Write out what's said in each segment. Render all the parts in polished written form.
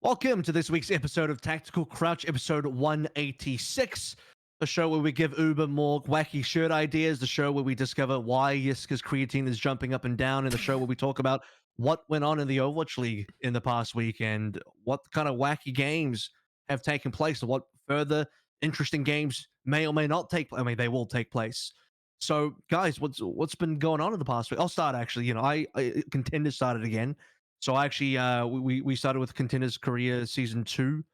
Welcome to this week's episode of Tactical Crouch, episode 186, the show where we give Uber more wacky shirt ideas, the show where we discover why Yiska's creatine is jumping up and down, and the show where we talk about what went on in the Overwatch League in the past week and what kind of wacky games have taken place and what further interesting games may or may not take place. I mean, they will take place. So, guys, what's been going on in the past week? I'll start actually. I Contenders started again. So actually, we started with Contenders Korea season 2,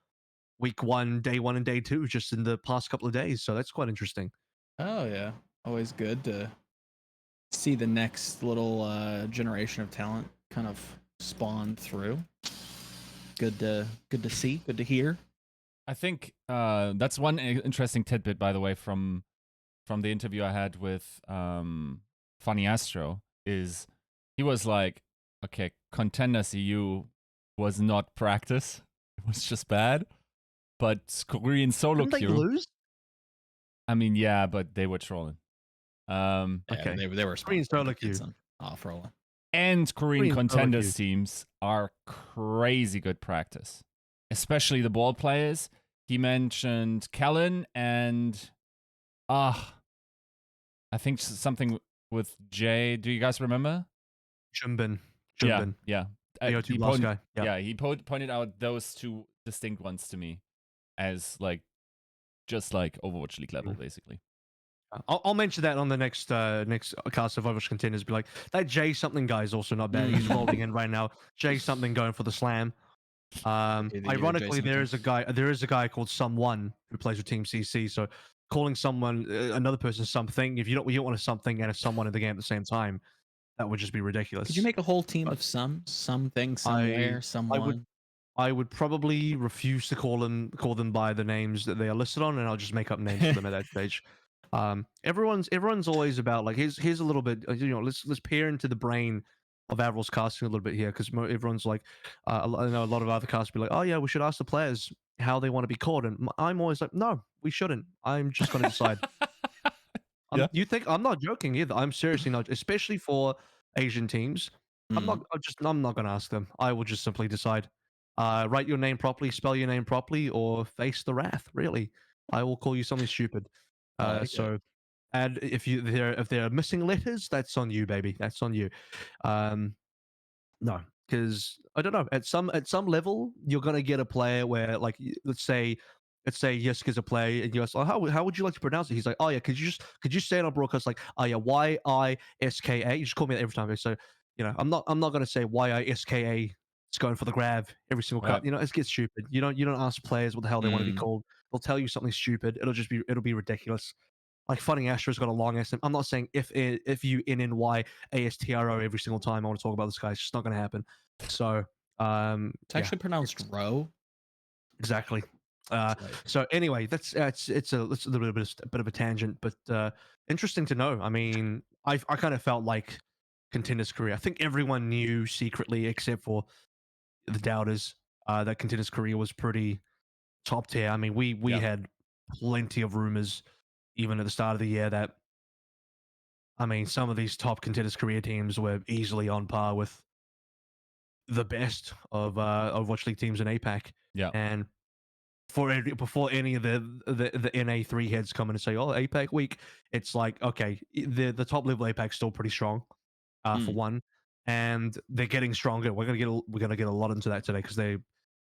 week 1, day 1, and day 2, just in the past couple of days. So that's quite interesting. Oh yeah, always good to see the next little generation of talent kind of spawn through. Good to see, good to hear. I think that's one interesting tidbit, by the way, from the interview I had with Funny Astro. Is he was like, okay, Contenders EU was not practice; it was just bad. But Korean solo Didn't they queue. lose? I mean, yeah, but they were trolling. Okay, they were Korean solo queue off rolling. And Korean Contenders queue teams are crazy good practice, especially the ball players. He mentioned Kellen and I think something with Jay. Do you guys remember? Jumbin. Yeah. He pointed out those two distinct ones to me as just like Overwatch League level, basically. I'll mention that on the next cast of Overwatch Contenders. Be like, that Jay something guy is also not bad. He's rolling in right now. Jay something going for the slam. Ironically, there is a guy called Someone who plays with Team CC. So calling someone another person something, if you don't want a something and a someone in the game at the same time, that would just be ridiculous. Could you make a whole team of something, somewhere, someone? I would probably refuse to call them by the names that they are listed on, and I'll just make up names for them at that stage. Everyone's always about like here's a little bit, let's peer into the brain of AVRL's casting a little bit here, because everyone's like, I know a lot of other casters be like, oh yeah, we should ask the players how they want to be called, and I'm always like, no, we shouldn't. I'm just going to decide. Yeah. You think I'm not joking either? I'm seriously not, especially for Asian teams. I'm not going to ask them. I will just simply decide. Write your name properly, spell your name properly, or face the wrath. Really, I will call you something stupid. And if there are missing letters, that's on you, baby. That's on you. No, because I don't know. At some level, you're gonna get a player where, like, let's say Yiska's a player, and you ask, oh, how would you like to pronounce it? He's like, oh yeah, could you say it on broadcast like, oh yeah, Yiska? You just call me that every time. So I'm not gonna say Yiska. It's going for the grab every single cut. It gets stupid. You don't ask players what the hell they want to be called. They'll tell you something stupid. It'll be ridiculous. Like, Funny Astro's got a long S. I'm not saying if you NNYASTRO every single time I want to talk about this guy. It's just not going to happen. So it's actually pronounced Ro. Exactly. So anyway, it's a little bit of a tangent, but interesting to know. I mean, I kind of felt like Contenders Korea. I think everyone knew secretly, except for the doubters, that Contenders Korea was pretty top tier. I mean, we had plenty of rumors even at the start of the year that, I mean, some of these top Contenders Korea teams were easily on par with the best of Overwatch League teams in APAC. Yeah. And before any of the NA3 heads come in and say, oh, APAC week, it's like, okay, the top level APAC's still pretty strong, for one, and they're getting stronger. We're gonna get a lot into that today, because there's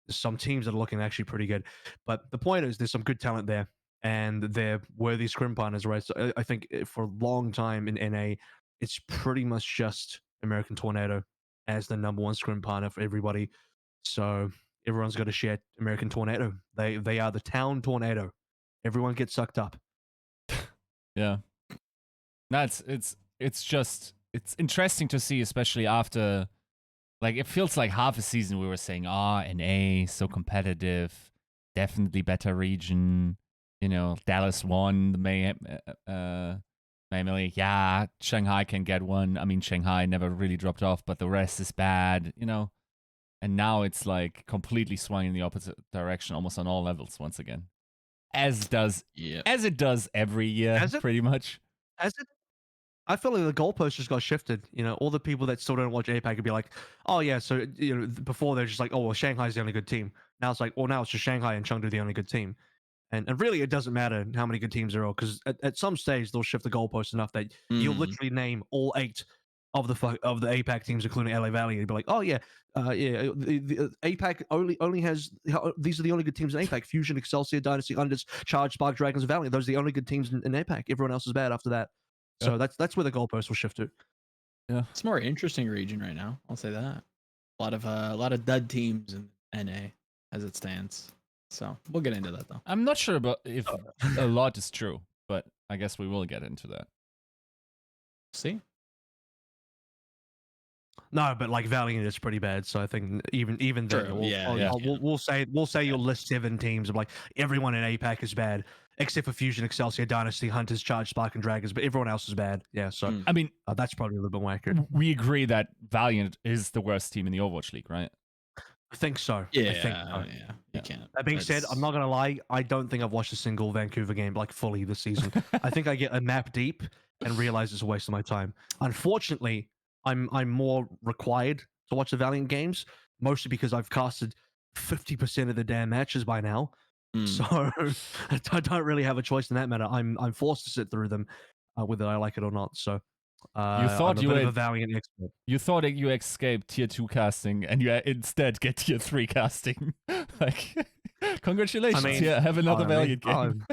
some teams that are looking actually pretty good. But the point is, there's some good talent there, and they're worthy scrim partners, right? So I think for a long time in NA, it's pretty much just American Tornado as the number one scrim partner for everybody. So everyone's got to share American Tornado. They are the town tornado. Everyone gets sucked up. Yeah. No, it's interesting to see, especially after, like, it feels like half a season we were saying, NA, so competitive, definitely better region. Dallas won the May. Yeah, Shanghai can get one. I mean, Shanghai never really dropped off, but the rest is bad. And now it's like completely swung in the opposite direction, almost on all levels once again, as it does every year, pretty much. Has it? I feel like the goalpost just got shifted. You know, all the people that still don't watch APAC would be like, "Oh yeah," so you know, before they're just like, "Oh well, Shanghai's the only good team." Now it's like, "Well, now it's just Shanghai and Chengdu the only good team." And really, it doesn't matter how many good teams there are, because at some stage they'll shift the goalpost enough that you'll literally name all 8 of the APAC teams, including LA Valley, and you'll be like, "Oh yeah, the APAC only has these are the only good teams in APAC: Fusion, Excelsior, Dynasty, Unders, Charge, Spark, Dragons, and Valiant. Those are the only good teams in APAC. Everyone else is bad after that." So that's where the goalpost will shift to. Yeah, It's a more interesting region right now. I'll say that. A lot of dud teams in NA as it stands. So we'll get into that though. I'm not sure about if a lot is true, but I guess we will get into that. See? No, but like Valiant is pretty bad. So I think even then, True, we'll say you'll list 7 teams of like everyone in APAC is bad except for Fusion, Excelsior, Dynasty, Hunters, Charge, Spark, and Dragons, but everyone else is bad. Yeah, so I mean, that's probably a little bit more accurate. We agree that Valiant is the worst team in the Overwatch League, right? I think so. Yeah, I think so. yeah. You can't. That being said, I'm not gonna lie. I don't think I've watched a single Vancouver game like fully this season. I think I get a map deep and realize it's a waste of my time. Unfortunately, I'm more required to watch the Valiant games, mostly because I've casted 50% of the damn matches by now. So I don't really have a choice in that matter. I'm forced to sit through them, whether I like it or not. So you thought I'm a bit of a Valiant expert. You thought that you escaped tier 2 casting, and you instead get tier 3 casting. Like, congratulations! I mean, have another Valiant game.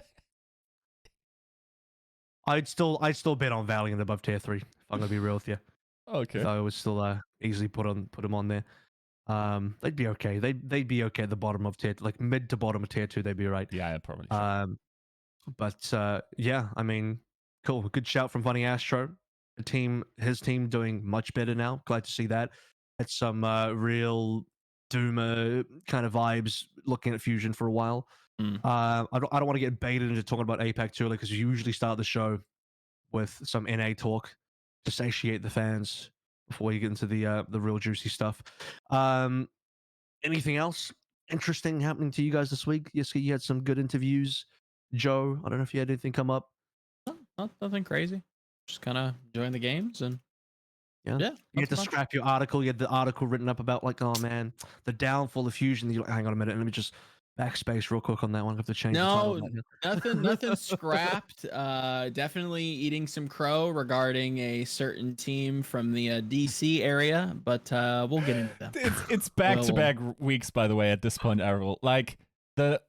I'd still bet on Valiant above tier 3. If I'm gonna be real with you. Okay. So I would still easily put them on there. They'd be okay. They'd be okay at the bottom of tier, like mid to bottom of tier 2. They'd be right. Yeah, probably. But yeah, I mean, cool. Good shout from Funny Astro. His team doing much better now. Glad to see that. It's some real Doomer kind of vibes looking at Fusion for a while. I don't want to get baited into talking about APAC too early, because you usually start the show with some NA talk to satiate the fans before you get into the real juicy stuff. Anything else interesting happening to you guys this week? Yiska, you had some good interviews. Joe, I don't know if you had anything come up. Nothing crazy. Just kind of enjoying the games and yeah. You had to scrap your article. You had the article written up about like, oh man, the downfall of Fusion. You're like, hang on a minute, let me just backspace real quick on that one. I have to change. No, nothing scrapped. Definitely eating some crow regarding a certain team from the DC area, but we'll get into that. It's back-to-back weeks, by the way. At this point, Errol, like the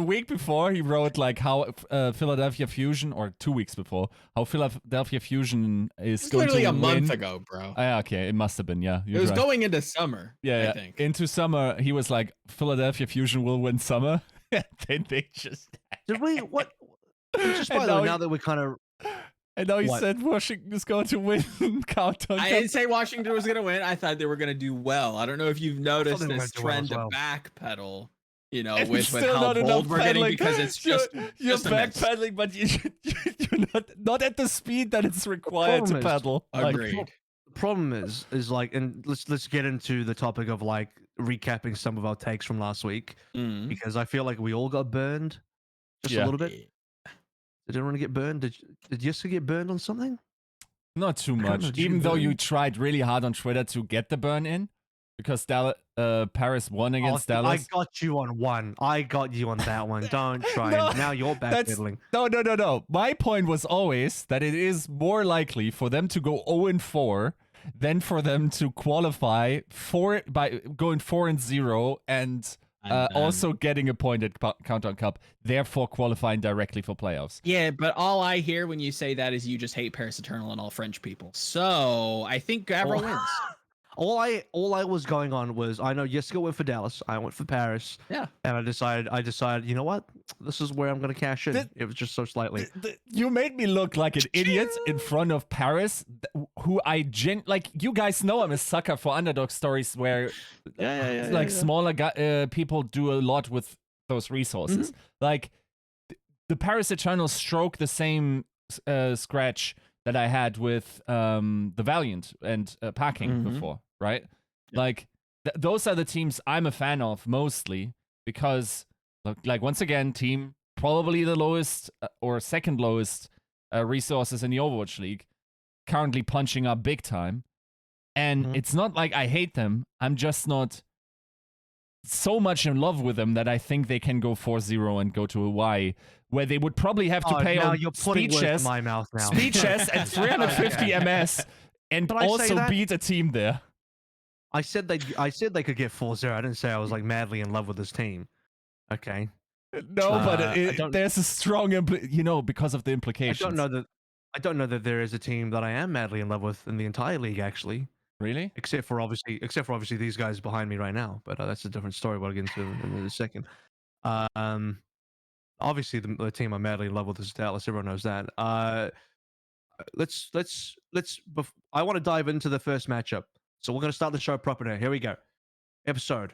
week before, he wrote like how Philadelphia Fusion, or 2 weeks before, how Philadelphia Fusion is going to literally a win. month ago, bro. Okay, it must have been. Yeah, it was right. Going into summer. Yeah, I think into summer. He was like, Philadelphia Fusion will win summer. Then they just did we what? Just by the way, now that we kind of. And now he said Washington is going to win. I didn't say Washington was going to win. I thought they were going to do well. I don't know if you've noticed this trend to backpedal. You know, with how bold we're getting, because it's just you're backpedaling, but you're not at the speed that it's required to pedal. Agreed. The problem is like, and let's get into the topic of like recapping some of our takes from last week, because I feel like we all got burned just a little bit. Did anyone get burned? Did Yiska get burned on something? Not too much. Even though you tried really hard on Twitter to get the burn in. Because Paris won against Dallas. I got you on one. I got you on that one. Don't try. Now you're backpedaling. No. My point was always that it is more likely for them to go 0-4 than for them to qualify by going 4-0 and also getting a point at Countdown Cup, therefore qualifying directly for playoffs. Yeah, but all I hear when you say that is you just hate Paris Eternal and all French people. So I think AVRL wins. All I was going on was, I know Yiska went for Dallas, I went for Paris. Yeah. And I decided, you know what? This is where I'm going to cash in. It was just so slightly. You made me look like an idiot in front of Paris, who like, you guys know I'm a sucker for underdog stories where smaller people do a lot with those resources. Like, the Paris Eternals stroke the same scratch that I had with the Valiant and Packing before, right? Yeah. Like, those are the teams I'm a fan of mostly because, like, once again, team probably the lowest or second lowest resources in the Overwatch League, currently punching up big time. And Mhm. it's not like I hate them. I'm just not so much in love with them that I think they can go 4-0 and go to Hawaii, where they would probably have to pay now on you're putting speed words in chess, my mouth now. speed chess at 350 Okay. MS, and Did I say also that? beat a team there. I said they could get 4-0. I didn't say I was like madly in love with this team. Okay. No, but I don't there's a strong, because of the I implications. don't know that there is a team that I am madly in love with in the entire league, actually. Really? Except for obviously these guys behind me right now. But that's a different story. We'll get into in a second. Um, obviously the team I'm madly in love with is Dallas. Everyone knows that. Let's. I want to dive into the first matchup. So we're gonna start the show proper now. Here we go. Episode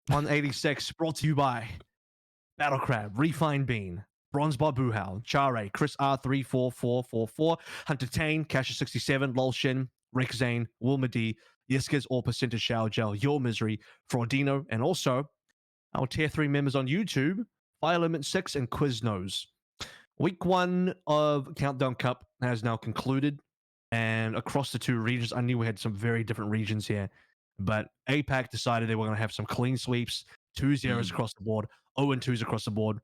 186, brought to you by Battle Crab, Refined Bean, Bronze Bar Buhal, Chare, Chris R34444, Hunter Tane, Kasha67, Lolshin, Rick Zane, Wilma D, Yiska's All Percentage Shower Gel, Your Misery, Fraudino, and also our Tier 3 members on YouTube, Fire Limit 6 and Quiznos. Week 1 of Countdown Cup has now concluded, and across the two regions, I knew we had some very different regions here, but APAC decided they were going to have some clean sweeps, 2-0s across the board, 0-2s across the board,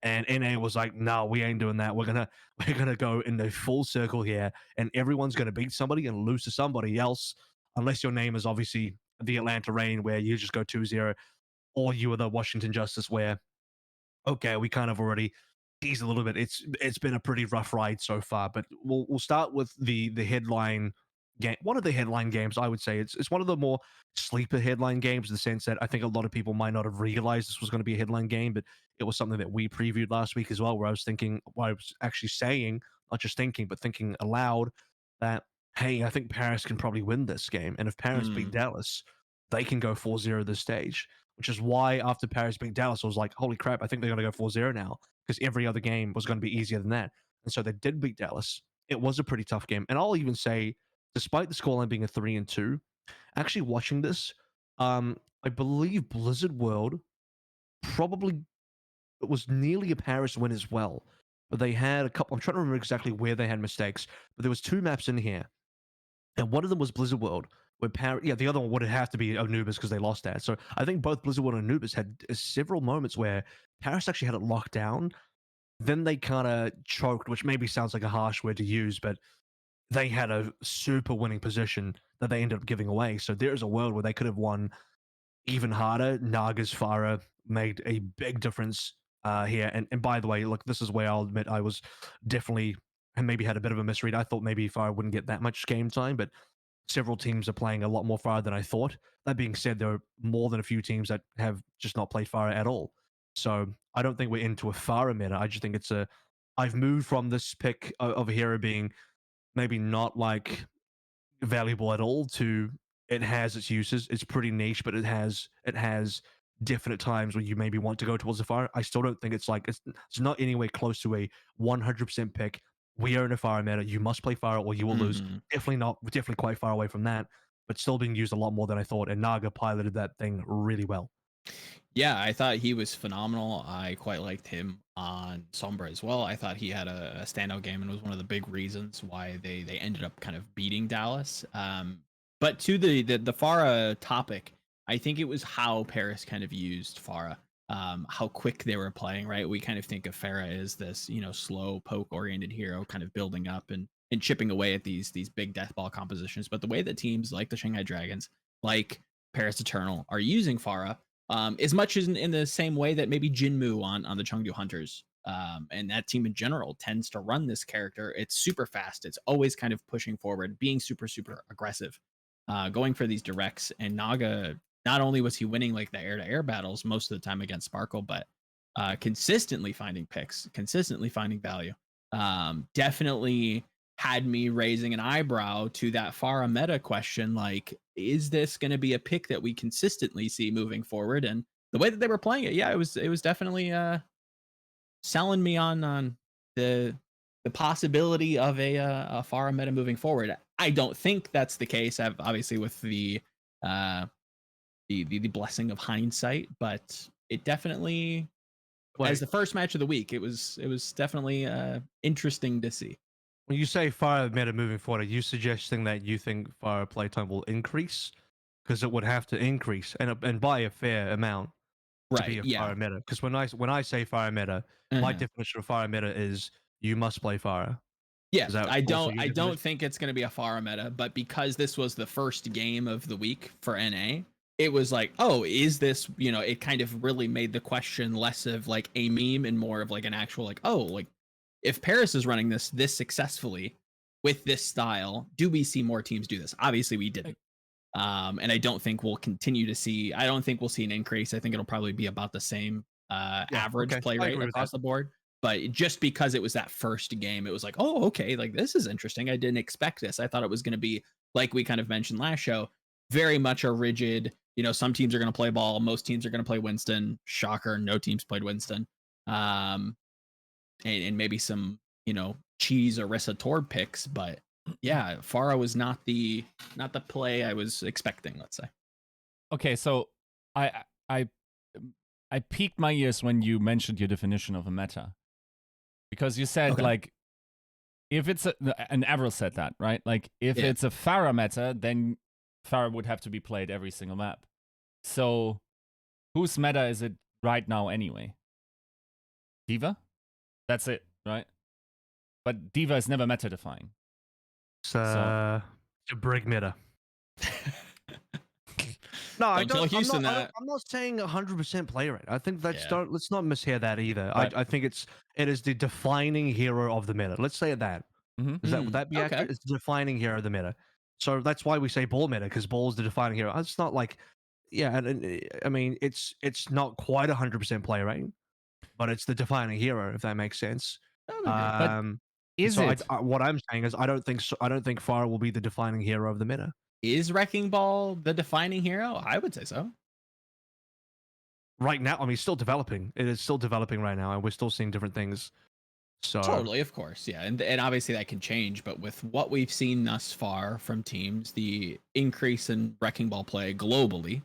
and NA was like, no, we ain't doing that. We're gonna go in the full circle here, and everyone's gonna beat somebody and lose to somebody else, unless your name is obviously the Atlanta Rain, where you just go 2-0, or you are the Washington Justice, where okay, we kind of already teased a little bit. It's been a pretty rough ride so far, but we'll start with the headline game. One of the headline games, I would say, it's one of the more sleeper headline games in the sense that I think a lot of people might not have realized this was going to be a headline game, but it was something that we previewed last week as well, where I was actually saying, not just thinking, but thinking aloud that hey, I think Paris can probably win this game, and if Paris beat Dallas, they can go 4-0 this stage, which is why after Paris beat Dallas, I was like, holy crap, I think they're going to go 4-0 now because every other game was going to be easier than that. And so they did beat Dallas. It was a pretty tough game. And I'll even say, despite the scoreline being a 3-2, actually watching this, I believe Blizzard World probably it was nearly a Paris win as well. But they had a couple, I'm trying to remember exactly where they had mistakes, but there was two maps in here. And one of them was Blizzard World, where the other one would have to be Anubis because they lost that. So I think both Blizzard World and Anubis had several moments where Paris actually had it locked down. Then they kind of choked, which maybe sounds like a harsh word to use, but they had a super winning position that they ended up giving away. So there's a world where they could have won even harder. Naga's Pharah made a big difference here. And by the way, look, this is where I'll admit I was definitely and maybe had a bit of a misread. I thought maybe Pharah wouldn't get that much game time, but several teams are playing a lot more Pharah than I thought. That being said, there are more than a few teams that have just not played Pharah at all. So I don't think we're into a Pharah meta. I just think it's a. I've moved from this pick of a hero being maybe not like valuable at all to it has its uses. It's pretty niche, but it has definite times when you maybe want to go towards the Pharah. I still don't think it's like it's not anywhere close to a 100% pick. We are in a Pharah meta. You must play Pharah or you will lose. Definitely quite far away from that, but still being used a lot more than I thought. And Naga piloted that thing really well. Yeah, I thought he was phenomenal. I quite liked him on Sombra as well. I thought he had a standout game and was one of the big reasons why they ended up kind of beating Dallas. But to the Pharah topic, I think it was how Paris kind of used Pharah, how quick they were playing. Right, we kind of think of Pharah as this slow poke oriented hero, kind of building up and chipping away at these big death ball compositions. But the way that teams like the Shanghai Dragons, like Paris Eternal, are using Pharah as much as in the same way that maybe Jinmu on the Chengdu Hunters and that team in general tends to run this character. It's super fast. It's always kind of pushing forward, being super aggressive, going for these directs. And Naga, not only was he winning like the air-to-air battles most of the time against Sparkle, but consistently finding picks, consistently finding value. Definitely had me raising an eyebrow to that Pharah meta question, like, is this going to be a pick that we consistently see moving forward? And the way that they were playing it, yeah, it was definitely selling me on the possibility of a Pharah meta moving forward. I don't think that's the case, obviously, with the blessing of hindsight, but it definitely, as the first match of the week, it was definitely interesting to see. When you say Pharah meta moving forward, are you suggesting that you think Pharah playtime will increase? Because it would have to increase and by a fair amount to be Right. a Yeah. Pharah meta. Because when I say Pharah meta, my Uh-huh. definition of Pharah meta is you must play Pharah. Yeah, Is that I also don't your I don't definition? think it's going to be a Pharah meta, but because this was the first game of the week for NA, it was like, oh, is this, it kind of really made the question less of like a meme and more of like an actual like, oh, like if Paris is running this successfully with this style, do we see more teams do this? Obviously we didn't. And I don't think we'll continue to see, I don't think we'll see an increase. I think it'll probably be about the same Yeah. average Okay. play I rate agree with that. across the board. But just because it was that first game, it was like, oh, okay, like this is interesting. I didn't expect this. I thought it was going to be, like we kind of mentioned last show, very much a rigid, some teams are going to play ball. Most teams are going to play Winston. Shocker, no teams played Winston. And maybe some, cheese or Rissa Torb picks. But yeah, Pharah was not the play I was expecting, let's say. Okay, so I I I piqued my ears when you mentioned your definition of a meta, because you said Okay. like if it's and Avril said that, right? Like if Yeah. it's a Pharah meta, then Pharah would have to be played every single map. So whose meta is it right now anyway? Diva? That's it, right? But Diva is never meta defying. It's a brig meta. No, I Don't tell don't. Houston that. I'm not saying 100% play rate. I think that's Yeah. let's not mishear that either. Right. I think it is the defining hero of the meta. Let's say it that. Would that be Okay. accurate? It's the defining hero of the meta. So that's why we say ball meta, because ball is the defining hero. It's not like, yeah, and I mean it's not quite 100% play rate, but it's the defining hero, if that makes sense. But is so it? what I'm saying is I don't think Pharah will be the defining hero of the meta. Is Wrecking Ball the defining hero? I would say so. Right now, I mean, it's still developing. It is still developing right now, and we're still seeing different things. So Totally, of course, yeah, and obviously that can change. But with what we've seen thus far from teams, the increase in Wrecking Ball play globally,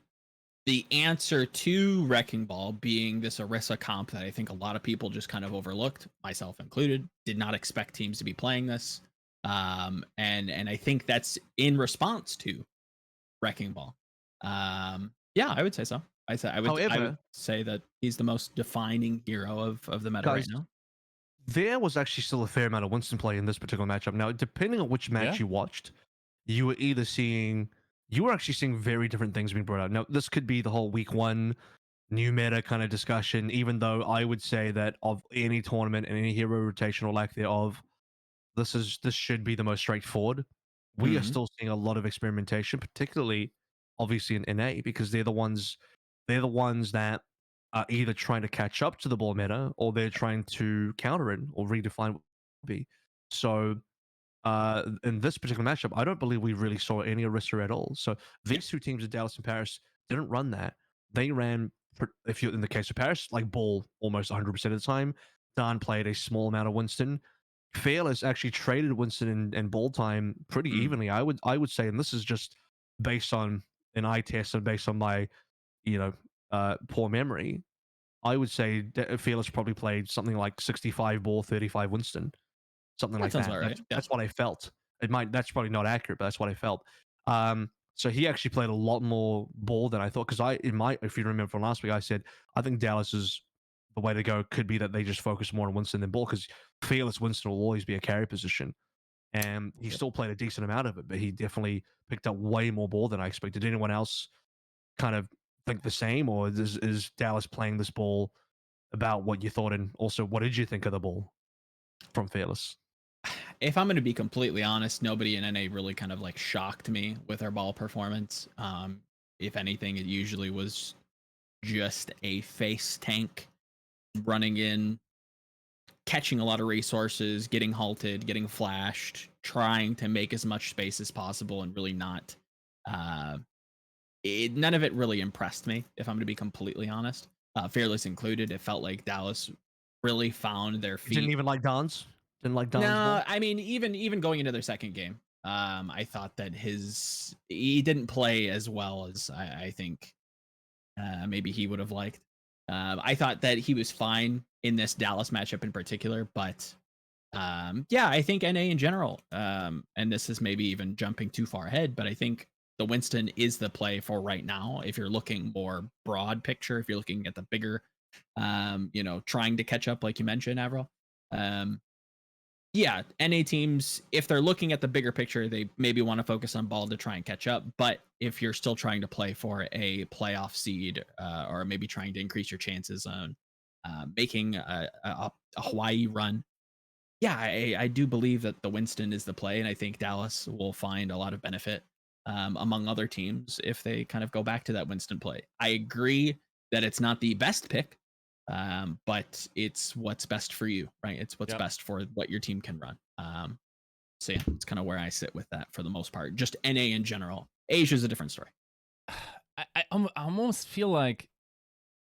the answer to Wrecking Ball being this Orisa comp that I think a lot of people just kind of overlooked, myself included, did not expect teams to be playing this, and I think that's in response to Wrecking Ball. Yeah, I would say so. I would However, say that he's the most defining hero of the meta right guys, now. there was actually still a fair amount of Winston play in this particular matchup. Now, depending on which match Yeah. you watched, you were actually seeing very different things being brought out. Now, this could be the whole week one new meta kind of discussion, even though I would say that of any tournament and any hero rotation or lack thereof, this should be the most straightforward. We are Mhm. still seeing a lot of experimentation, particularly obviously in NA, because they're the ones that are either trying to catch up to the ball meta or they're trying to counter it or redefine what it be. So in this particular matchup, I don't believe we really saw any Orisa at all. So these two teams, Dallas and Paris, didn't run that. They ran, if you're in the case of Paris, like ball almost 100% of the time. Dan played a small amount of Winston. Fearless actually traded Winston and ball time pretty evenly. I would say, and this is just based on an eye test and based on my poor memory. I would say Fearless probably played something like 65 ball, 35 Winston, something That like sounds that. about right. Yeah. That's what I felt. That's probably not accurate, but that's what I felt. So he actually played a lot more ball than I thought. Because if you remember from last week, I said I think Dallas is the way to go. Could be that they just focus more on Winston than ball, because Fearless Winston will always be a carry position, and he still played a decent amount of it, but he definitely picked up way more ball than I expected. Did anyone else kind of think the same, or is Dallas playing this ball about what you thought? And also, what did you think of the ball from Fearless? If I'm going to be completely honest, nobody in NA really kind of like shocked me with their ball performance. If anything, it usually was just a face tank running in, catching a lot of resources, getting halted, getting flashed, trying to make as much space as possible, and really not. None of it really impressed me, if I'm going to be completely honest. Fearless included. It felt like Dallas really found their feet. Didn't even like Don's. Didn't like Don's No, ball. I mean even going into their second game, I thought that he didn't play as well as I think maybe he would have liked. I thought that he was fine in this Dallas matchup in particular, but Yeah, I think NA in general, and this is maybe even jumping too far ahead, but I think the Winston is the play for right now. If you're looking more broad picture, if you're looking at the bigger, trying to catch up, like you mentioned, Avril. Yeah, NA teams, if they're looking at the bigger picture, they maybe want to focus on ball to try and catch up. But if you're still trying to play for a playoff seed, or maybe trying to increase your chances on making a Hawai'i run, yeah, I do believe that the Winston is the play, and I think Dallas will find a lot of benefit among other teams if they kind of go back to that Winston play. I agree that it's not the best pick, but it's what's best for you, right? It's what's best for what your team can run. So yeah, it's kind of where I sit with that for the most part. Just NA in general. Asia's a different story. I almost feel like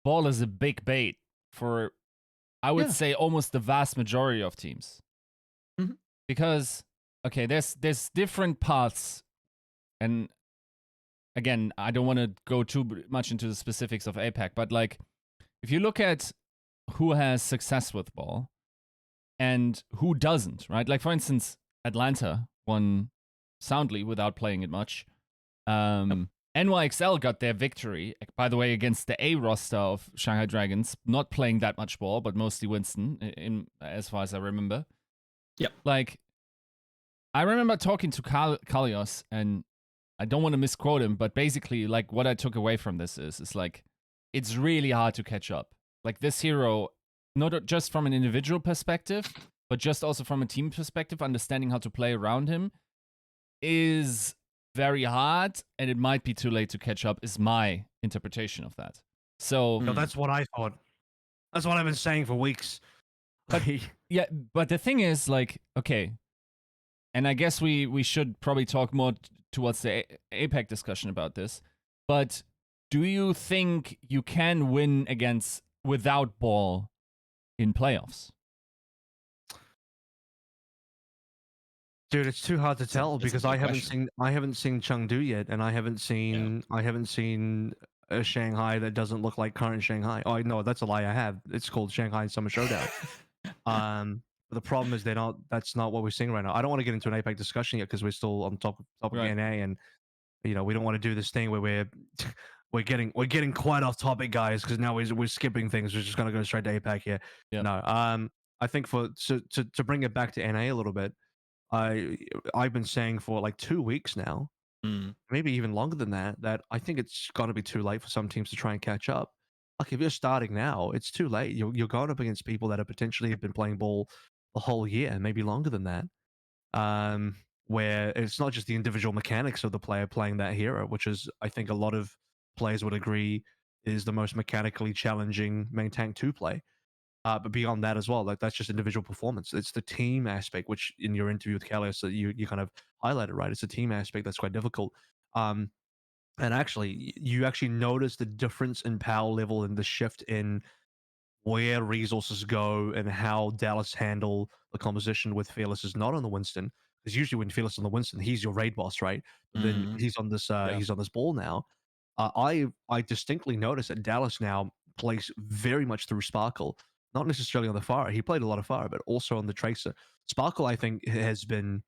ball is a big bait for, I would say, almost the vast majority of teams. Mm-hmm. Because, okay, there's different paths. And again, I don't want to go too much into the specifics of APAC, but like, if you look at who has success with ball and who doesn't, right? Like, for instance, Atlanta won soundly without playing it much. NYXL got their victory, by the way, against the A roster of Shanghai Dragons, not playing that much ball, but mostly Winston, in as far as I remember. Yep. Like, I remember talking to Kalios, and I don't want to misquote him, but basically, like, what I took away from this is like, it's really hard to catch up. Like, this hero, not just from an individual perspective, but just also from a team perspective, understanding how to play around him is very hard, and it might be too late to catch up, is my interpretation of that. So No, that's what I thought. That's what I've been saying for weeks. But yeah, but the thing is, like, okay, and I guess we should probably talk more towards the APAC discussion about this, but do you think you can win without ball in playoffs? Dude, it's too hard to tell it's a because good I haven't question. seen Chengdu yet, and I haven't seen a Shanghai that doesn't look like current Shanghai. Oh no, that's a lie. I have. It's called Shanghai Summer Showdown. But the problem is that's not what we're seeing right now. I don't want to get into an APAC discussion yet because we're still on topic Right. NA, and we don't want to do this thing where we're getting quite off topic, guys, because now we're skipping things. We're just gonna go straight to APAC here. Yep. No, I think to bring it back to NA a little bit, I've been saying for like 2 weeks now, maybe even longer than that, that I think it's got to be too late for some teams to try and catch up. Like, if you're starting now, it's too late. You're going up against people that have potentially been playing ball the whole year, maybe longer than that. Where it's not just the individual mechanics of the player playing that hero, which is, I think, a lot of players would agree is the most mechanically challenging main tank to play. But beyond that as well, like, that's just individual performance. It's the team aspect, which in your interview with Kalios, that you kind of highlighted, right? It's the team aspect that's quite difficult. And actually, you actually notice the difference in power level and the shift in where resources go and how Dallas handle the composition with Fearless is not on the Winston. Because usually when Fearless is on the Winston, he's your raid boss, right? But then he's on this he's on this ball now. I distinctly notice that Dallas now plays very much through Sparkle, not necessarily on the Pharah. He played a lot of Pharah, but also on the Tracer. Sparkle, I think, has been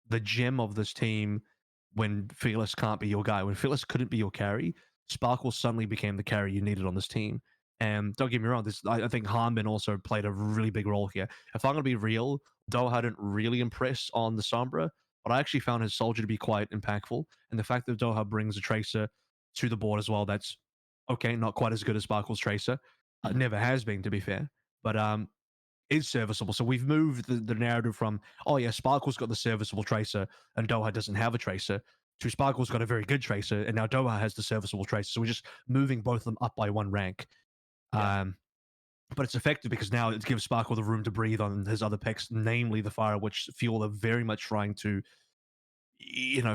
the gem of this team when Fearless can't be your guy. When Fearless couldn't be your carry, Sparkle suddenly became the carry you needed on this team. And don't get me wrong, I think Harman also played a really big role here. If I'm going to be real, Doha didn't really impress on the Sombra, but I actually found his Soldier to be quite impactful. And the fact that Doha brings a Tracer to the board as well, that's okay, not quite as good as Sparkle's Tracer. Never has been, to be fair, but is serviceable. So we've moved the narrative from, oh yeah, Sparkle's got the serviceable Tracer and Doha doesn't have a Tracer, to Sparkle's got a very good Tracer and now Doha has the serviceable Tracer. So we're just moving both of them up by one rank. Yeah. But it's effective because now it gives Sparkle the room to breathe on his other picks, namely the Fire, which Fuel are very much trying to,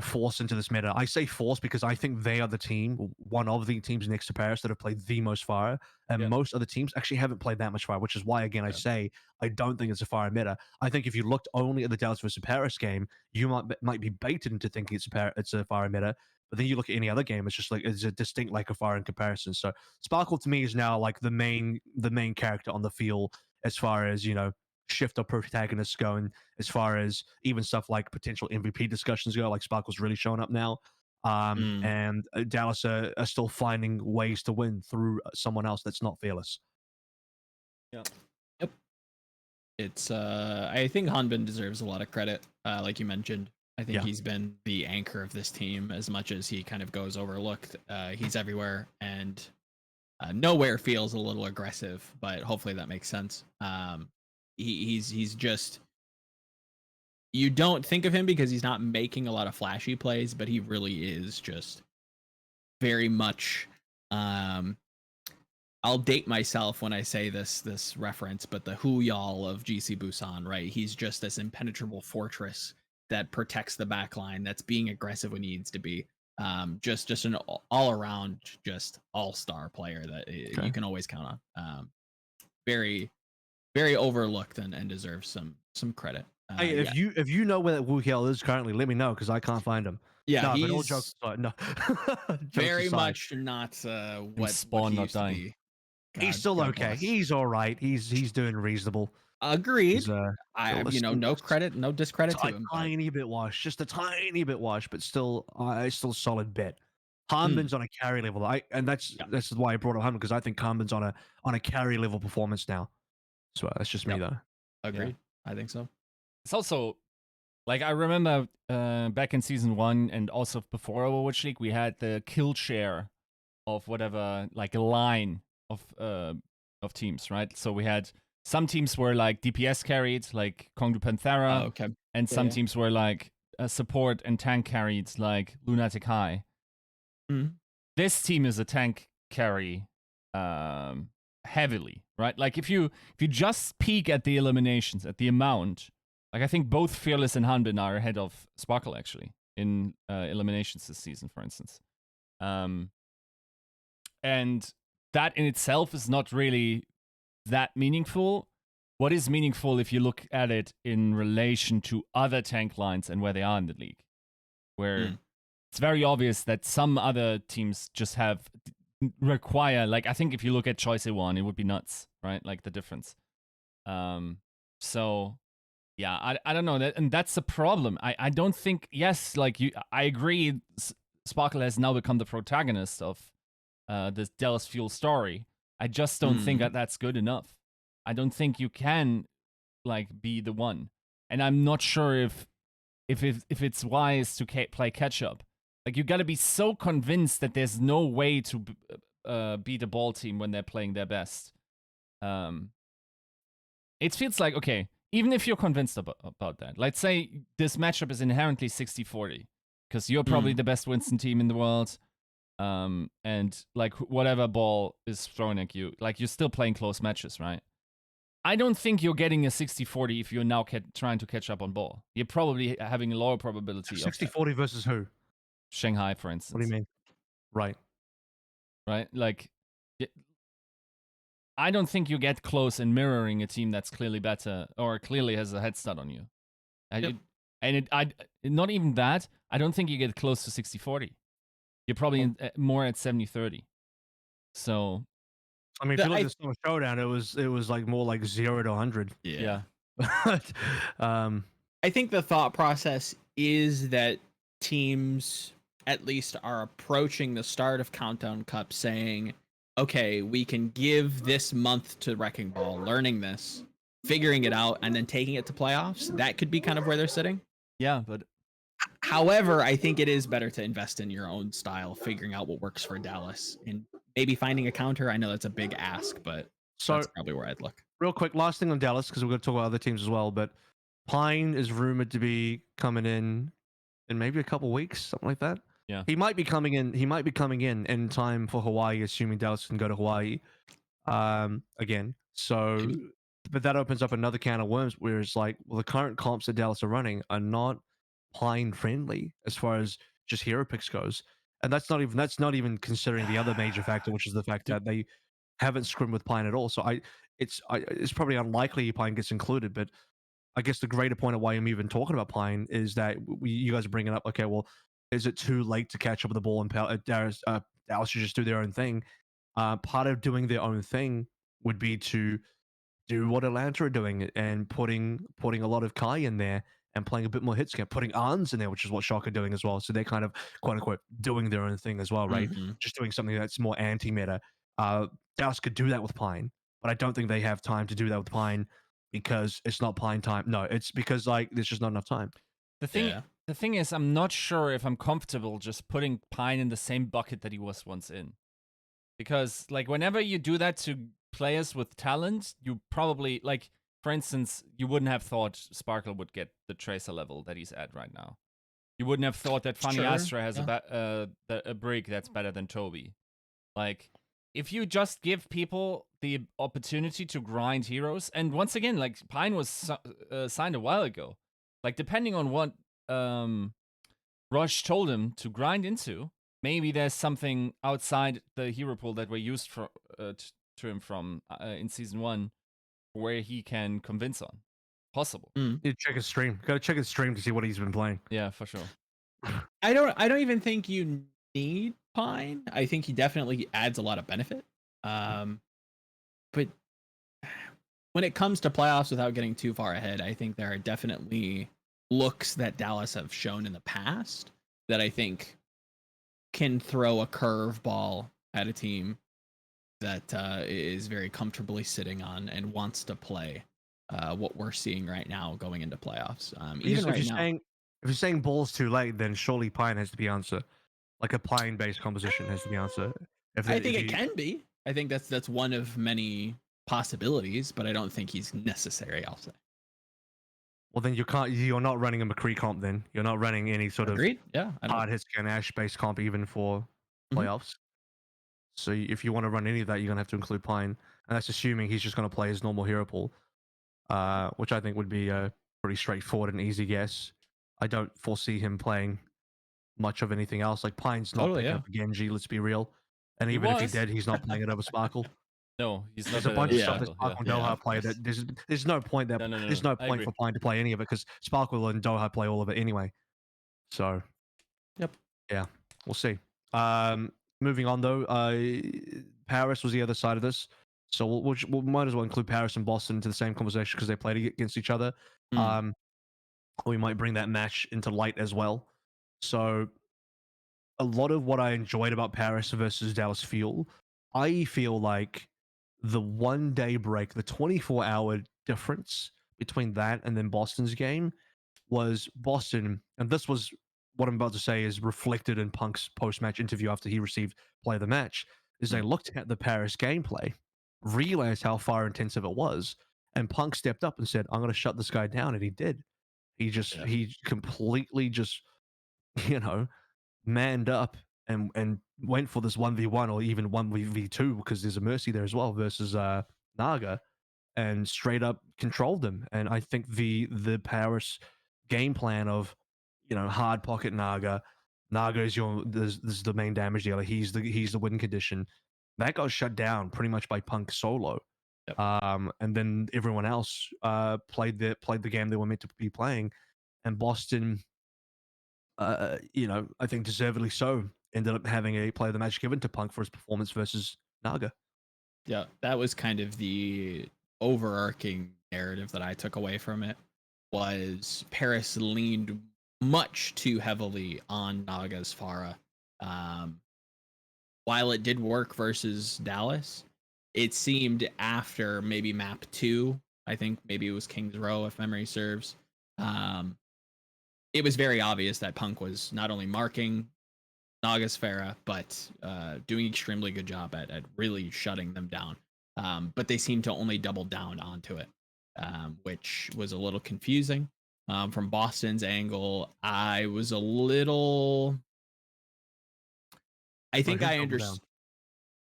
force into this meta. I say force because I think they are the team, one of the teams next to Paris that have played the most Fire, and most other teams actually haven't played that much Fire, which is why, again, I say I don't think it's a Fire meta. I think if you looked only at the Dallas versus Paris game, you might be baited into thinking it's a Fire meta. But then you look at any other game, it's just like it's a distinct lack of Fire in comparison. So Sparkle to me is now like the main character on the field as far as shift our protagonists go, and as far as even stuff like potential MVP discussions go, like Sparkle's really showing up now. And Dallas are still finding ways to win through someone else that's not Fearless. Yep. It's I think Hanbin deserves a lot of credit. Like you mentioned, I think he's been the anchor of this team as much as he kind of goes overlooked. He's everywhere and nowhere feels a little aggressive, but hopefully that makes sense. He's just, you don't think of him because he's not making a lot of flashy plays, but he really is just very much I'll date myself when I say this reference, but the Hu Yal of GC Busan, right? He's just this impenetrable fortress that protects the back line, that's being aggressive when he needs to be. Just an all around, just all-star player that you can always count on. Very, very overlooked and deserves some credit. Hey, if you know where that Wu Hiao is currently, let me know because I can't find him. Yeah, no, he's but all jokes aside, no. very much not what Spawn he not used to dying. be. He's still God okay. bless. He's all right. He's doing reasonable. Agreed. He's, no credit, no discredit to him. Tiny bit washed, just a tiny bit washed, but still still solid bet. Hmm. Hanbin's on a carry level. That's why I brought up Hanbin, because I think Hanbin's on a carry level performance now. So that's just me though. Agreed. Yeah. I think so. It's also like, I remember back in season 1 and also before Overwatch League, we had the kill share of whatever, like a line of teams, right? So we had some teams were like DPS carried, like Kongdu Panthera, and some teams were like support and tank carried, like Lunatic High. This team is a tank carry heavily, right? Like if you just peek at the eliminations, at the amount, like I think both Fearless and Hanbin are ahead of Sparkle actually in eliminations this season, for instance. And that in itself is not really that meaningful. What is meaningful if you look at it in relation to other tank lines and where they are in the league, where it's very obvious that some other teams just require, like, I think if you look at Choice A1, it would be nuts, right? Like the difference. So yeah, I don't know that, and that's the problem. I don't think, yes, like I agree, Sparkle has now become the protagonist of this Dallas Fuel story. I just don't think that that's good enough. I don't think you can like be the one, and I'm not sure if it's wise to play catch up. Like you got to be so convinced that there's no way to beat a ball team when they're playing their best. It feels like, okay, even if you're convinced about that, let's say this matchup is inherently 60-40 because you're probably the best Winston team in the world. And like whatever ball is thrown at you, like you're still playing close matches, right? I don't think you're getting a 60-40 if you're now trying to catch up on ball. You're probably having a lower probability 60-40 versus who? Shanghai, for instance. What do you mean? Right. Like, I don't think you get close in mirroring a team that's clearly better or clearly has a head start on you. Not even that, I don't think you get close to 60-40. You're probably more at 70-30. So, I mean, if you look at the Summer Showdown, it was like more like 0 to 100. Yeah. I think the thought process is that teams at least are approaching the start of Countdown Cup saying, okay, we can give this month to Wrecking Ball, learning this, figuring it out, and then taking it to playoffs. That could be kind of where they're sitting. Yeah, but however, I think it is better to invest in your own style, figuring out what works for Dallas, and maybe finding a counter. I know that's a big ask, but that's probably where I'd look. Real quick, last thing on Dallas, because we're going to talk about other teams as well, but Pine is rumored to be coming in maybe a couple weeks, something like that. Yeah. He might be coming in time for Hawaii, assuming Dallas can go to Hawaii again. So, maybe. But that opens up another can of worms where it's like, well, the current comps that Dallas are running are not Pine friendly as far as just hero picks goes, and that's not even considering the other major factor, which is the fact that they haven't scrimmed with Pine at all. So it's probably unlikely Pine gets included, but I guess the greater point of why I'm even talking about Pine is that you guys are bringing up, okay, well, is it too late to catch up with the ball and Dallas should just do their own thing? Part of doing their own thing would be to do what Atlanta are doing and putting a lot of Kai in there and playing a bit more hit scan, putting Arns in there, which is what Shock are doing as well. So they're kind of quote unquote doing their own thing as well, right? Mhm. Just doing something that's more anti-meta. Dallas could do that with Pine, but I don't think they have time to do that with Pine because it's not Pine time. No, it's because like there's just not enough time. The thing, Yeah. the thing is, I'm not sure if I'm comfortable just putting Pine in the same bucket that he was once in, because like whenever you do that to players with talent, you probably like, for instance, you wouldn't have thought Sparkle would get the Tracer level that he's at right now. You wouldn't have thought that Funny Sure, Astra has yeah. a break that's better than Toby. Like, if you just give people the opportunity to grind heroes, and once again, like Pine was signed a while ago. Like, depending on what Rush told him to grind into, maybe there's something outside the hero pool that we're used for to him from in season 1, where he can convince on. Possible. You check his stream. Go check his stream to see what he's been playing. Yeah, for sure. I don't even think you need Pine. I think he definitely adds a lot of benefit. But when it comes to playoffs, without getting too far ahead, I think there are definitely looks that Dallas have shown in the past that I think can throw a curveball at a team that is very comfortably sitting on and wants to play what we're seeing right now going into playoffs. Even right now, If you're saying ball's too late, then surely Pine has to be answer. Like a Pine-based composition has to be answer. I think it can be. I think that's one of many possibilities, but I don't think he's necessary. I'll say. Well, then you're not running a McCree comp. Then you're not running any sort Agreed. Yeah, of hard hit scan Ash-based comp even for playoffs. So if you want to run any of that, you're gonna have to include Pine, and that's assuming he's just gonna play his normal hero pool, which I think would be a pretty straightforward and easy guess. I don't foresee him playing much of anything else. Like Pine's not picking up a Genji, let's be real. And even if he did, he's not playing it over Sparkle. No, he's not. There's a bunch of stuff that Sparkle. Sparkle and Doha play that there's no point that there's no point for Pine to play any of it because Sparkle and Doha play all of it anyway. So, yeah, we'll see. Moving on though, Paris was the other side of this, so we'll might as well include Paris and Boston into the same conversation because they played against each other. We might bring that match into light as well. So, a lot of what I enjoyed about Paris versus Dallas Fuel, I feel like the 1 day break, the 24-hour difference between that and then Boston's game was Boston, and this was what I'm about to say is reflected in Punk's post-match interview after he received play of the match, is they looked at the Paris gameplay, realized how far intensive it was, and Punk stepped up and said, I'm going to shut this guy down, and he did. He completely just, you know, manned up and went for this 1v1 or even 1v2 because there's a Mercy there as well versus Naga, and straight up controlled them. And I think the Paris game plan of, you know, hard pocket Naga is this is the main damage dealer. He's the win condition. That got shut down pretty much by Punk solo. And then everyone else played the game they were meant to be playing, and Boston, you know, I think deservedly so, ended up having a play of the match given to Punk for his performance versus Naga. Yeah, that was kind of the overarching narrative that I took away from it, was Paris leaned much too heavily on Naga's Pharah. While it did work versus Dallas, it seemed after maybe map 2, I think maybe it was King's Row if memory serves, it was very obvious that Punk was not only marking Naga's Pharah, but doing extremely good job at really shutting them down. But they seemed to only double down onto it, which was a little confusing. From Boston's angle, I was a little... I think I understand.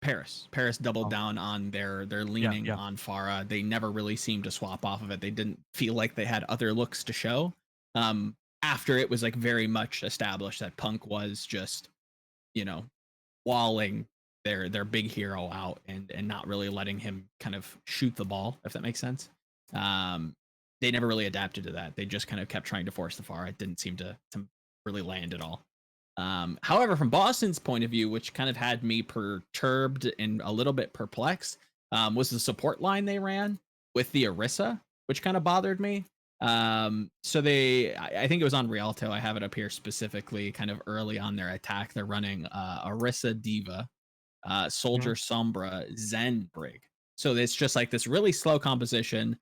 Paris doubled down on their leaning on Pharah. They never really seemed to swap off of it. They didn't feel like they had other looks to show. After it was like very much established that Punk was just, you know, walling their big hero out and not really letting him kind of shoot the ball, if that makes sense. They never really adapted to that. They just kind of kept trying to force the Pharah. It didn't seem to really land at all. However, from Boston's point of view, which kind of had me perturbed and a little bit perplexed, was the support line they ran. with the Orisa, which kind of bothered me. So I think it was on Rialto. I have it up here specifically, kind of early on their attack. They're running Orisa Diva, Soldier Sombra, Zen Brig. So it's just like this really slow composition,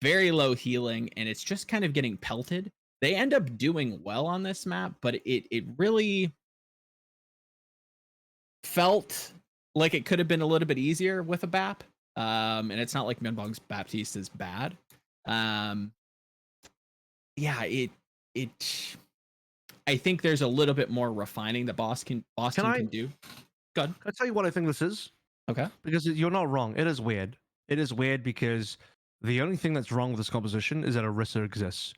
very low healing, and it's just kind of getting pelted. They end up doing well on this map, but it really felt like it could have been a little bit easier with a BAP. And it's not like Minbong's Baptiste is bad. Yeah, I think there's a little bit more refining that Boston can do. Good. Can I tell you what I think this is? Okay. Because you're not wrong. It is weird. It is weird because the only thing that's wrong with this composition is that Orisa exists.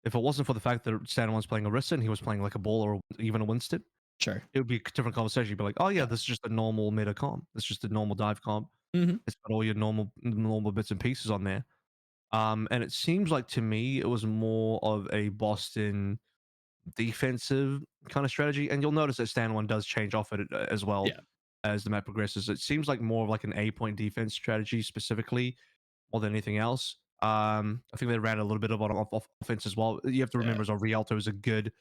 If it wasn't for the fact that Stan was playing Orisa and he was playing like a Bull or even a Winston, Sure. it would be a different conversation. You'd be like, oh yeah, this is just a normal meta comp. It's just a normal dive comp. It's got all your normal bits and pieces on there. And it seems like to me it was more of a Boston defensive kind of strategy. And you'll notice that Stan one does change off it as well as the map progresses. It seems like more of like an A-point defense strategy specifically more than anything else. I think they ran a little bit of on offense as well. You have to remember as well, Rialto is a good,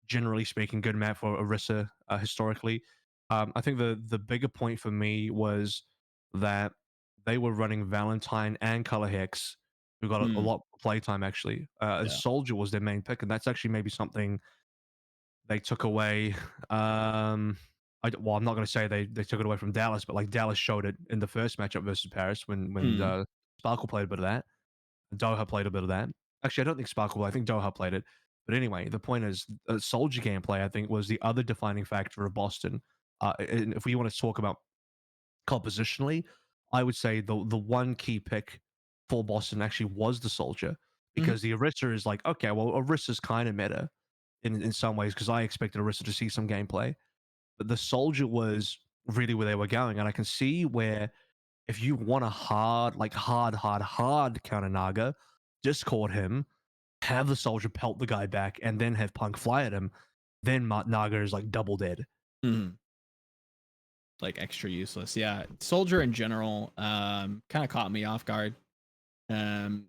generally speaking, good map for Orisa historically. I think the bigger point for me was that they were running Valentine and Color Hex, who got a lot of playtime actually. Soldier was their main pick, and that's actually maybe something they took away. I'm not going to say they took it away from Dallas, but like Dallas showed it in the first matchup versus Paris when Sparkle played a bit of that. Doha played a bit of that. Actually, I don't think Sparkle. I think Doha played it. But anyway, the point is, Soldier gameplay I think was the other defining factor of Boston. And if we want to talk about compositionally, I would say the one key pick for Boston actually was the Soldier because the Orisa is like, okay, well, Orisa's kind of meta in some ways because I expected Orisa to see some gameplay, but the Soldier was really where they were going, and I can see where if you want a hard counter Naga, Discord him, have the Soldier pelt the guy back, and then have Punk fly at him, then Naga is like double dead. Like extra useless. Yeah. Soldier in general kind of caught me off guard. I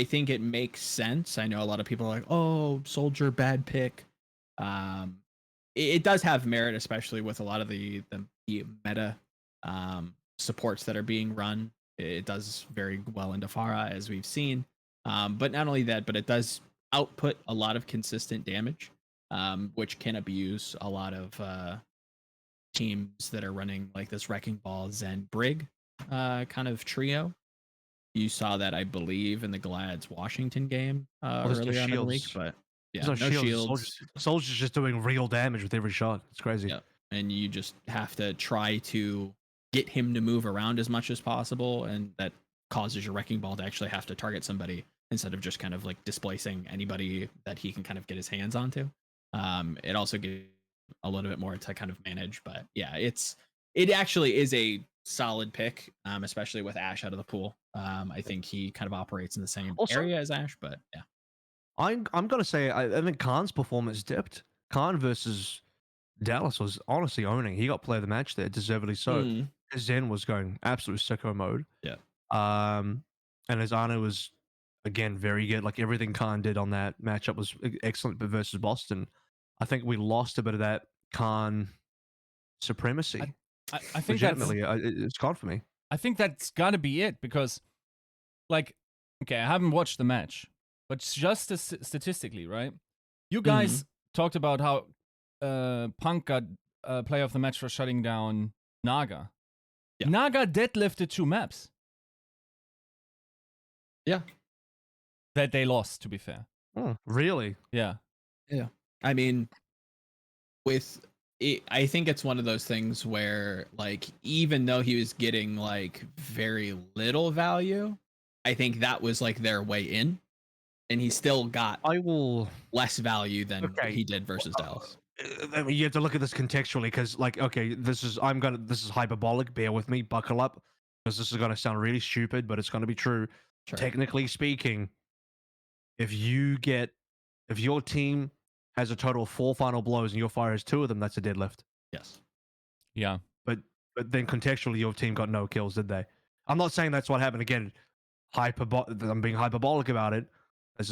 think it makes sense. I know a lot of people are like, oh, Soldier, bad pick. It does have merit, especially with a lot of the meta supports that are being run. It does very well into Pharah, as we've seen. But not only that, but it does output a lot of consistent damage, which can abuse a lot of teams that are running like this Wrecking Ball, Zen, Brig kind of trio. You saw that, I believe, in the Glad's Washington game earlier on in the week. But yeah, no shields. Soldier's just doing real damage with every shot. It's crazy. Yeah, and you just have to try to get him to move around as much as possible, and that causes your Wrecking Ball to actually have to target somebody instead of just kind of like displacing anybody that he can kind of get his hands onto. It also gives a little bit more to kind of manage, but yeah, it actually is a solid pick, especially with Ash out of the pool. I think he kind of operates in the same area as Ash, but yeah. I'm gonna say I think Khan's performance dipped. Khan versus Dallas was honestly owning. He got player of the match there, deservedly so. His Zen was going absolute sicko mode. Yeah. And his Ana was again very good. Like everything Khan did on that matchup was excellent. But versus Boston, I think we lost a bit of that Khan supremacy. I think legitimately, it's gone for me. I think that's got to be it because, like, okay, I haven't watched the match, but just statistically, right? You guys talked about how Punk got player of the match for shutting down Naga. Yeah. Naga deadlifted 2 maps. Yeah. That they lost, to be fair. Oh, really? Yeah. Yeah. I mean, I think it's one of those things where, like, even though he was getting like very little value, I think that was like their way in, and he still got less value than he did versus Dallas. I mean, you have to look at this contextually because, like, okay, this is hyperbolic. Bear with me, buckle up, because this is gonna sound really stupid, but it's gonna be true. Sure. Technically speaking, if your team has a total of 4 final blows and your fire has 2 of them, that's a deadlift. Yes. Yeah. But then contextually, your team got no kills, did they? I'm not saying that's what happened again. I'm being hyperbolic about it.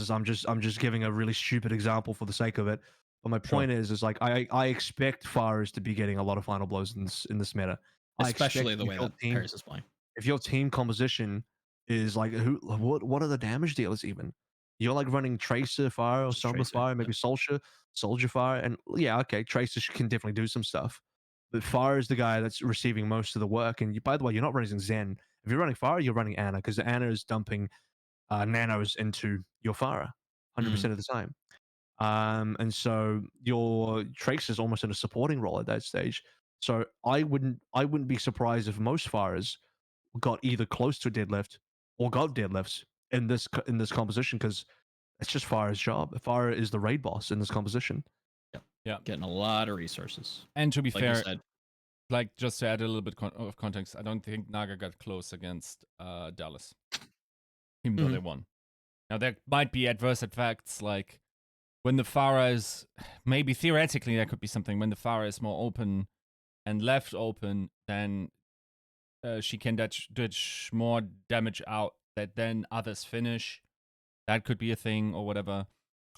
I'm just giving a really stupid example for the sake of it. But my point is like I expect Pharahs to be getting a lot of final blows in this meta. I expect Especially the way that Paris is playing. if your team composition is like what are the damage dealers even? You're like running Tracer Fire or Just Sombra Tracer, Fire, maybe Soldier Fire, and yeah, okay, Tracer can definitely do some stuff. But Fire is the guy that's receiving most of the work. And by the way, you're not running Zen. If you're running Fire, you're running Ana because Ana is dumping nanos into your Pharah 100% of the time. And so your Trace is almost in a supporting role at that stage. So I wouldn't be surprised if most Pharahs got either close to a deadlift or got deadlifts in this composition because it's just Pharah's job. Pharah is the raid boss in this composition. Yeah. Getting a lot of resources. And to be Like you fair, said. like just to add a little bit of context, I don't think Naga got close against Dallas, even though they won. Now there might be adverse effects, like when the Pharah is, maybe theoretically there could be something when the Pharah is more open and left open, then she can ditch more damage out that then others finish. That could be a thing or whatever.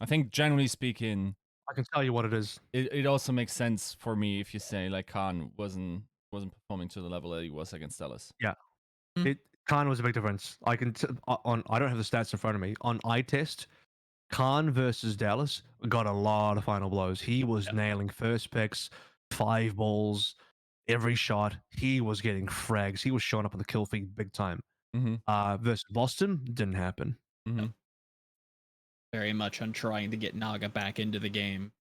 I think generally speaking, I can tell you what it is. it also makes sense for me if you say like Khan wasn't performing to the level that he was against Dallas. Yeah, Khan was a big difference. I don't have the stats in front of me. On eye test, Khan versus Dallas got a lot of final blows. He was nailing first picks, 5 balls, every shot. He was getting frags. He was showing up on the kill feed big time. Versus Boston, didn't happen. Very much on trying to get Naga back into the game,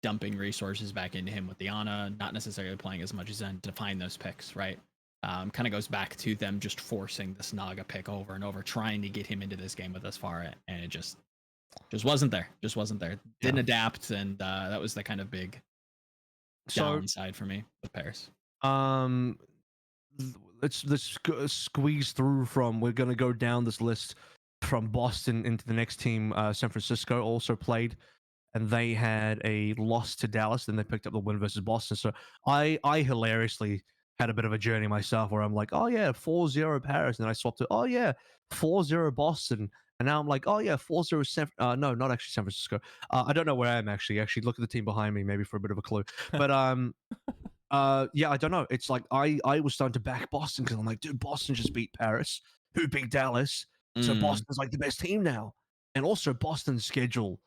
dumping resources back into him with the Ana, not necessarily playing as much as Zen to find those picks, right? Kind of goes back to them just forcing this Naga pick over and over, trying to get him into this game with us far, and it just wasn't there. Didn't adapt, and that was the kind of big downside for me with Paris. Let's squeeze through from. We're gonna go down this list from Boston into the next team. San Francisco also played, and they had a loss to Dallas. Then they picked up the win versus Boston. So I hilariously had a bit of a journey myself where I'm like, oh yeah, 4-0 Paris, and then I swapped to, oh yeah, 4-0 Boston. And now I'm like, oh yeah, 4-0 no, not actually San Francisco. I don't know where I am actually. Actually, look at the team behind me, maybe for a bit of a clue. But yeah, I don't know. It's like I was starting to back Boston because I'm like, dude, Boston just beat Paris, who beat Dallas. So Boston's like the best team now. And also Boston's schedule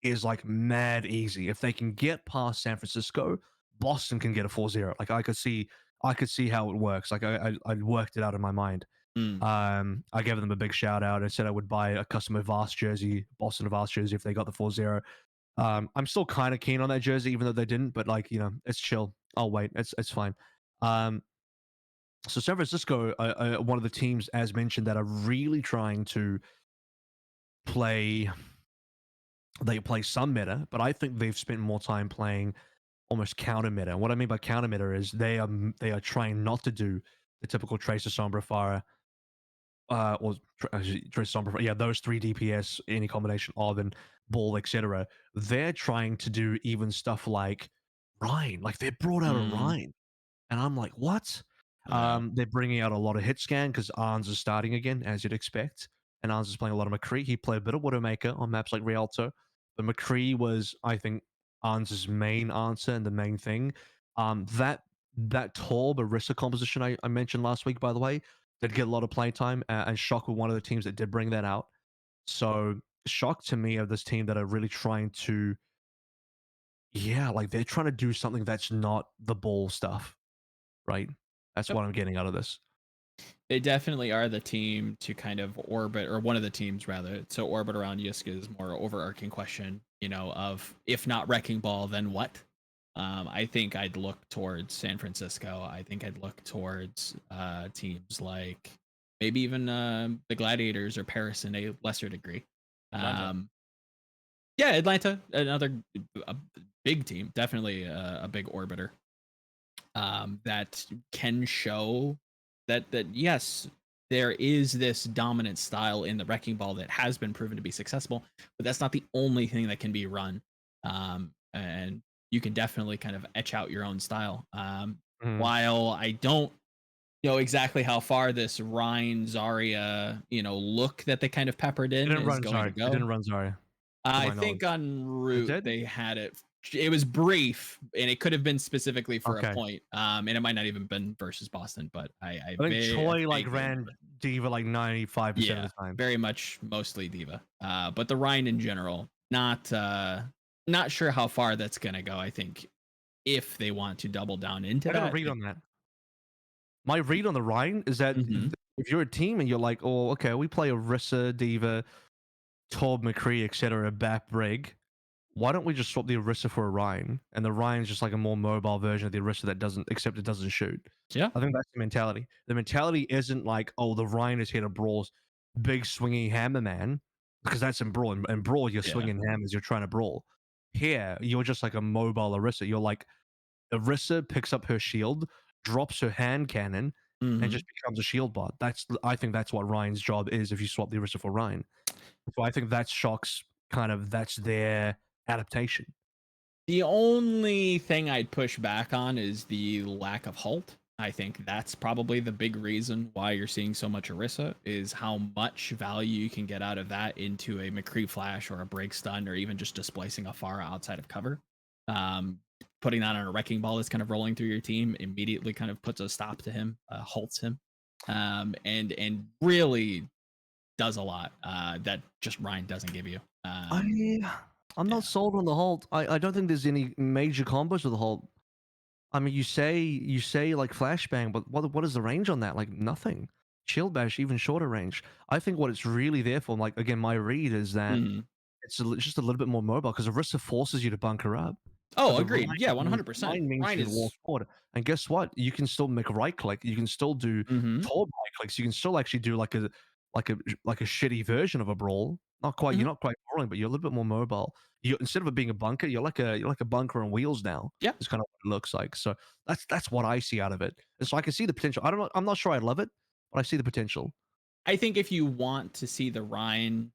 is like mad easy. If they can get past San Francisco, Boston can get a 4-0. Like I could see how it works. Like I worked it out in my mind. I gave them a big shout out. I said I would buy a custom Avast jersey, Boston Avast jersey, if they got the 4-0. I'm still kind of keen on that jersey, even though they didn't. But like, you know, it's chill. I'll wait. It's fine. So San Francisco, one of the teams, as mentioned, that are really trying to play. They play some meta, but I think they've spent more time playing almost counter meta. And what I mean by counter meta is they are trying not to do the typical Tracer, Sombra, Pharah, or Tracer, Sombra, yeah, those 3 DPS, any combination of and Ball, etc. They're trying to do even stuff like Rhine. Like they brought out a Rhine, and I'm like, what? They're bringing out a lot of hit scan because Arns is starting again, as you'd expect. And Arns is playing a lot of McCree. He played a bit of Widowmaker on maps like Rialto. But McCree was, I think, Arns' main answer and the main thing. That tall Barissa composition I mentioned last week, by the way, did get a lot of playtime. And Shock were one of the teams that did bring that out. So Shock to me are this team that are really trying to, yeah, like they're trying to do something that's not the ball stuff, right? That's what I'm getting out of this. They definitely are the team to kind of orbit, or one of the teams rather, to orbit around Yiska's more overarching question, you know, of if not Wrecking Ball, then what? I think I'd look towards San Francisco. I think I'd look towards teams like maybe even the Gladiators or Paris in a lesser degree. Yeah, Atlanta, another big team, definitely a big orbiter that can show that yes, there is this dominant style in the Wrecking Ball that has been proven to be successful, but that's not the only thing that can be run. And you can definitely kind of etch out your own style. While I don't exactly how far this Rhine Zarya, look that they kind of peppered It in didn't is run going to Zarya. It didn't go. run Zarya. I my think knowledge. on route did? they had it. It was brief, and it could have been specifically for a Okay. point. And it might not even been versus Boston, but I think Choi like ran Diva like 95% of the time. very much mostly Diva. But the Rhine in general, not sure how far that's gonna go. I think if they want to double down into I got a that, read on that. My read on the Rhine is that Mhm. if you're a team and you're like, oh, okay, we play Orisa, Diva, Torb, McCree, etc., back brig, why don't we just swap the Orisa for a Rhine? And the Rhine's just like a more mobile version of the Orisa that doesn't, except it doesn't shoot. Yeah. I think that's the mentality. The mentality isn't like, oh, the Rhine is here to brawl, big swinging hammer man, because that's in brawl. In brawl, you're Yeah. swinging hammers, you're trying to brawl. Here, you're just like a mobile Orisa. You're like, Orisa picks up her shield, drops her hand cannon, and Mhm. just becomes a shield bot. I think that's what Ryan's job is if you swap the Orisa for Ryan. So I think that's Shock's that's their adaptation. The only thing I'd push back on is the lack of halt. I think that's probably the big reason why you're seeing so much Orisa is how much value you can get out of that into a McCree flash or a break stun or even just displacing a Pharah outside of cover. Putting that on a wrecking ball that's kind of rolling through your team immediately kind of puts a stop to him, halts him, and really does a lot that just Ryan doesn't give you. I'm not sold on the Halt. I don't think there's any major combos with the Halt. I mean, you say like flashbang, but what is the range on that? Like nothing. Shield bash, even shorter range. I think what it's really there for, like again, my read is that it's just a little bit more mobile because Orisa forces you to bunker up. Oh, The agreed. Rhine Yeah, means- 100%. Rhine means Rhine you walk is forward. And guess what? You can still make a right click. You can still do tall right clicks. You can still actually do like a shitty version of a brawl. Not quite. You're not quite brawling, but you're a little bit more mobile. You instead of it being a bunker, you're like a bunker on wheels now. Yeah. It's kind of what it looks like. So that's what I see out of it. And so I can see the potential. I'm not sure I love it, but I see the potential. I think if you want to see the Rhine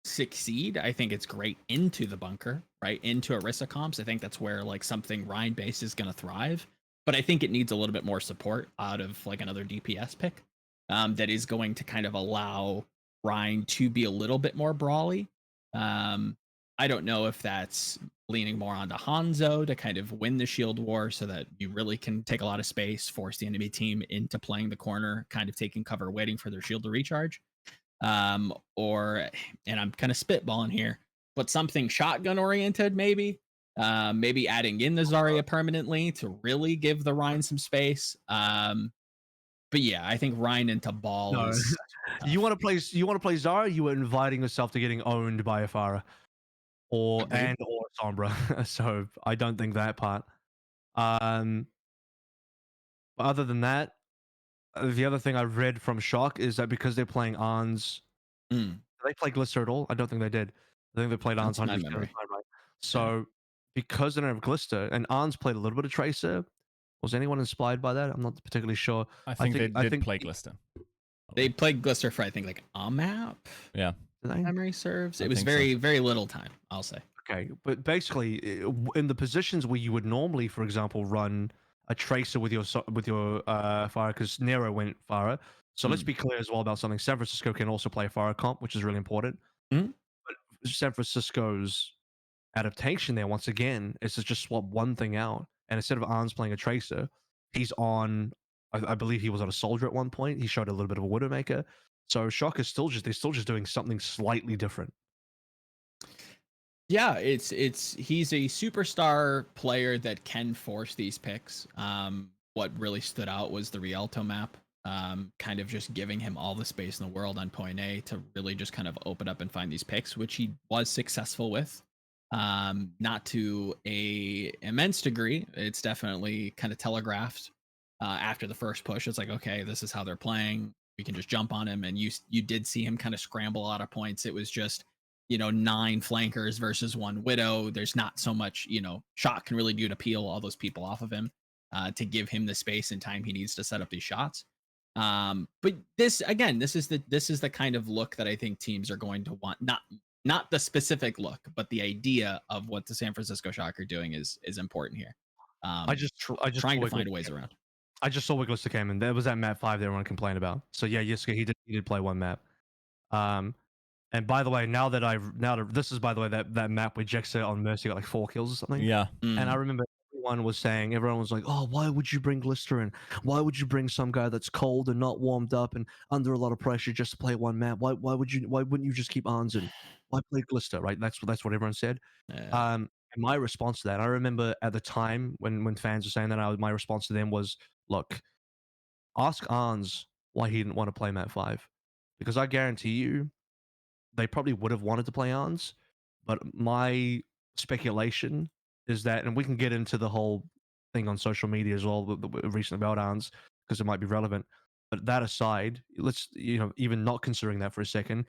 succeed, I think it's great into the bunker, right? Into Orisa comps. I think that's where like something Rhine based is going to thrive. But I think it needs a little bit more support out of like another DPS pick that is going to kind of allow Rhine to be a little bit more brawly. I don't know if that's leaning more onto Hangzhou to kind of win the shield war so that you really can take a lot of space, force the enemy team into playing the corner, kind of taking cover, waiting for their shield to recharge. Or, and I'm kind of spitballing here, but something shotgun oriented, maybe. Maybe adding in the Zarya permanently to really give the Rhine some space. But yeah, I think Rhine into ball No. is You want to play Zara, you are inviting yourself to getting owned by a Pharah or Agreed. Sombra. So I don't think that part. But other than that, the other thing I read from Shock is that because they're playing Arns, did they play Glister at all? I don't think they did. I think they played Arns That's my 100% of the memory. time, right? So because they don't have Glister, and Arns played a little bit of Tracer, was anyone inspired by that? I'm not particularly sure. I think they did play Glister. They played Glister for I think like a map. Yeah. Did they? Memory serves. I It was think so. very, very little time, I'll say. Okay, but basically, in the positions where you would normally, for example, run a Tracer with your Pharah, because Nero went Pharah. So let's be clear as well about something. San Francisco can also play a Pharah comp, which is really important. Mhm. But San Francisco's adaptation there, once again, is to just swap one thing out. And instead of Arns playing a Tracer, he's on, I believe he was on a Soldier at one point. He showed a little bit of a Widowmaker. So Shock is they're still just doing something slightly different. Yeah, it's he's a superstar player that can force these picks. What really stood out was the Rialto map. Kind of just giving him all the space in the world on point A to really just kind of open up and find these picks, which he was successful with. Not to a immense degree. It's definitely kind of telegraphed after the first push. It's like, okay, this is how they're playing. We can just jump on him, and you did see him kind of scramble a lot of points. It was just 9 flankers versus 1 widow. There's not so much Shot can really do to peel all those people off of him to give him the space and time he needs to set up these shots. But this is the kind of look that I think teams are going to want. Not the specific look, but the idea of what the San Francisco Shock are doing is important here. I just trying to find ways around. I just saw where Glister came in. There was that map 5 that everyone complained about. So yeah, Yiska, he did play one map. And by the way, this is by the way that map where Jexa on Mercy got like 4 kills or something. Yeah. And I remember everyone was like, "Oh, why would you bring Glister in? Why would you bring some guy that's cold and not warmed up and under a lot of pressure just to play one map? Why wouldn't you just keep Arns in? Why play Glister?" Right? That's what everyone said. And my response to that, I remember at the time when fans were saying that, my response to them was, "Look, ask Arns why he didn't want to play map 5, because I guarantee you they probably would have wanted to play Arns, but my speculation is that, and we can get into the whole thing on social media as well, recently about Arns, because it might be relevant. But that aside, let's, even not considering that for a second,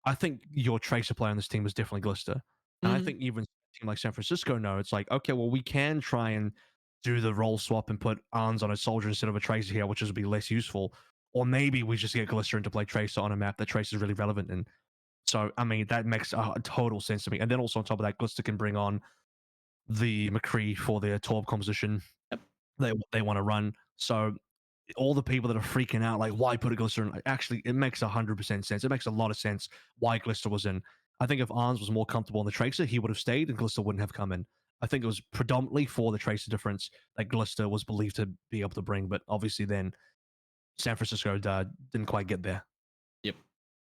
I think your tracer player on this team was definitely Glister. And I think even a team like San Francisco know it's like, okay, well, we can try and do the role swap and put Arns on a soldier instead of a tracer here, which would be less useful. Or maybe we just get Glister in to play tracer on a map that tracer is really relevant in. So, I mean, that makes total sense to me. And then also on top of that, Glister can bring on the McCree for their Torb composition they want to run. So all the people that are freaking out, like, why put a Glister in? Like, actually, it makes 100% sense. It makes a lot of sense why Glister was in. I think if Arns was more comfortable in the Tracer, he would have stayed and Glister wouldn't have come in. I think it was predominantly for the Tracer difference that Glister was believed to be able to bring, but obviously then San Francisco didn't quite get there. Yep,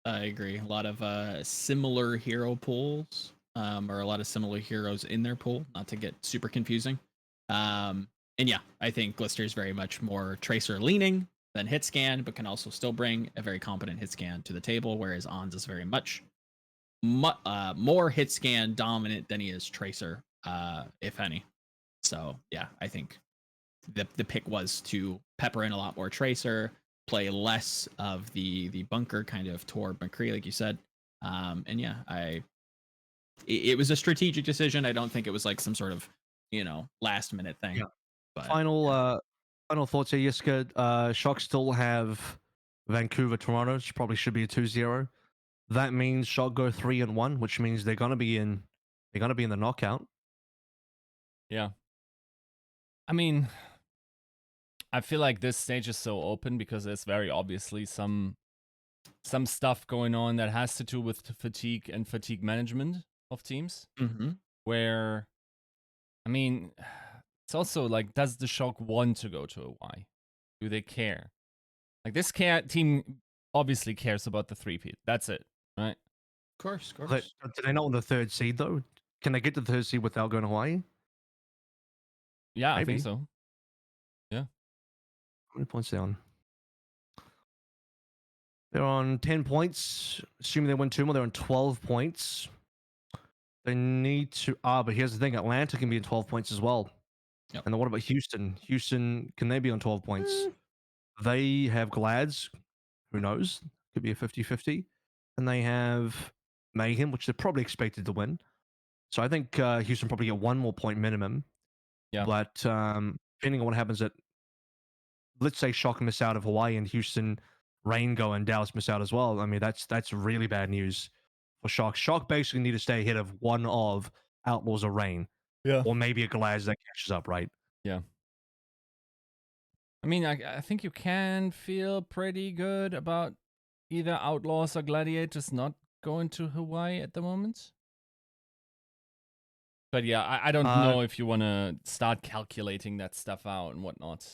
I agree. A lot of similar hero pools, or a lot of similar heroes in their pool. Not to get super confusing. And yeah, I think Glister is very much more tracer leaning than hit scan, but can also still bring a very competent hit scan to the table. Whereas Ons is very much more hit scan dominant than he is tracer, if any. So yeah, I think the pick was to pepper in a lot more tracer, play less of the bunker kind of toward McCree, like you said. And yeah, it was a strategic decision. I don't think it was like some sort of last minute thing. Yeah. But Final thoughts here, Yiska. Shock still have Vancouver, Toronto, which probably should be a 2-0. That means Shock go 3-1, which means they're gonna be in the knockout. Yeah. I mean, I feel like this stage is so open because there's very obviously some stuff going on that has to do with fatigue and fatigue management of teams. Where, I mean, it's also like, does the Shock want to go to Hawaii? Do they care? Like, this team obviously cares about the 3-peat. That's it, right? Of course. Do they not want the 3rd seed though? Can they get to the 3rd seed without going to Hawaii? Yeah, Maybe. I think so. Yeah. How many points are they on? They're on 10 points. Assuming they win 2 more, they're on 12 points. They need to. But here's the thing: Atlanta can be in 12 points as well. Yep. And then what about Houston? Houston, can they be on 12 points? They have Glads. Who knows? Could be a 50-50. And they have Mayhem, which they're probably expected to win. So I think Houston probably get 1 more point minimum. Yeah. But depending on what happens let's say Shock miss out of Hawaii and Houston, Raingo, and Dallas miss out as well. I mean, that's really bad news for Shock. Shock basically need to stay ahead of one of Outlaws or Rain. Yeah. Or maybe a Glads that catches up, right? Yeah. I mean, I think you can feel pretty good about either Outlaws or Gladiators not going to Hawaii at the moment. But yeah, I don't know if you want to start calculating that stuff out and whatnot.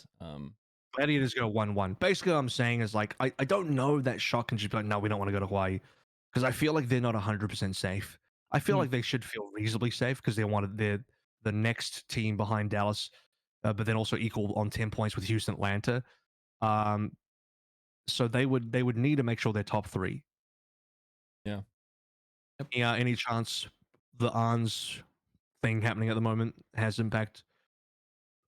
Gladiators go 1-1. Basically, what I'm saying is, like, I don't know that Shock can just be like, no, we don't want to go to Hawaii. Because I feel like they're not 100% safe. I feel like they should feel reasonably safe because they're the next team behind Dallas, but then also equal on 10 points with Houston, Atlanta. So they would need to make sure they're top 3. Yeah. Yeah. Any chance the Arns thing happening at the moment has impact?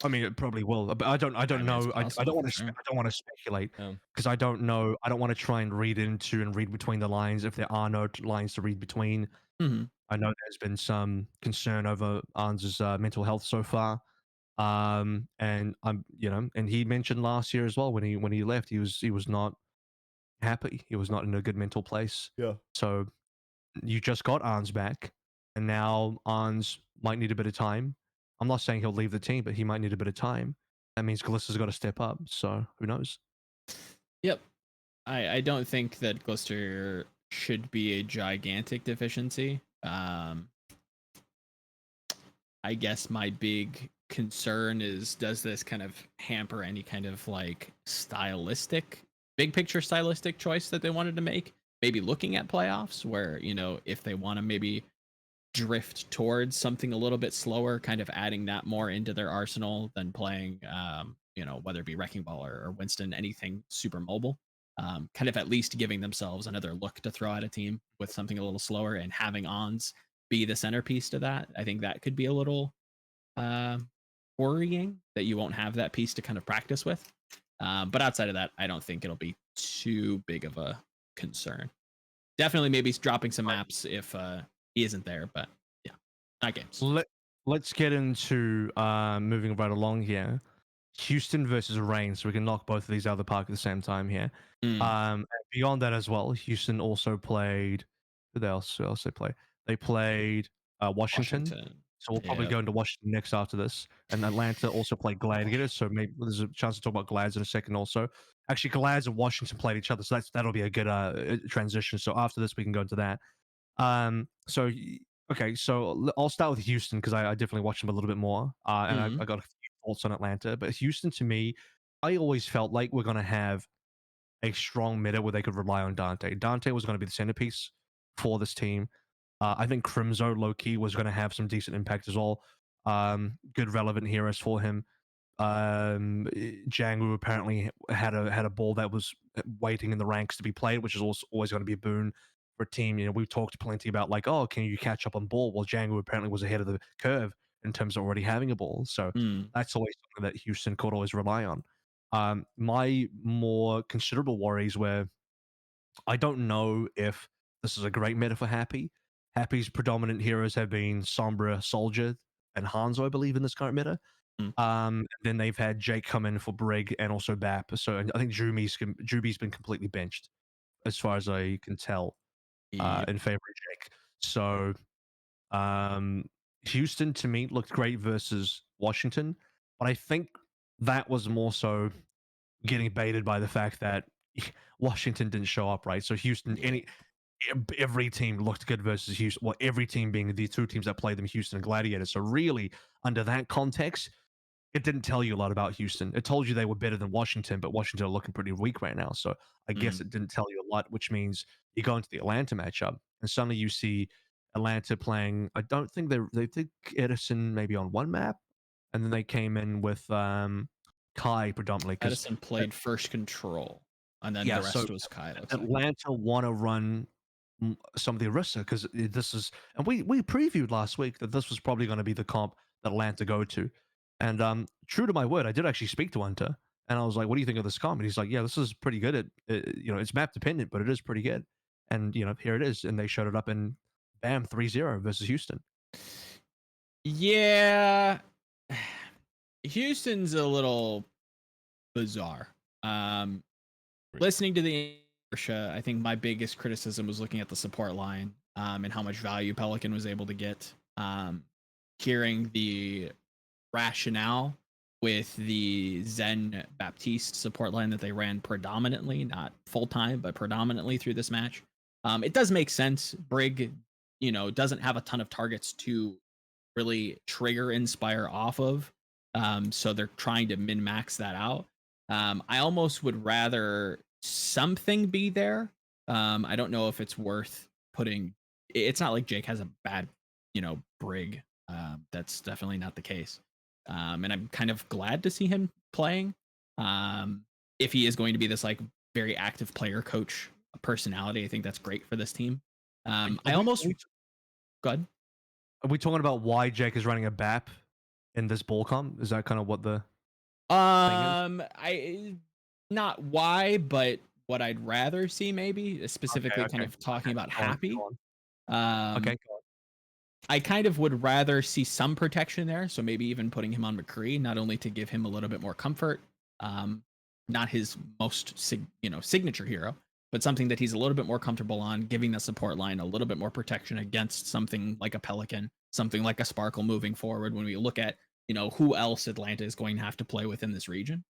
I mean, it probably will, but I don't know. I don't want to speculate because I don't know. I don't want to try and read into and read between the lines if there are no lines to read between. I know there's been some concern over Arns's mental health so far, and and he mentioned last year as well when he left, he was not happy. He was not in a good mental place. Yeah. So you just got Arns back, and now Arns might need a bit of time. I'm not saying he'll leave the team, but he might need a bit of time. that means Glissa's got to step up. So who knows? Yep. I don't think that Glister should be a gigantic deficiency. I guess my big concern is, does this kind of hamper any kind of like stylistic, big picture stylistic choice that they wanted to make? Maybe looking at playoffs where, if they want to maybe drift towards something a little bit slower, kind of adding that more into their arsenal than playing, whether it be Wrecking Ball or Winston, anything super mobile. Kind of at least giving themselves another look to throw at a team with something a little slower and having ons be the centerpiece to that. I think that could be a little worrying that you won't have that piece to kind of practice with. But outside of that, I don't think it'll be too big of a concern. Definitely maybe dropping some maps if he isn't there, but yeah, not games. Let's get into moving right along here. Houston versus Reign, so we can knock both of these out of the park at the same time here. Beyond that as well, Houston also played. Who else they play? They played Washington. So we'll probably go into Washington next after this. And Atlanta also played Gladiators, so maybe there's a chance to talk about Glads in a second also. Actually, Glads and Washington played each other, so that'll be a good transition. So after this, we can go into that. Okay, so I'll start with Houston because I definitely watched them a little bit more, and I got a few thoughts on Atlanta. But Houston, to me, I always felt like we're going to have a strong meta where they could rely on Dante. Dante was going to be the centerpiece for this team. I think Crimzo, low-key, was going to have some decent impact as well. Good relevant heroes for him. Django apparently had a ball that was waiting in the ranks to be played, which is also always going to be a boon for a team. We've talked plenty about like, oh, can you catch up on ball? Well, Django apparently was ahead of the curve in terms of already having a ball, so that's always something that Houston could always rely on. My more considerable worries were, I don't know if this is a great meta for Happy. Happy's predominant heroes have been Sombra, Soldier, and Hangzhou, I believe, in this current meta. Then they've had Jake come in for Brig and also Bap. So I think Juby's been completely benched, as far as I can tell, in favor of Jake. So Houston, to me, looked great versus Washington, but I think that was more so getting baited by the fact that Washington didn't show up, right? So Houston, every team looked good versus Houston. Well, every team being the two teams that played them, Houston and Gladiators. So really, under that context, it didn't tell you a lot about Houston. It told you they were better than Washington, but Washington are looking pretty weak right now. So I guess it didn't tell you a lot, which means you go into the Atlanta matchup, and suddenly you see Atlanta playing. I don't think they think Edison maybe on one map, and then they came in with Kai predominantly. Edison played first control, and then the rest was Kai. Atlanta want to run some of the Orisa because this is, and we previewed last week that this was probably going to be the comp that Atlanta go to. And true to my word, I did actually speak to Hunter, and I was like, "What do you think of this comp?" And he's like, "Yeah, this is pretty good. It's map dependent, but it is pretty good." And here it is, and they showed it up, and bam, 3-0 versus Houston. Yeah, Houston's a little bizarre. Listening to the inertia, I think my biggest criticism was looking at the support line and how much value Pelican was able to get. Hearing the rationale with the Zen Baptiste support line that they ran predominantly, not full time, but predominantly through this match. It does make sense. Brig, doesn't have a ton of targets to really trigger Inspire off of. So they're trying to min-max that out. I almost would rather something be there. I don't know if it's worth putting. It's not like Jake has a bad, Brig. That's definitely not the case. And I'm kind of glad to see him playing. If he is going to be this like very active player coach personality, I think that's great for this team. I almost go ahead. Are we talking about why Jake is running a BAP in this ball comp? Is that kind of what the not why, but what I'd rather see, maybe specifically kind of talking about Happy. Okay. I kind of would rather see some protection there, so maybe even putting him on McCree, not only to give him a little bit more comfort, not his most signature hero, but something that he's a little bit more comfortable on, giving the support line a little bit more protection against something like a Pelican, something like a Sparkle moving forward. When we look at who else Atlanta is going to have to play with in this region.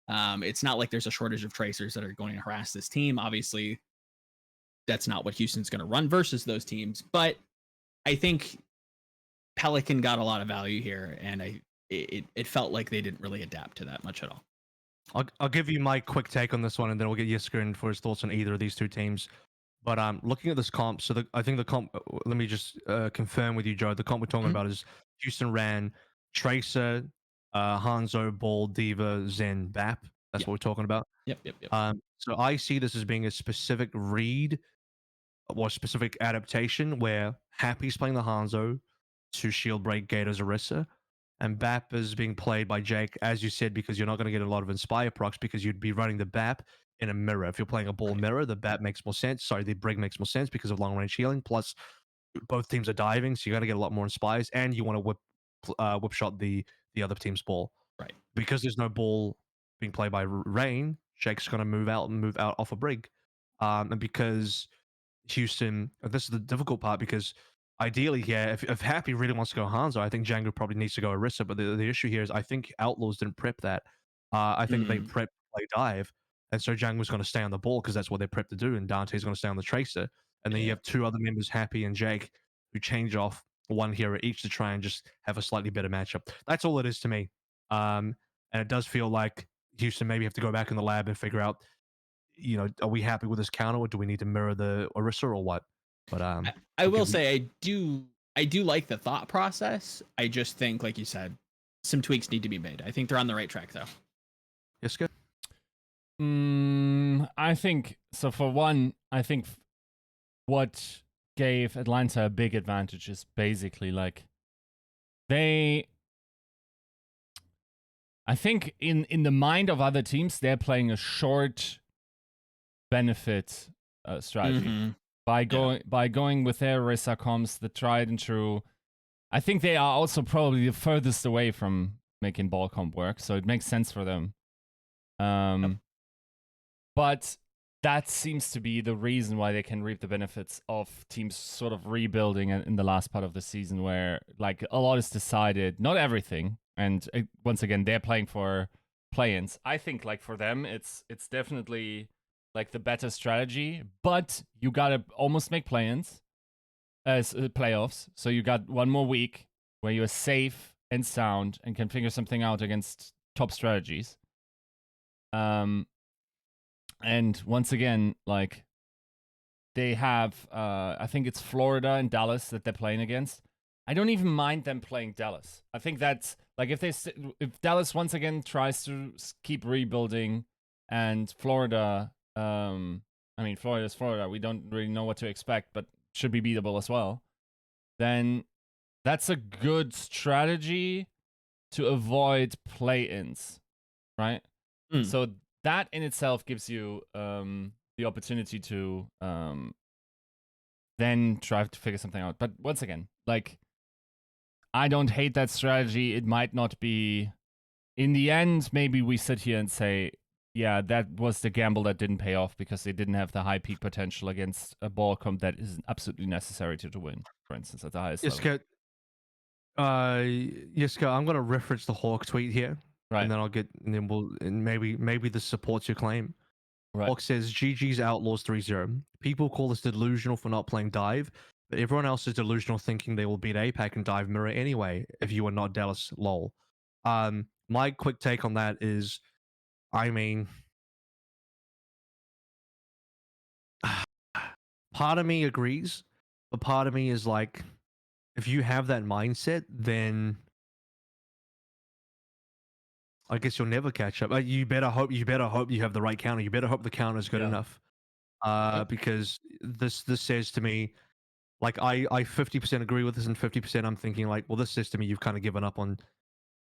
It's not like there's a shortage of tracers that are going to harass this team. Obviously, that's not what Houston's going to run versus those teams. But I think Pelican got a lot of value here, and it felt like they didn't really adapt to that much at all. I'll give you my quick take on this one, and then we'll get Yiska in for his thoughts on either of these two teams. But looking at this comp, so I think the comp. Let me just confirm with you, Joe. The comp we're talking about is Houston ran Tracer, Hangzhou, Ball, Diva, Zen, Bap. That's what we're talking about. Yep. So I see this as being a specific read or specific adaptation where Happy's playing the Hanzo to shield break Gators Orisa, and BAP is being played by Jake, as you said, because you're not going to get a lot of Inspire procs because you'd be running the BAP in a mirror. If you're playing a ball mirror, the BAP makes more sense. Sorry, the Brig makes more sense because of long range healing. Plus, both teams are diving, so you got to get a lot more Inspires, and you want to whip shot the other team's ball. Right. Because there's no ball being played by Rain, Jake's going to move out off a Brig. And because Houston, this is the difficult part because ideally here, if Happy really wants to go Hanzo, I think Django probably needs to go Orisa. But the issue here is I think Outlaws didn't prep that. I think they prepped play dive. And so Django's going to stay on the ball because that's what they're prepped to do. And Dante's going to stay on the Tracer. And then you have two other members, Happy and Jake, who change off one hero each to try and just have a slightly better matchup. That's all it is to me. And it does feel like Houston maybe have to go back in the lab and figure out, are we happy with this counter or do we need to mirror the Orisa or what? But I will say I do like the thought process. I just think, like you said, some tweaks need to be made. I think they're on the right track though. Yiska? I think so. For one, I think what gave Atlanta a big advantage is basically like I think in the mind of other teams, they're playing a short benefit strategy by going with their Orisa comms, the tried and true. I think they are also probably the furthest away from making ball comp work, so it makes sense for them. But that seems to be the reason why they can reap the benefits of teams sort of rebuilding in the last part of the season, where like a lot is decided, not everything. And once again, they're playing for play-ins. I think like for them, it's definitely like the better strategy, but you gotta almost make play-ins as playoffs. So you got one more week where you're safe and sound and can figure something out against top strategies. And once again, like they have, I think it's Florida and Dallas that they're playing against. I don't even mind them playing Dallas. I think that's like if Dallas once again tries to keep rebuilding, and Florida, Florida's Florida. We don't really know what to expect, but should be beatable as well. Then that's a good strategy to avoid play-ins, right? So that in itself gives you the opportunity to then try to figure something out. But once again, like, I don't hate that strategy. It might not be... In the end, maybe we sit here and say, yeah, that was the gamble that didn't pay off because they didn't have the high peak potential against a ball comp that is absolutely necessary to win, for instance, at the highest level. Yiska, I'm going to reference the Hawk tweet here. Right. And maybe this supports your claim. Right. Hawk says, GG's Outlaws 3-0. People call us delusional for not playing dive, but everyone else is delusional thinking they will beat APAC and dive mirror anyway if you are not Dallas, lol. My quick take on that is, I mean, part of me agrees, but part of me is like, if you have that mindset, then I guess you'll never catch up. You better hope you have the right counter. You better hope the counter is good enough. Because this says to me, like I 50% agree with this, and 50% I'm thinking like, well, this says to me you've kind of given up on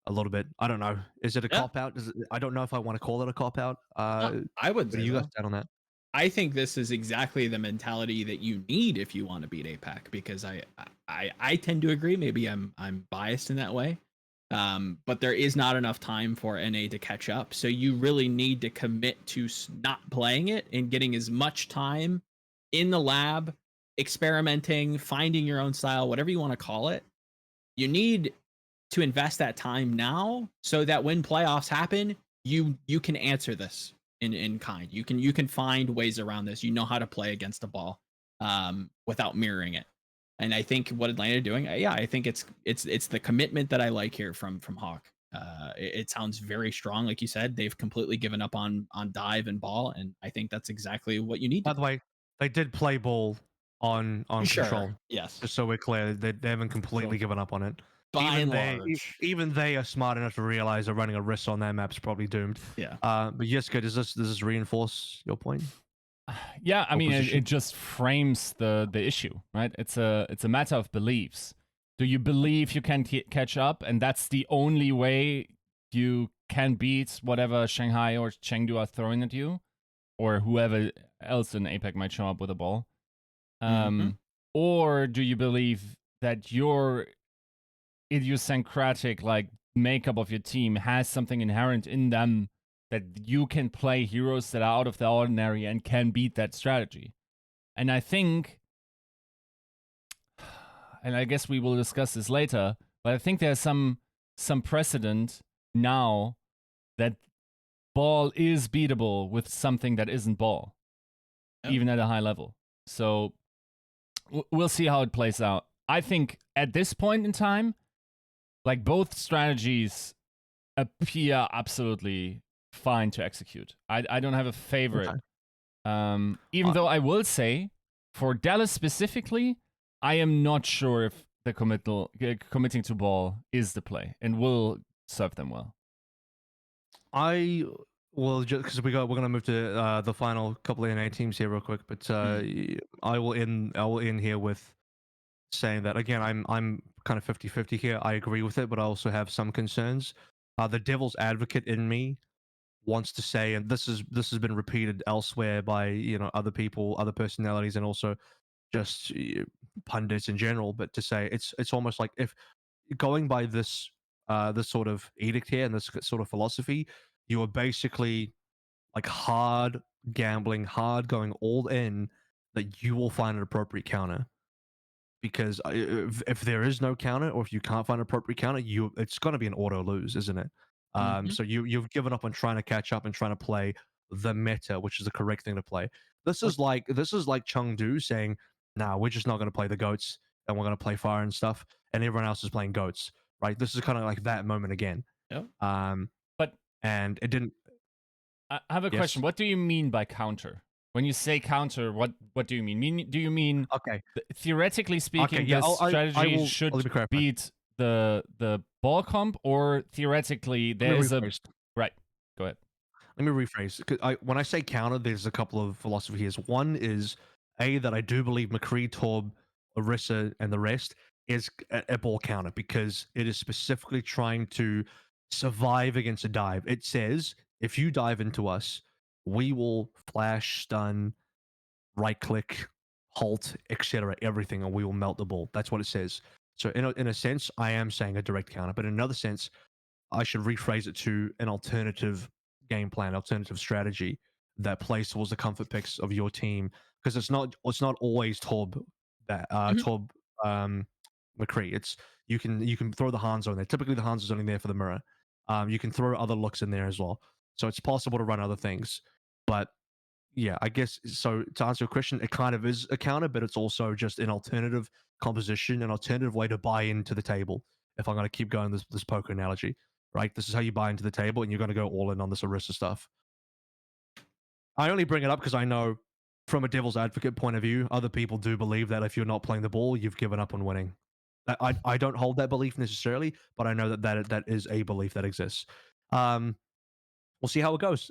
a little bit. I don't know. Is it a cop out? I don't know if I want to call it a cop out. I would. What do you guys stand on that? I think this is exactly the mentality that you need if you want to beat APAC, because I tend to agree. Maybe I'm biased in that way. But there is not enough time for NA to catch up. So you really need to commit to not playing it and getting as much time in the lab, experimenting, finding your own style, whatever you want to call it. You need to invest that time now so that when playoffs happen, you can answer this in kind. You can find ways around this. You know how to play against a ball without mirroring it. And I think what Atlanta are doing, yeah, I think it's the commitment that I like here from Hawk. It sounds very strong, like you said. They've completely given up on dive and ball, and I think that's exactly what you need. By the way, they did play ball on Sure. control. Yes. Just so we're clear, they haven't completely given up on it. By and large. Even they are smart enough to realize that running a risk on their map's probably doomed. Yeah. But Yiska, does this reinforce your point? Yeah, I mean, position? it just frames the issue, right? It's a matter of beliefs. Do you believe you can catch up, and that's the only way you can beat whatever Shanghai or Chengdu are throwing at you, or whoever else in APAC might show up with a ball? Or do you believe that your idiosyncratic like makeup of your team has something inherent in them that you can play heroes that are out of the ordinary and can beat that strategy? And I think, and I guess we will discuss this later, but I think there's some precedent now that ball is beatable with something that isn't ball, even at a high level. So we'll see how it plays out. I think at this point in time, like both strategies appear absolutely fine to execute. I don't have a favorite. Okay. Even though I will say, for Dallas specifically, I am not sure if the committing to ball is the play and will serve them well. I will just because we're gonna move to the final couple of NA teams here real quick, but I will end here with saying that again. I'm kind of 50-50 here. I agree with it, but I also have some concerns. The devil's advocate in me wants to say, and this has been repeated elsewhere by other people, other personalities, and also just pundits in general. But to say it's almost like if going by this sort of edict here and this sort of philosophy, you are basically like hard gambling, hard going all in that you will find an appropriate counter. Because if there is no counter, or if you can't find an appropriate counter, it's going to be an auto lose, isn't it? So you've given up on trying to catch up and trying to play the meta, which is the correct thing to play. This is like Chengdu saying, "Nah, we're just not going to play the goats, and we're going to play fire and stuff," and everyone else is playing goats, right? This is kind of like that moment again. Yeah. But and it didn't. I have a question. What do you mean by counter? When you say counter, what do you mean? Do you mean theoretically speaking, the strategy should beat the ball comp, or theoretically there's a right? Go ahead. Let me rephrase. When I say counter, there's a couple of philosophies. One is that I do believe McCree, Torb, Orisa, and the rest is a ball counter because it is specifically trying to survive against a dive. It says if you dive into us, we will flash, stun, right click, halt, etc. everything, and we will melt the ball. That's what it says. So in a sense, I am saying a direct counter, but in another sense, I should rephrase it to an alternative game plan, alternative strategy that plays towards the comfort picks of your team, because it's not always Torb that Torb McCree. It's you can throw the Hanzo in there. Typically the Hanzo's only there for the mirror. You can throw other looks in there as well. So it's possible to run other things. But yeah, I guess so. To answer your question, it kind of is a counter, but it's also just an alternative composition, an alternative way to buy into the table. If I'm going to keep going this poker analogy, right? This is how you buy into the table, and you're going to go all in on this Orisa stuff. I only bring it up because I know, from a devil's advocate point of view, other people do believe that if you're not playing the ball, you've given up on winning. I don't hold that belief necessarily, but I know that is a belief that exists. We'll see how it goes.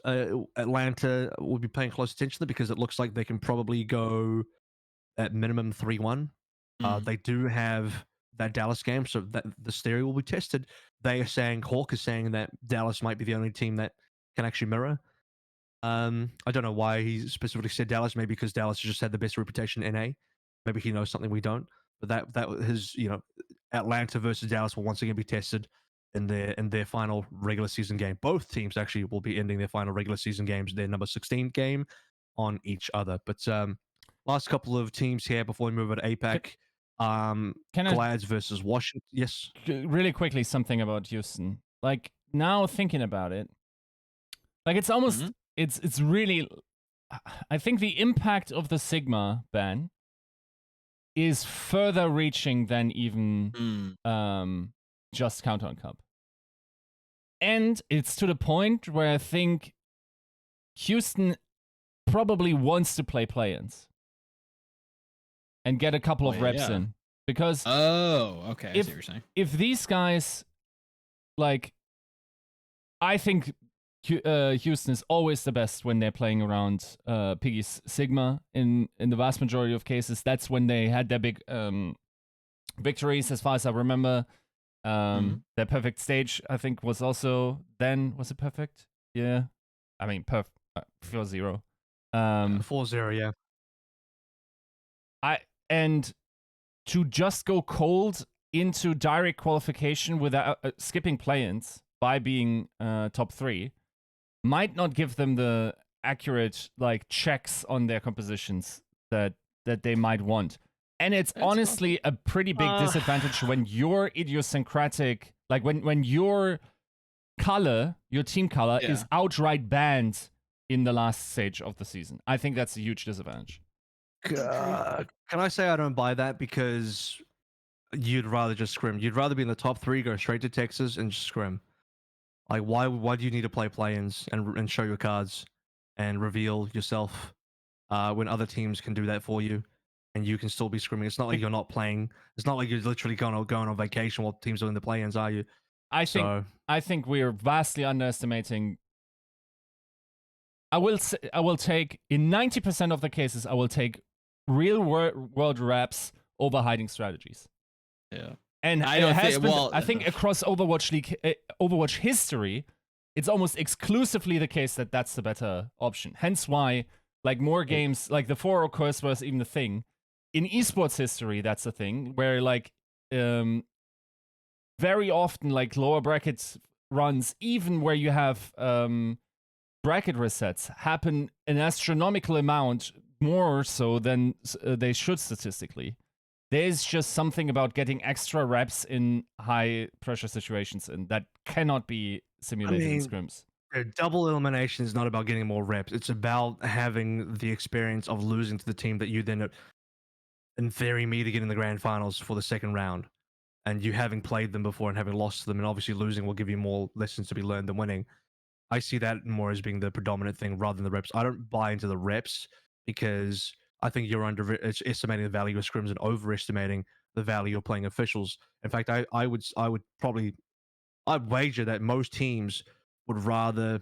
Atlanta will be paying close attention because it looks like they can probably go at minimum 3-1. They do have that Dallas game, so that the stereo will be tested. Hawk is saying that Dallas might be the only team that can actually mirror. I don't know why he specifically said Dallas. Maybe because Dallas has just had the best reputation in NA. Maybe he knows something we don't. But that his Atlanta versus Dallas will once again be tested in their final regular season game. Both teams actually will be ending their final regular season games, their number 16 game, on each other. But last couple of teams here before we move over to APAC. Glads versus Washington. Yes. Really quickly, something about Houston. Like, now thinking about it, like, it's almost, it's really, I think the impact of the Sigma ban is further reaching than even just Count on Cup. And it's to the point where I think Houston probably wants to play play-ins and get a couple of reps in. Because okay, I see what you're saying. If these guys, like, I think Houston is always the best when they're playing around Piggy's Sigma. In the vast majority of cases, that's when they had their big victories, as far as I remember. Their perfect stage, I think, was also then. Was it perfect? Yeah. I mean, 4-0. 4-0, yeah. And to just go cold into direct qualification without skipping play-ins by being top 3 might not give them the accurate like checks on their compositions that they might want. And it's honestly a pretty big disadvantage when your idiosyncratic, like when your color, your team color is outright banned in the last stage of the season. I think that's a huge disadvantage. Can I say I don't buy that, because you'd rather just scrim. You'd rather be in the top 3, go straight to Texas and just scrim. Like, why do you need to play play-ins and show your cards and reveal yourself when other teams can do that for you and you can still be scrimming? It's not like you're not playing. It's not like you're literally going on vacation while teams are in the play-ins, are you? I think we are vastly underestimating. I will take, in 90% of the cases, I will take real world reps over hiding strategies. Yeah. And I think across Overwatch League, Overwatch history, it's almost exclusively the case that that's the better option. Hence why, like, more games, like the 4-0 curse was even the thing. In esports history, that's the thing, where, like, very often, like, lower brackets runs, even where you have bracket resets, happen an astronomical amount more so than they should statistically. There's just something about getting extra reps in high pressure situations, and that cannot be simulated in scrims. Double elimination is not about getting more reps. It's about having the experience of losing to the team that you then, in theory, meet again in the grand finals for the second round. And you having played them before and having lost to them, and obviously losing will give you more lessons to be learned than winning. I see that more as being the predominant thing rather than the reps. I don't buy into the reps, because I think you're underestimating the value of scrims and overestimating the value of playing officials. In fact, I'd wager that most teams would rather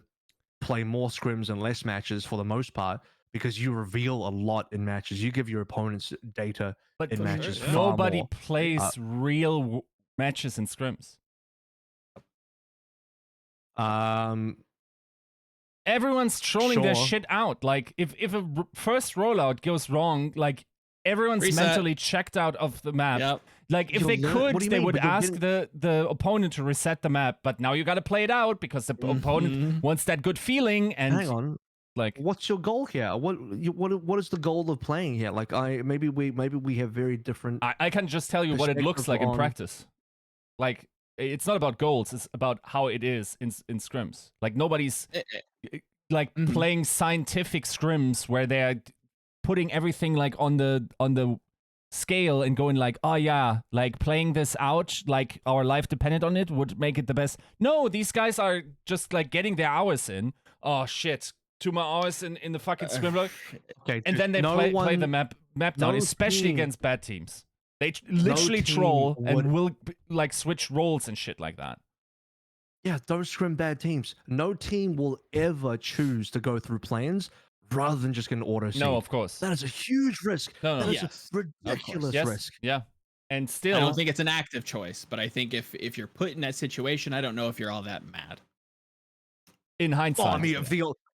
play more scrims and less matches for the most part, because you reveal a lot in matches. You give your opponents data in matches. Sure, nobody plays real matches in scrims. Everyone's trolling their shit out. Like, if a first rollout goes wrong, like, everyone's mentally checked out of the map. Yep. Like, if they could, they would ask the opponent to reset the map. But now you got to play it out because the opponent wants that good feeling. And hang on, like, what's your goal here? What is the goal of playing here? Like, maybe we have very different. I can just tell you what it looks like in practice. Like, it's not about goals. It's about how it is in scrims. Like, nobody's like playing scientific scrims where they're putting everything like on the scale and going like, oh yeah, like playing this out, like our life depended on it, would make it the best. No, these guys are just like getting their hours in. Oh shit, 2 more hours in the fucking scrim. Okay, and then they play the map down, especially against bad teams. They literally troll and will like switch roles and shit like that. Yeah, don't scrim bad teams. No team will ever choose to go through plans rather than just get an auto seed. No, of course. That is a huge risk. No. That is a ridiculous risk. Yeah. And still, I don't think it's an active choice, but I think if you're put in that situation, I don't know if you're all that mad. In hindsight.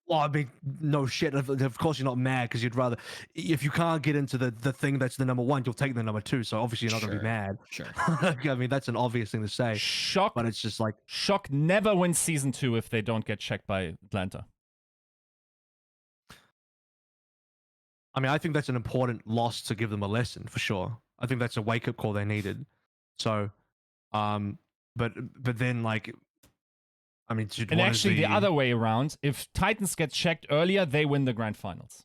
Well, I mean, no shit. Of course, you're not mad, because you'd rather, if you can't get into the thing that's the number 1, you'll take the number 2. So obviously, you're not going to be mad. Sure. I mean, that's an obvious thing to say. Shock, but it's just like Shock never wins season 2 if they don't get checked by Atlanta. I mean, I think that's an important loss to give them a lesson for sure. I think that's a wake up call they needed. So, but then like, I mean, dude, And what is actually, the other way around, if Titans get checked earlier, they win the grand finals.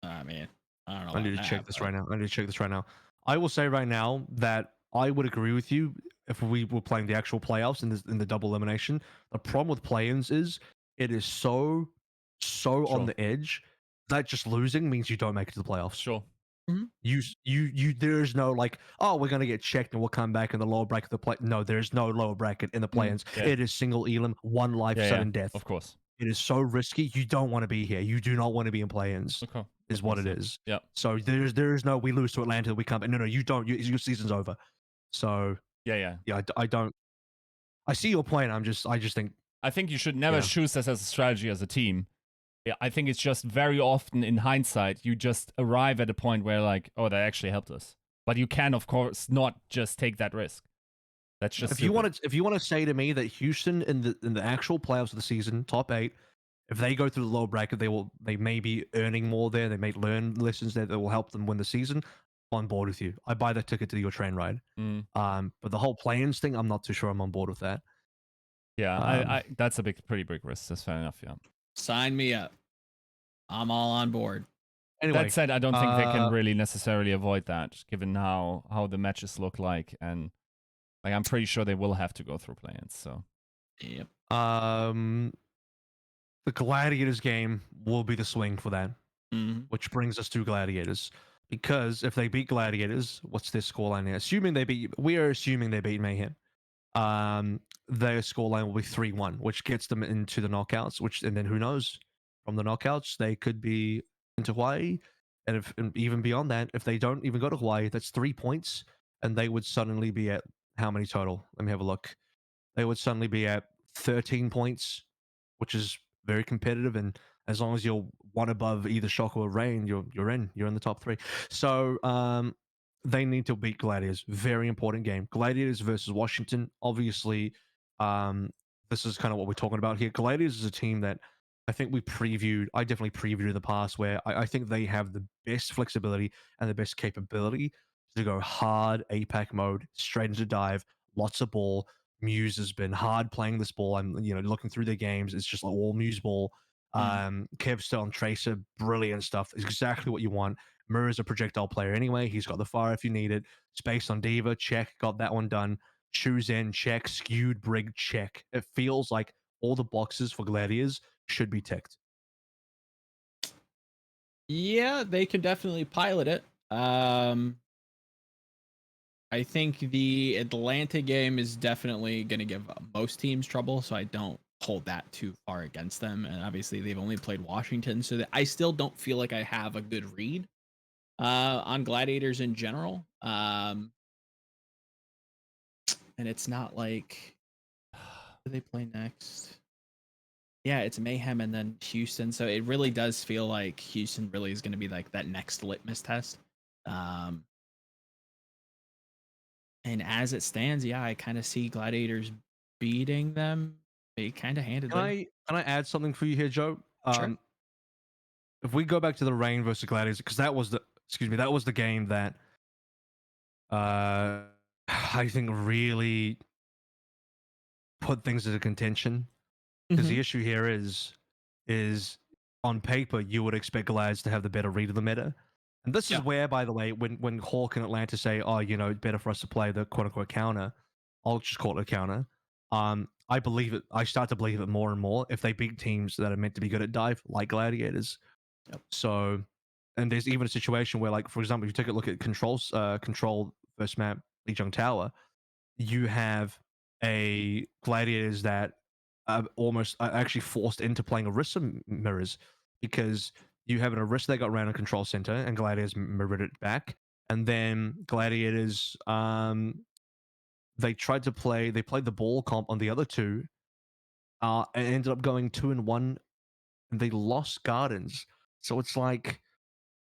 I mean, I don't know. I need to check this right now. I need to check this right now. I will say right now that I would agree with you if we were playing the actual playoffs in the double elimination. The problem with play-ins is it is so on the edge that just losing means you don't make it to the playoffs. Sure. You there's no like, oh, we're gonna get checked and we'll come back in the lower bracket of the play. No, there's no lower bracket in the play-ins. Yeah. It is single elim, one life, sudden death. Of course. It is so risky. You don't want to be here. You do not want to be in play-ins. Okay. Is what it is. Yeah. So there's no we lose to Atlanta, we come. No, you don't. Your season's over. So Yeah. I don't. I see your point. I just think. I think you should never choose this as a strategy as a team. Yeah, I think it's just very often in hindsight, you just arrive at a point where like, oh, that actually helped us. But you can, of course, not just take that risk. That's just if you want to say to me that Houston in the actual playoffs of the season, top 8, if they go through the lower bracket, they may be earning more there. They may learn lessons there that will help them win the season. I'm on board with you. I buy the ticket to your train ride. But the whole play-ins thing, I'm not too sure I'm on board with that. Yeah, I that's a pretty big risk. That's fair enough. Yeah. Sign me up. I'm all on board. Anyway, that said, I don't think they can really necessarily avoid that, given how the matches look like, and like I'm pretty sure they will have to go through play-ins. So. Yep. The Gladiators game will be the swing for that, which brings us to Gladiators. Because if they beat Gladiators, what's their scoreline here? We are assuming they beat Mayhem. Their scoreline will be 3-1, which gets them into the knockouts. And then who knows? From the knockouts, they could be into Hawaii, and even beyond that, if they don't even go to Hawaii, that's 3 points, and they would suddenly be at how many total? Let me have a look. They would suddenly be at 13 points, which is very competitive, and as long as you're one above either Shock or Rain, you're in the top 3. So they need to beat Gladiators. Very important game. Gladiators versus Washington. Obviously, this is kind of what we're talking about here. Gladiators is a team that I think I definitely previewed in the past, where I think they have the best flexibility and the best capability to go hard APAC mode, straight into dive, lots of ball. Muse has been hard playing this ball. I'm looking through their games. It's just like all Muse ball. Kevster on Tracer, brilliant stuff. It's exactly what you want. Mirror's a projectile player anyway. He's got the fire if you need it. Space on Diva, check. Got that one done. Shoes in, check. Skewed Brig, check. It feels like all the boxes for Gladiators should be ticked. Yeah, they can definitely pilot it. I think the Atlanta game is definitely going to give most teams trouble, so I don't hold that too far against them. And obviously, they've only played Washington, so that I still don't feel like I have a good read on Gladiators in general. And it's not like who do they play next? Yeah, it's Mayhem and then Houston. So it really does feel like Houston really is going to be like that next litmus test. And as it stands, yeah, I kind of see Gladiators beating them. They kind of handedly. Can I add something for you here, Joe? Sure. If we go back to the Rain versus Gladiators, because that was the game that I think really put things into contention. Because the issue here is on paper you would expect Glads to have the better read of the meta, and this is where, by the way, when Hawk and Atlanta say, "Oh, it's better for us to play the quote unquote counter," I'll just call it a counter. I believe it. I start to believe it more and more if they beat teams that are meant to be good at dive, like Gladiators. So, and there's even a situation where, like, for example, if you take a look at control first map, Lijiang Tower, you have a Gladiators that almost actually forced into playing Orisa mirrors, because you have an Orisa that got ran in control center and Gladiators mirrored it back, and then Gladiators they played the ball comp on the other two, and ended up going 2-1, and they lost Gardens. So it's like,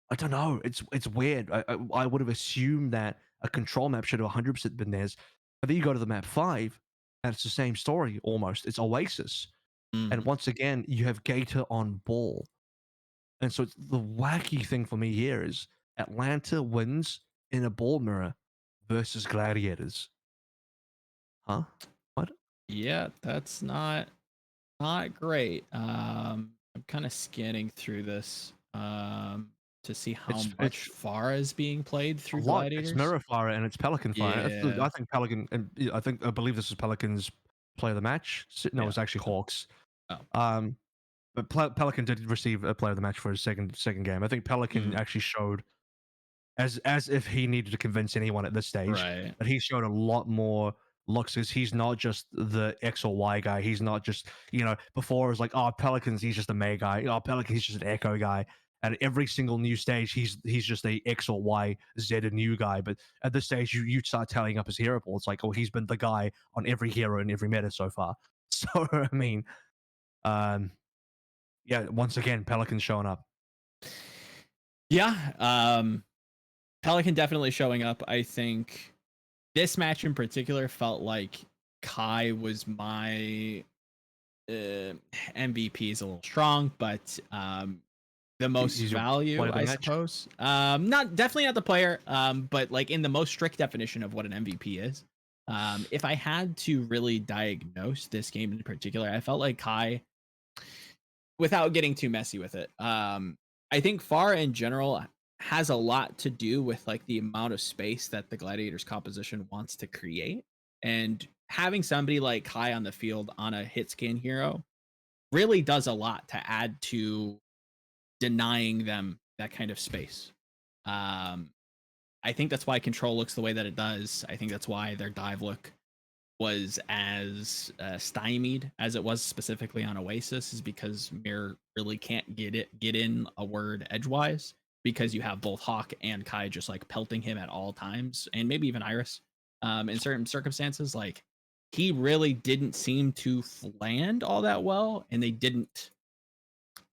I don't know, it's weird. I would have assumed that a control map should have 100% been theirs, but then you go to the map 5 and it's the same story almost. It's Oasis. And once again, you have Gator on ball. And so it's the wacky thing for me here is Atlanta wins in a ball mirror versus Gladiators. Huh? What? Yeah, that's not great. I'm kind of scanning through this to see how It's much Pharah is being played a through lot. It's Gladiators. Mirror Fire and it's Pelican Fire. Yeah. I think Pelican, and I believe this is Pelicans player of the match. No, Yeah. it's actually Hawks. Oh. But Pelican did receive a player of the match for his second game. I think Pelican actually showed as if he needed to convince anyone at this stage, Right. but he showed a lot more looks because he's not just the X or Y guy. He's not just, before it was like, oh, Pelicans, he's just a May guy. Oh, Pelicans, he's just an Echo guy. And every single new stage, he's just a X or Y, Z and new guy. But at this stage, you start tallying up his hero pool. It's like, oh, he's been the guy on every hero in every meta so far. So, I mean, yeah, once again, Pelicans showing up. Yeah. Pelican definitely showing up. I think this match in particular felt like Kai was my MVP is a little strong, but the most He's your player value, of the I match. suppose. Not definitely not the player, but like in the most strict definition of what an MVP is. If I had to really diagnose this game in particular, I felt like Kai, without getting too messy with it, I think Pharah in general has a lot to do with like the amount of space that the Gladiators composition wants to create, and having somebody like Kai on the field on a hit scan hero really does a lot to add to denying them that kind of space. I think that's why control looks the way that it does. I think that's why their dive look was as stymied as it was specifically on Oasis, is because Mirror really can't get in a word edgewise, because you have both Hawk and Kai just like pelting him at all times, and maybe even Iris in certain circumstances. Like, he really didn't seem to land all that well, and they didn't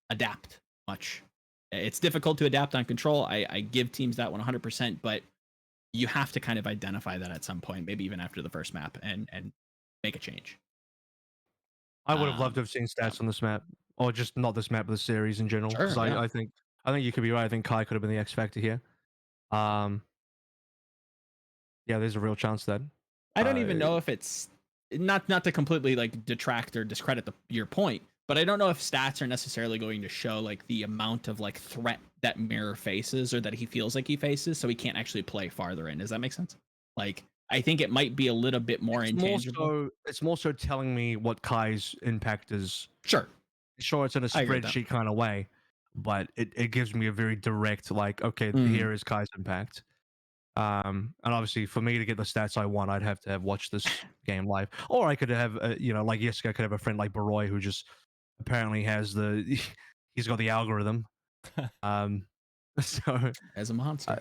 adapt much. It's difficult to adapt on control. I give teams that 100%, but you have to kind of identify that at some point, maybe even after the first map, and make a change. I would have loved to have seen stats on this map, or just not this map, but the series in general. Sure, Because yeah. I think you could be right. I think Kai could have been the X factor here. Yeah, there's a real chance that. I don't even know if it's not to completely like detract or discredit your point, but I don't know if stats are necessarily going to show like the amount of like threat that Mirror faces, or that he feels like he faces, so he can't actually play farther in. Does that make sense? Like, I think it might be a little bit more intangible. It's more so telling me what Kai's impact is. Sure, it's in a spreadsheet kind of way, but it gives me a very direct, like, okay, here is Kai's impact. And obviously, for me to get the stats I want, I'd have to have watched this game live, or I could have, like Yiska could have a friend like Baroy who just apparently has he's got the algorithm. So as a monster.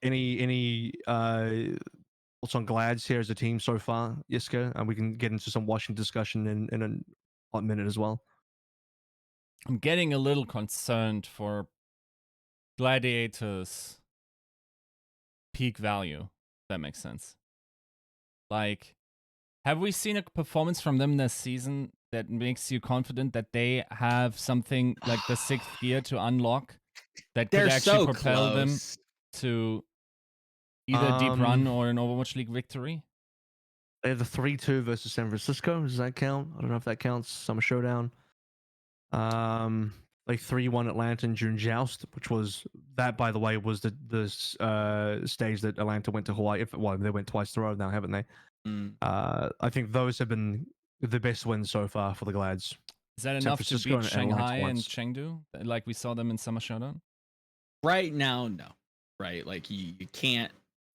Any thoughts on Glads here as a team so far, Yiska? And we can get into some Washington discussion in a hot minute as well. I'm getting a little concerned for Gladiators' peak value, if that makes sense. Like, have we seen a performance from them this season that makes you confident that they have something like the sixth gear to unlock that could actually propel them to either a deep run or an Overwatch League victory? They have the 3-2 versus San Francisco. Does that count? I don't know if that counts. Summer Showdown. Like 3-1 Atlanta in June Joust, which was that, by the way, was the stage that Atlanta went to Hawaii. They went twice in a row now, haven't they? I think those have been the best wins so far for the Glads. Is that enough to beat Shanghai and Chengdu, like we saw them in Summer Showdown? Right now, no. Right, like you can't.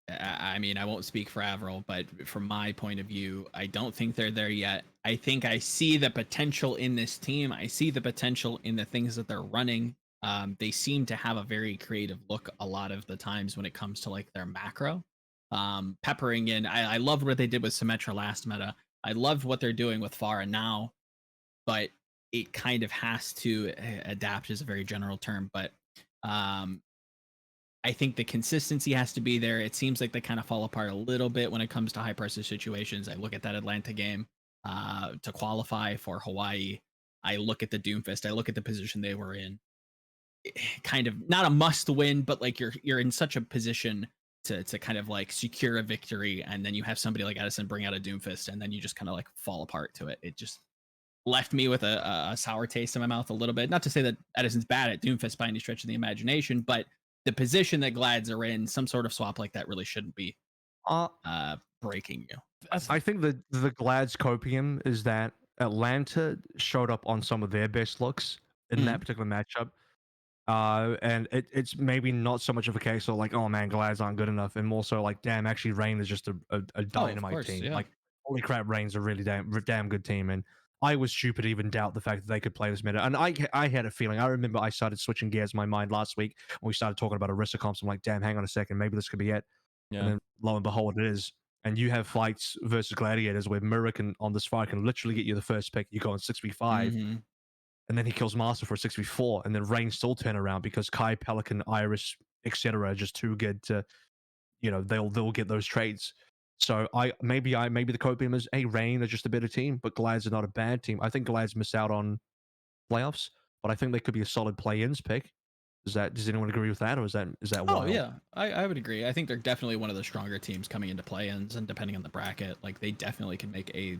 I mean, I won't speak for AVRL, but from my point of view, I don't think they're there yet. I think I see the potential in this team. I see the potential in the things that they're running. They seem to have a very creative look a lot of the times when it comes to like their macro. Peppering in, I loved what they did with Symmetra last meta. I loved what they're doing with Pharah now, but it kind of has to adapt, is a very general term, but I think the consistency has to be there. It seems like they kind of fall apart a little bit when it comes to high pressure situations. I look at that Atlanta game to qualify for Hawai'i. I look at the Doomfist. I look at the position they were in. Kind of not a must win, but like you're in such a position to kind of like secure a victory, and then you have somebody like Edison bring out a Doomfist, and then you just kind of like fall apart to it. It just left me with a sour taste in my mouth a little bit. Not to say that Edison's bad at Doomfist by any stretch of the imagination, but the position that Glads are in, some sort of swap like that really shouldn't be breaking you. I think the Glad's copium is that Atlanta showed up on some of their best looks in that particular matchup. And it's maybe not so much of a case of like, oh man, Glads aren't good enough, and more so like, damn, actually Reign is just a dynamite team. Yeah. Like, holy crap, Reign's a really damn good team. And I was stupid to even doubt the fact that they could play this meta. And I had a feeling. I remember I started switching gears in my mind last week when we started talking about Orisa comps. I'm like, damn, hang on a second, maybe this could be it. Yeah. And then lo and behold, it is. And you have fights versus Gladiators where Mirror can on this fight can literally get you the first pick. You go on 6v5. And then he kills Master for a 6v4, and then Reign still turn around because Kai, Pelican, Iris, etc. are just too good to, they'll get those trades. So maybe the copium is Reign are just a better team, but Glads are not a bad team. I think Glads miss out on playoffs, but I think they could be a solid play-ins pick. Does anyone agree with that, or is that wild? Oh yeah, I would agree. I think they're definitely one of the stronger teams coming into play-ins, and depending on the bracket, like they definitely can make a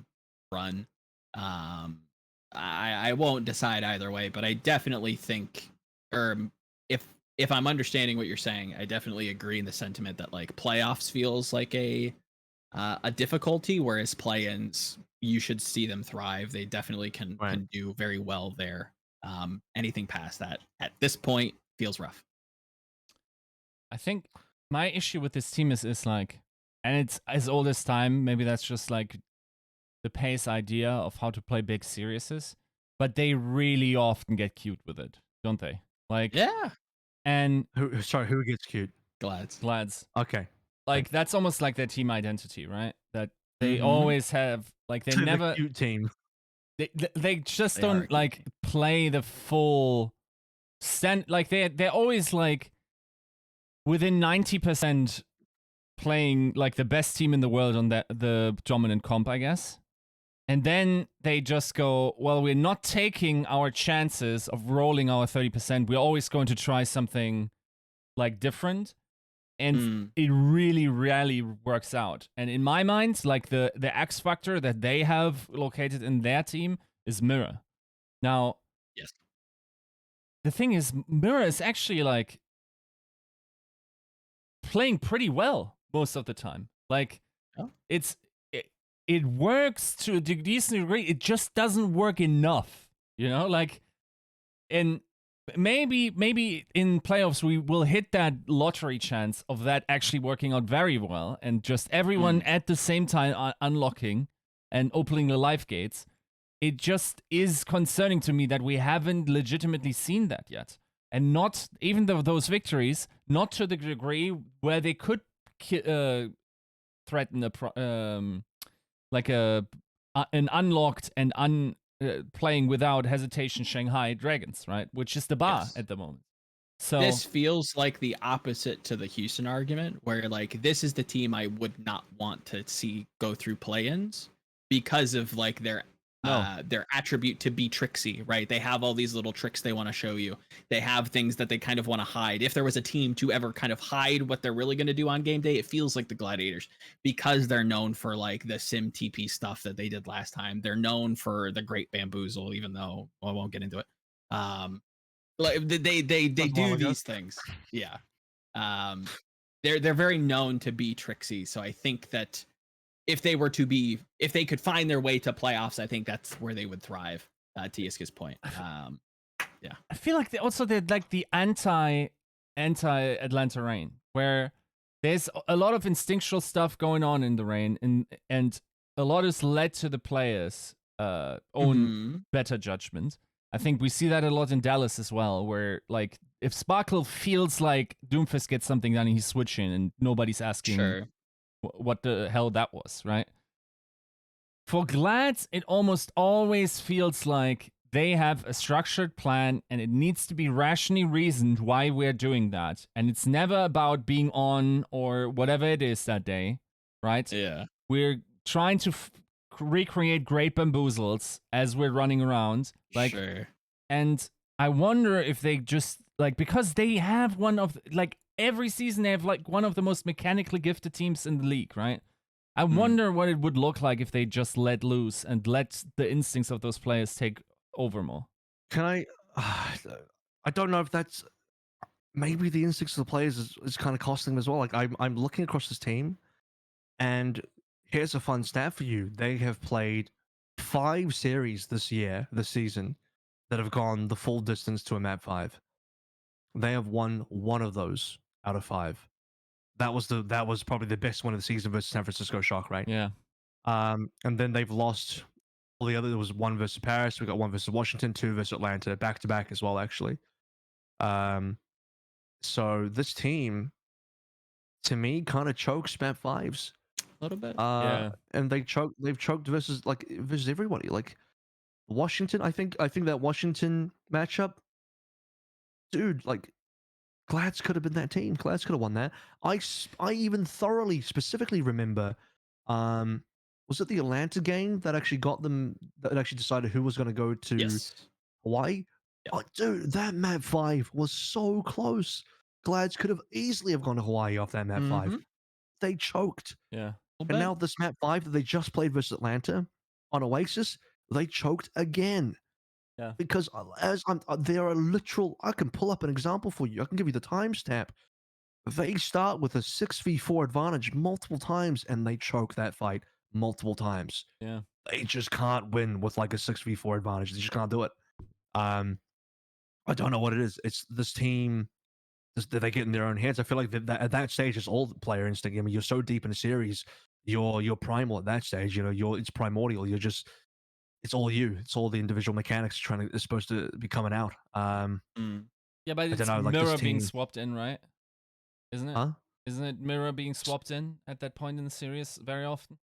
run. I won't decide either way, but I definitely think, or if I'm understanding what you're saying, I definitely agree in the sentiment that like playoffs feels like a difficulty, whereas play-ins you should see them thrive. They definitely can do very well there. Anything past that at this point feels rough. I think my issue with this team is like, and it's as old as time. Maybe that's just like the pace idea of how to play big series, but they really often get cute with it, don't they? Like, yeah. And who gets cute? Glads. Okay. Like that's almost like their team identity, right? That they always have, like they never the cute team. They just don't like play the full like they're always like within 90% playing like the best team in the world on the dominant comp, I guess. And then they just go, well, we're not taking our chances of rolling our 30%. We're always going to try something like different. And it really rarely works out. And in my mind, like the X factor that they have located in their team is Mirror. Now, yes, the thing is, Mirror is actually like playing pretty well most of the time. Like it works to a decent degree. It just doesn't work enough, like, and maybe in playoffs we will hit that lottery chance of that actually working out very well, and just everyone at the same time unlocking and opening the life gates. It just is concerning to me that we haven't legitimately seen that yet, and not even those victories, not to the degree where they could threaten an unlocked and playing without hesitation Shanghai Dragons, right? Which is the bar at the moment. So this feels like the opposite to the Houston argument, where like this is the team I would not want to see go through play-ins because of like their attribute to be tricksy, right? They have all these little tricks they want to show you. They have things that they kind of want to hide. If there was a team to ever kind of hide what they're really going to do on game day, it feels like the Gladiators, because they're known for like the sim TP stuff that they did last time. They're known for the great bamboozle, even though I won't get into it. Like they do these things. Yeah. They're very known to be tricksy. So I think that if they could find their way to playoffs, I think that's where they would thrive. To Yiska's point. Yeah. I feel like they're like the anti Atlanta Reign, where there's a lot of instinctual stuff going on in the Reign, and a lot is led to the players' own better judgment. I think we see that a lot in Dallas as well, where like if Sparkle feels like Doomfist gets something done, he's switching and nobody's asking what the hell that was, right? For Glads, it almost always feels like they have a structured plan and it needs to be rationally reasoned why we're doing that. And it's never about being on or whatever it is that day, right? Yeah. We're trying to recreate great bamboozles as we're running around. Like, and I wonder if they just like because they have one of like every season they have like one of the most mechanically gifted teams in the league, right? I wonder what it would look like if they just let loose and let the instincts of those players take over more. Can I? I don't know if that's maybe the instincts of the players is kind of costing them as well. Like I'm looking across this team, and here's a fun stat for you: they have played 5 series this season, that have gone the full distance to a map 5. They have won 1 of those out of 5. That was probably the best one of the season versus San Francisco Shock, right? Yeah. And then they've lost all the other. There was 1 versus Paris. We got 1 versus Washington, 2 versus Atlanta, back to back as well, actually. So this team, to me, kind of chokes map 5s. A little bit. And they've choked versus everybody. Like Washington, I think that Washington matchup, dude, like Glads could have been that team. Glads could have won that. I even thoroughly, specifically remember, was it the Atlanta game that actually got them, that actually decided who was going to go to Yes. Hawaii? Yep. Oh, dude, that map 5 was so close. Glads could have easily have gone to Hawaii off that map 5. They choked. Yeah. And now this map 5 that they just played versus Atlanta on Oasis, they choked again. Yeah. Because there are literal, I can pull up an example for you. I can give you the timestamp. They start with a 6v4 advantage multiple times, and they choke that fight multiple times. Yeah. They just can't win with like a 6v4 advantage. They just can't do it. I don't know what it is. It's this team that they get in their own heads. I feel like that at that stage, it's all player instinct. I mean, you're so deep in a series, you're primal at that stage. You know, it's primordial. It's all you. It's all the individual mechanics is supposed to be coming out. Yeah, but I it's don't know, like mirror this being team. swapped in, right? Isn't it? Huh? Isn't it mirror being swapped in at that point in the series very often?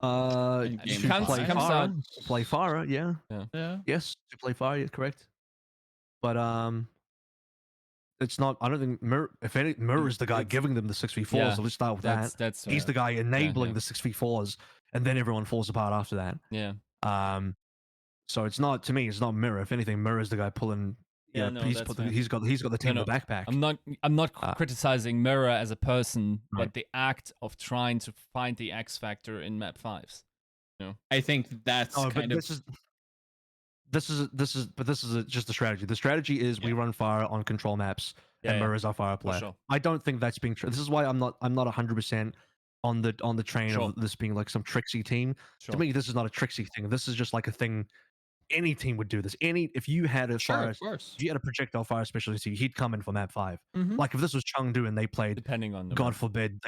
Game comes down. Play Pharah, yeah. Yeah. Yes, to play Pharah, yeah, correct. But it's not. I don't think Mirror. If any, Mirror is the guy giving them the 6v4s. Yeah, So let's start with that. That's He's the guy enabling yeah. the 6v4s, and then everyone falls apart after that. Yeah. So it's not, to me. It's not Mirror. If anything, Mirror is the guy pulling. Yeah, no, he's got the team in the backpack. I'm not criticizing Mirror as a person, Right. but the act of trying to find the X factor in map 5s. You know? I think that's kind of. This is just the strategy. The strategy is we run Pharah on control maps, and Mirror is our Pharah player. Sure. I don't think that's being. This is why I'm not 100% on the train Sure. of this being like some tricksy team. Sure. To me, this is not a tricksy thing. This is just like a thing. Any team would do this. If you had a Pharah, of course. if you had a projectile Pharah specialty, he'd come in for map 5. Mhm. Like if this was Chengdu and they played, Depending on the God map. forbid,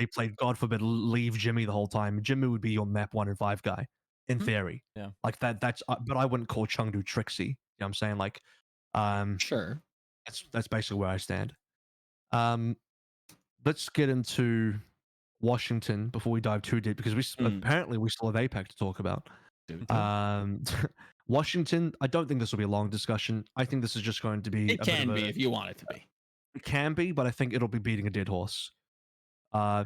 Leave Jimmy the whole time. Jimmy would be your map 1 and 5 guy, in theory. Yeah. Like that's. But I wouldn't call Chengdu tricksy. You know what I'm saying? Like, Sure. that's basically where I stand. Let's get into Washington before we dive too deep, because apparently we still have APAC to talk about. Washington, I don't think this will be a long discussion. I think this is just going to be. It can be if you want it to be. It can be, but I think it'll be beating a dead horse. I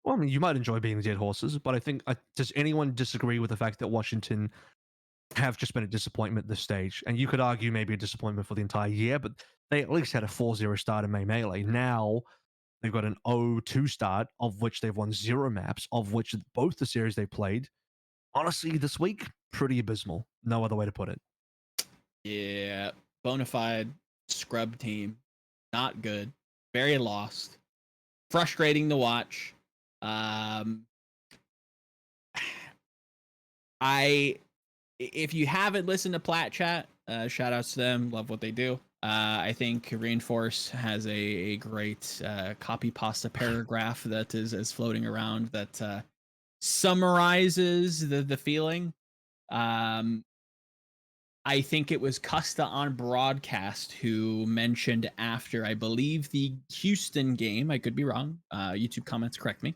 mean, you might enjoy beating dead horses, but I think does anyone disagree with the fact that Washington have just been a disappointment at this stage? And you could argue maybe a disappointment for the entire year, but they at least had a 4-0 start in May Melee. Now they've got an 0-2 start, of which they've won 0 maps, of which both the series they played, honestly, this week, pretty abysmal. No other way to put it. Yeah, bona fide scrub team, not good, very lost, frustrating to watch. If you haven't listened to Plat Chat, shout outs to them, love what they do. I think Reinforce has a great copy pasta paragraph that is floating around that summarizes the feeling. I think it was Custa on broadcast who mentioned after, I believe, the Houston game, I could be wrong, YouTube comments correct me,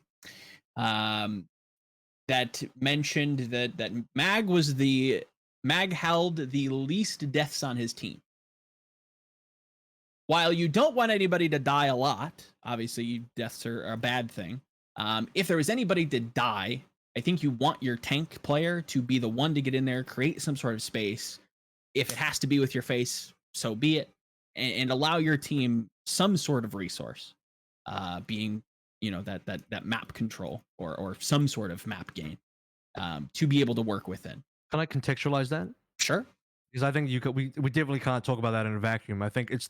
that mentioned that Mag held the least deaths on his team. While you don't want anybody to die a lot, obviously deaths are a bad thing. If there was anybody to die, I think you want your tank player to be the one to get in there, create some sort of space. If it has to be with your face, so be it. and allow your team some sort of resource, being that map control or some sort of map gain, to be able to work within. Can I contextualize that? Sure. Because I think we definitely can't talk about that in a vacuum. I think it's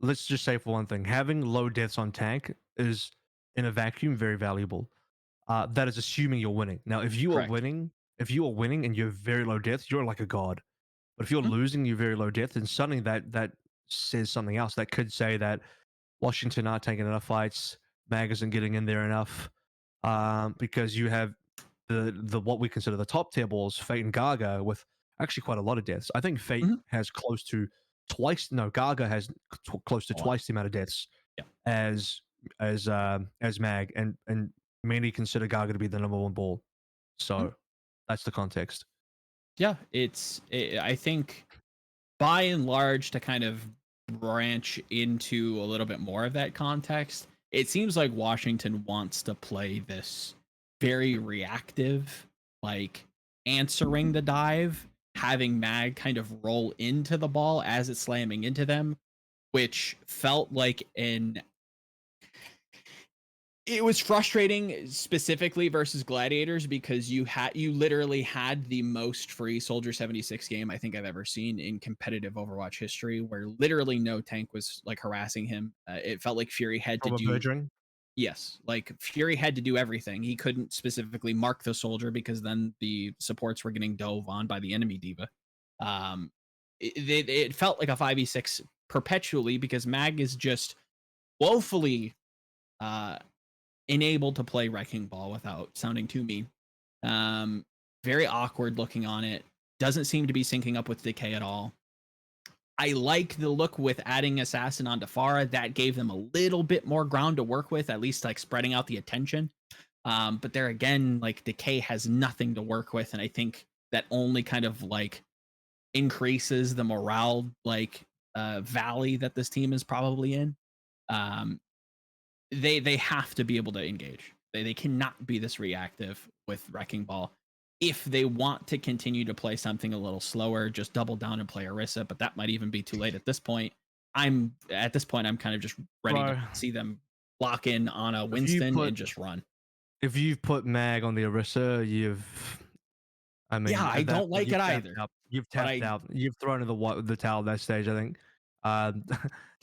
let's just say for one thing, having low deaths on tank is in a vacuum very valuable. That is assuming you're winning. Now, if you Correct. are winning and you're very low deaths, you're like a god. But if you're Mhm. losing, you're very low death, then suddenly that says something else. That could say that Washington aren't taking enough fights, Mag isn't getting in there enough, because you have the what we consider the top tier balls, Fate and Gaga, with actually quite a lot of deaths. I think Fate Mhm. has close to twice. No, Gaga has close to A lot. twice the amount of deaths Yeah. as Mag, and many consider Gaga to be the number one ball. So Mhm. that's the context. Yeah, I think by and large, to kind of branch into a little bit more of that context, it seems like Washington wants to play this very reactive, like answering the dive, having Mag kind of roll into the ball as it's slamming into them, which felt like it was frustrating specifically versus Gladiators because you literally had the most free Soldier 76 game I think I've ever seen in competitive Overwatch history, where literally no tank was like harassing him. It felt like Fury had to From a do Bergering. yes, like Fury had to do everything. He couldn't specifically mark the soldier because then the supports were getting dove on by the enemy diva. It felt like a 5v6 perpetually because Mag is just woefully uh enabled to play Wrecking Ball without sounding too mean. Um, Very awkward looking on it. Doesn't seem to be syncing up with Decay at all. I like the look with adding Assassin onto Pharah. That gave them a little bit more ground to work with, at least like spreading out the attention. But there again, like Decay has nothing to work with, and I think that only kind of like increases the morale valley that this team is probably in. Um, they have to be able to engage. They cannot be this reactive with Wrecking Ball. If they want to continue to play something a little slower, just double down and play Orisa, but that might even be too late at this point. I'm kind of just ready Bro, to see them lock in on a if you Winston put and just run. if you've put Mag on the Orisa, I Yeah, mean, I at that don't point, like it either. You've But tapped out. You've thrown in the towel at that stage, I think. Um,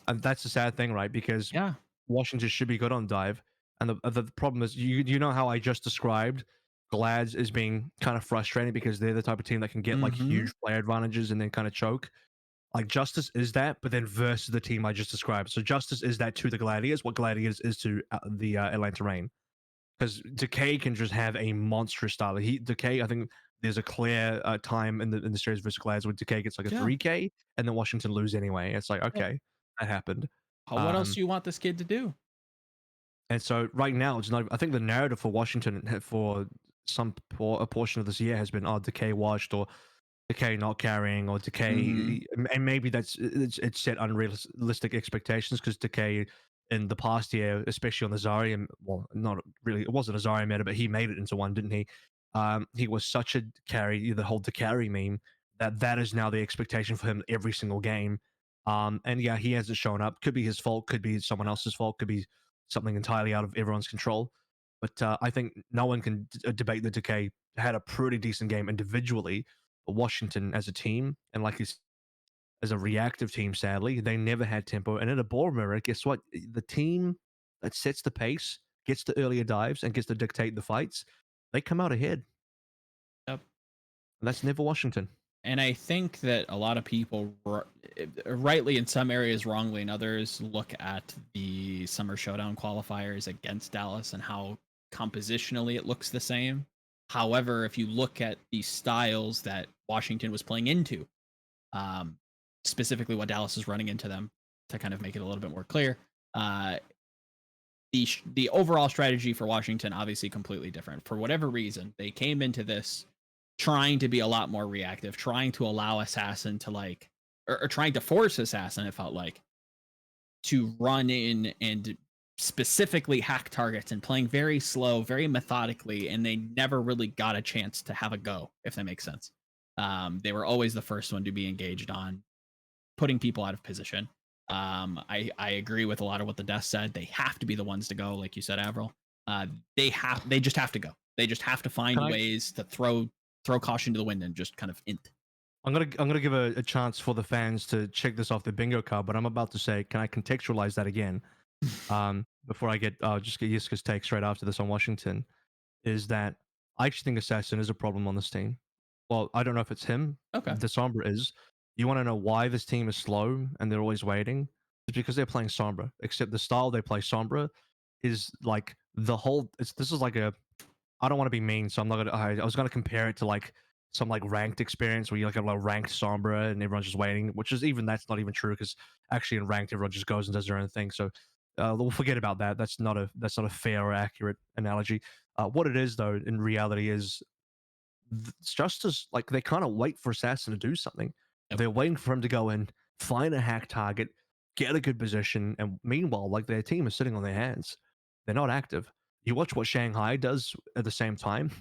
and that's the sad thing, right? Because yeah. Washington should be good on dive, and the problem is, you know how I just described Glads as being kind of frustrating because they're the type of team that can get like Mhm. huge player advantages and then kind of choke. Like Justice is that, but then versus the team I just described. So Justice is that to the Gladiators, what Gladiators is to the Atlanta Reign. Because Decay can just have a monstrous style. Decay, I think there's a clear time in the series versus Glads where Decay gets like a Yeah. 3K and then Washington lose anyway. It's like, Yep. okay, that happened. What else do you want this kid to do? And so right now, it's not. I think the narrative for Washington for a portion of this year has been, oh, Decay washed, or Decay not carrying, or Decay, and maybe it's set unrealistic expectations because Decay in the past year, especially on the Zarya, well, not really, it wasn't a Zarya meta, but he made it into one, didn't he? He was such a carry, the whole Decay meme, that is now the expectation for him every single game. And yeah, he hasn't shown up. Could be his fault, could be someone else's fault, could be something entirely out of everyone's control. But I think no one can debate that Decay had a pretty decent game individually. But Washington as a team, and like as a reactive team, sadly, they never had tempo. And in a ball mirror, guess what? The team that sets the pace, gets the earlier dives, and gets to dictate the fights, they come out ahead. Yep. And that's never Washington. And I think that a lot of people, rightly in some areas, wrongly in others, look at the Summer Showdown qualifiers against Dallas and how compositionally it looks the same. However, if you look at the styles that Washington was playing into, um, specifically what Dallas is running into them, to kind of make it a little bit more clear, uh, the overall strategy for Washington obviously completely different. For whatever reason, they came into this trying to be a lot more reactive, trying to allow Assassin to or trying to force Assassin, it felt like, to run in and specifically hack targets and playing very slow, very methodically, and they never really got a chance to have a go, if that makes sense. They were always the first one to be engaged on, putting people out of position. I agree with a lot of what the death said. They have to be the ones to go, like you said, Avril. They just have to go. They just have to find ways to throw caution to the wind and just kind of int. I'm gonna give a chance for the fans to check this off the bingo card, but I'm about to say, can I contextualize that again? Before I just get Yiska's take straight after this on Washington, is that I actually think Assassin is a problem on this team. Well, I don't know if it's him. Okay. The Sombra is. You want to know why this team is slow and they're always waiting? It's because they're playing Sombra. Except the style they play Sombra is like the whole. This is like a. I don't want to be mean, so I'm not gonna. I was gonna compare it to like some like ranked experience where you like have a ranked Sombra and everyone's just waiting, which is that's not even true because actually in ranked everyone just goes and does their own thing. So we'll forget about that. That's not a fair or accurate analogy. What it is though in reality is it's just as like they kind of wait for Assassin to do something. Yep. They're waiting for him to go in, find a hack target, get a good position, and meanwhile, like their team is sitting on their hands. They're not active. You watch what Shanghai does at the same time.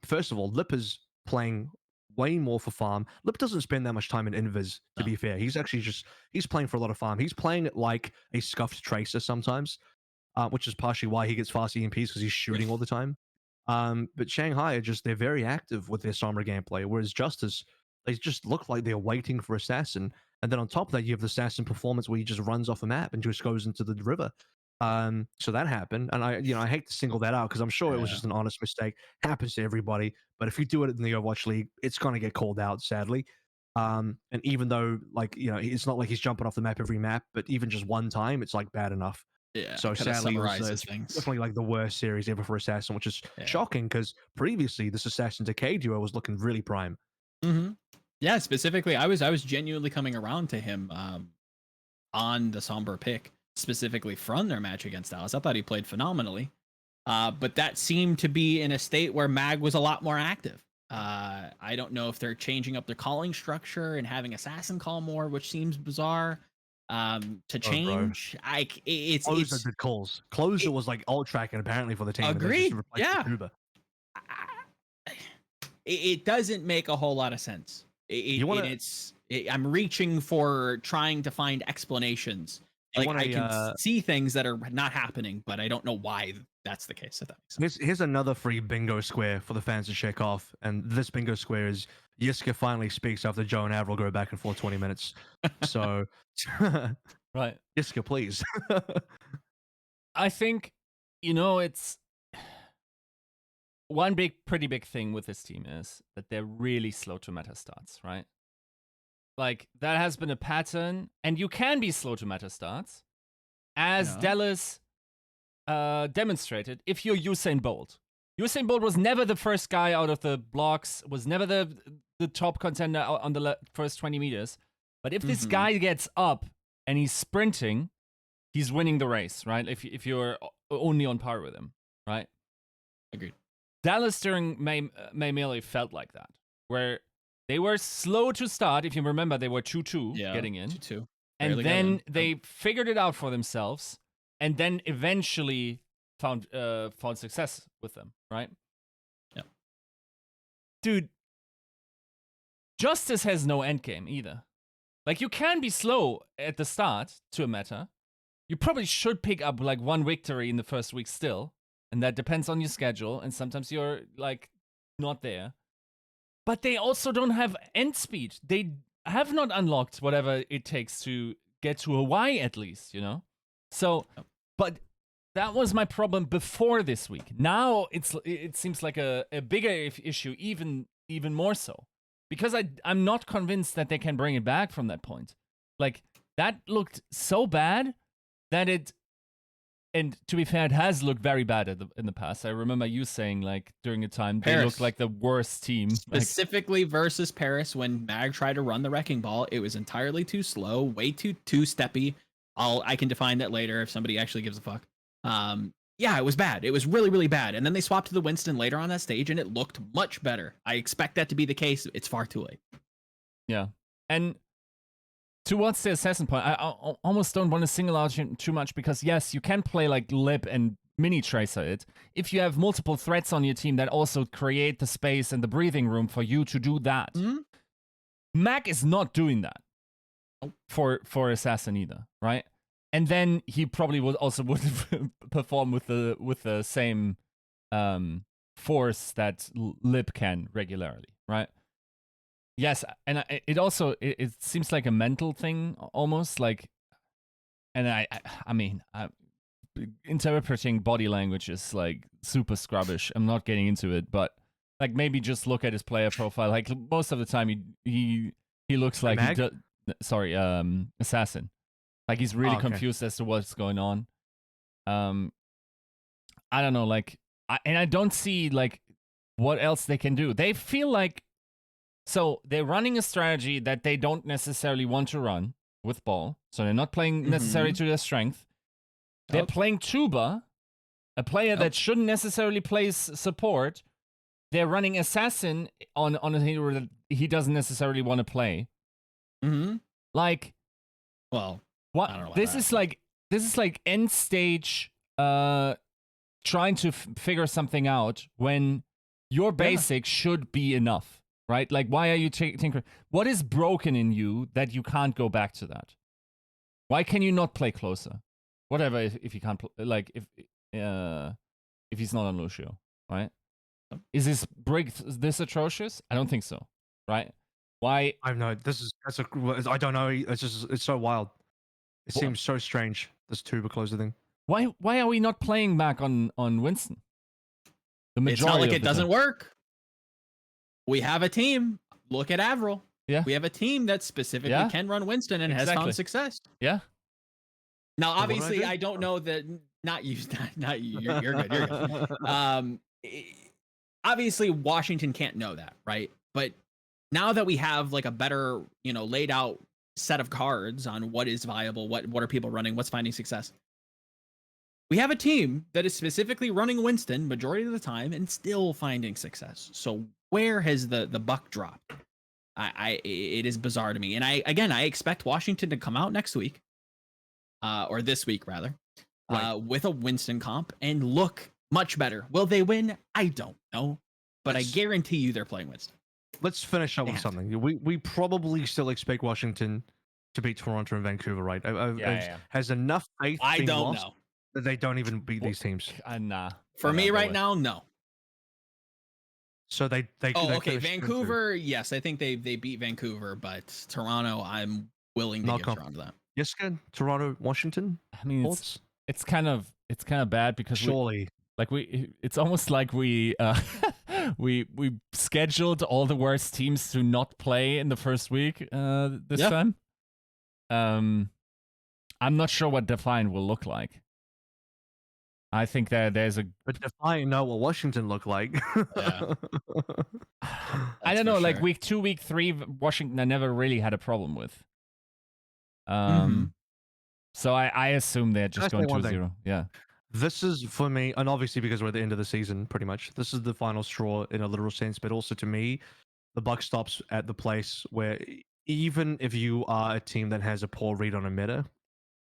First of all, Lip is playing way more for farm. Lip doesn't spend that much time in invis, to be fair. He's actually he's playing for a lot of farm. He's playing it like a scuffed tracer sometimes, which is partially why he gets fast EMPs because he's shooting all the time. But Shanghai are they're very active with their Sombra gameplay, whereas Justice, they just look like they're waiting for Assassin. And then on top of that, you have the Assassin performance where he just runs off a map and just goes into the river. So that happened, and I hate to single that out because I'm sure it was just an honest mistake. Happens to everybody, but if you do it in the Overwatch League, it's gonna get called out, sadly. And even though it's not like he's jumping off the map every map, but even just one time, it's like bad enough. Yeah. So sadly, it's definitely like the worst series ever for Assassin, which is shocking because previously this Assassin Decay duo was looking really prime. Mm-hmm. Yeah, specifically, I was genuinely coming around to him on the Sombra pick, specifically from their match against Dallas. I thought he played phenomenally, but that seemed to be in a state where Mag was a lot more active. I don't know if they're changing up their calling structure and having Assassin call more, which seems bizarre. To change, it's Closer did calls. Closer was like alt tracking apparently for the team. Agreed. Yeah. It doesn't make a whole lot of sense. I'm reaching for trying to find explanations. Like I can see things that are not happening, but I don't know why that's the case. If that makes sense. Here's another free bingo square for the fans to check off, and this bingo square is Yiska finally speaks after Joe and Avril go back and forth 20 minutes. So, right, Yiska, please. I think it's one pretty big thing with this team is that they're really slow to meta starts, right? Like, that has been a pattern, and you can be slow to meta starts, as Dallas demonstrated, if you're Usain Bolt. Usain Bolt was never the first guy out of the blocks, was never the top contender on the first 20 meters. But if this guy gets up and he's sprinting, he's winning the race, right? If you're only on par with him, right? Agreed. Dallas during May Melee felt like that, where they were slow to start. If you remember, they were 2-2 getting in. 2-2. And then they figured it out for themselves, and then eventually found success with them, right? Yeah. Dude, Justice has no endgame either. Like, you can be slow at the start to a meta. You probably should pick up like one victory in the first week still, and that depends on your schedule, and sometimes you're like not there. But they also don't have end speed. They have not unlocked whatever it takes to get to Hawaii, at least, So, but that was my problem before this week. Now it seems like a bigger issue, even more so, because I'm not convinced that they can bring it back from that point. Like, that looked so bad that and to be fair, it has looked very bad in the past. I remember you saying, like, during a time, they looked like the worst team. Specifically versus Paris, when Mag tried to run the Wrecking Ball, it was entirely too slow, way too steppy. I can define that later if somebody actually gives a fuck. Yeah, it was bad. It was really, really bad. And then they swapped to the Winston later on that stage, and it looked much better. I expect that to be the case. It's far too late. Yeah. And towards the assassin point, I almost don't want to single out him too much because, yes, you can play like Lip and mini tracer it if you have multiple threats on your team that also create the space and the breathing room for you to do that. Mac is not doing that. for Assassin either, right? And then he probably would perform with the same force that Lip can regularly, right? Yes, and it seems like a mental thing almost, like, and I mean, interpreting body language is like super scrubbish. I'm not getting into it, but like maybe just look at his player profile. Like most of the time, he looks like Mag? sorry, Assassin. Like he's really okay. confused as to what's going on. I don't know, like, I don't see like what else they can do. They feel like, so they're running a strategy that they don't necessarily want to run with ball. So they're not playing necessarily to their strength. They're playing Tuba, a player that shouldn't necessarily play support. They're running Assassin on a hero that he doesn't necessarily want to play. Like, well, what? I don't know about This that. is like end stage trying to figure something out when your basic should be enough, right? Like, why are you tinkering? What is broken in you that you can't go back to that? Why can you not play closer? Whatever, if you can't like if he's not on Lucio, right? Is his break this atrocious? I don't think so, right? Why? I know I don't know. It's so wild. It seems so strange. This tuber closer thing. Why are we not playing back on Winston? The majority It's not like of it the doesn't time. work. We have a team. Look at AVRL. Yeah. We have a team that specifically can run Winston and has found success. Yeah. Now, obviously, I don't know that. Not you. Not you. You're good. You're good. Obviously, Washington can't know that, right? But now that we have like a better, laid out set of cards on what is viable, what are people running, what's finding success, we have a team that is specifically running Winston majority of the time and still finding success. So where has the buck dropped? It is bizarre to me. And I expect Washington to come out next week, or this week rather, with a Winston comp and look much better. Will they win? I don't know, but I guarantee you they're playing Winston. Let's finish up with something. We probably still expect Washington to beat Toronto and Vancouver, right? Has enough faith I been don't lost know that they don't even beat these teams? Nah. For me right now, no. So they okay. Vancouver, yes, I think they beat Vancouver, but Toronto, I'm willing to give Toronto that. Yiska, Toronto, Washington. I mean, it's kind of bad because surely it's almost like we we scheduled all the worst teams to not play in the first week this time. I'm not sure what Defiant will look like. I think that there's a. But Defiant know what Washington look like. Yeah. I don't know. Like week 2, week 3, Washington I never really had a problem with. So I assume they're just going 2-0. Yeah. This is for me, and obviously because we're at the end of the season, pretty much. This is the final straw in a literal sense, but also to me, the buck stops at the place where even if you are a team that has a poor read on a meta,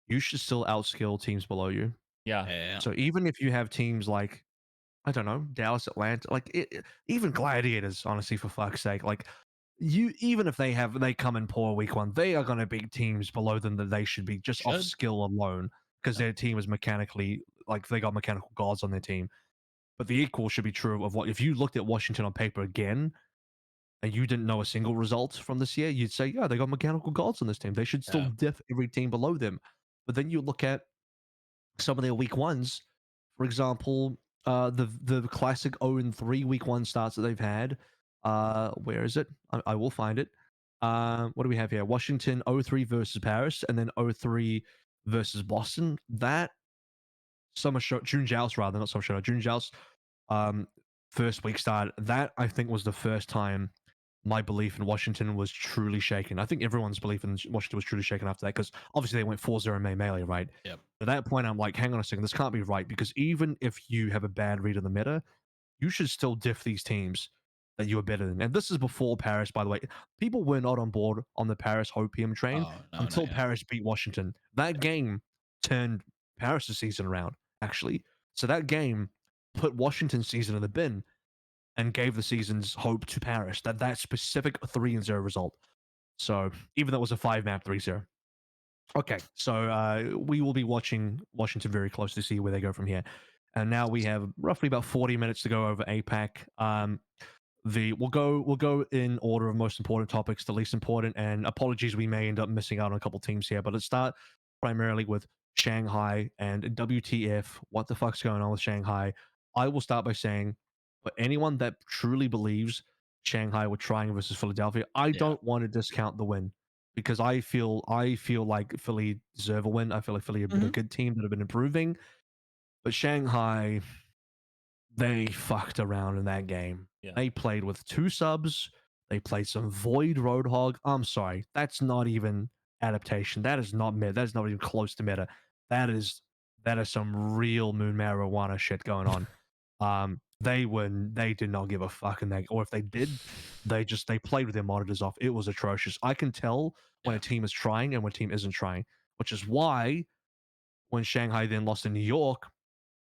you should still outskill teams below you. Yeah. So even if you have teams like, I don't know, Dallas, Atlanta, like even Gladiators, honestly, for fuck's sake, like even if they come in poor week 1, they are going to beat teams below them that they should be just off skill alone because their team is mechanically, like they got mechanical gods on their team. But the equal should be true of what if you looked at Washington on paper again and you didn't know a single result from this year, you'd say, yeah, they got mechanical gods on this team. They should still diff every team below them. But then you look at some of their week 1s, for example, the classic 0-3 week 1 starts that they've had. Where is it? I will find it. What do we have here? Washington 0-3 versus Paris, and then 0-3 versus Boston. That summer show, June Joust rather, not summer show, June Joust. First week start. That I think was the first time my belief in Washington was truly shaken. I think everyone's belief in Washington was truly shaken after that because obviously they went 4-0 melee, right? Yep. At that point, I'm like, hang on a second, this can't be right because even if you have a bad read on the meta, you should still diff these teams that you are better than. And this is before Paris, by the way. People were not on board on the Paris Hopium train until Paris beat Washington. That game turned Paris' season around, actually. So that game put Washington's season in the bin and gave the season's hope to Paris, that specific 3-0 result. So even though it was a 5-map 3-0. Okay, so we will be watching Washington very close to see where they go from here. And now we have roughly about 40 minutes to go over APAC. We'll go in order of most important topics to least important. And apologies, we may end up missing out on a couple teams here, but let's start primarily with Shanghai and WTF. What the fuck's going on with Shanghai? I will start by saying, for anyone that truly believes Shanghai were trying versus Philadelphia, I don't want to discount the win because I feel like Philly deserve a win. I feel like Philly have been a good team that have been improving, but Shanghai, they fucked around in that game. Yeah. They played with 2 subs. They played some Void Roadhog. I'm sorry, that's not even adaptation. That is not meta. That is not even close to meta. That is some real Moon Marijuana shit going on. They did not give a fuck in that, or if they did, they played with their monitors off. It was atrocious. I can tell when a team is trying and when a team isn't trying, which is why when Shanghai then lost in New York,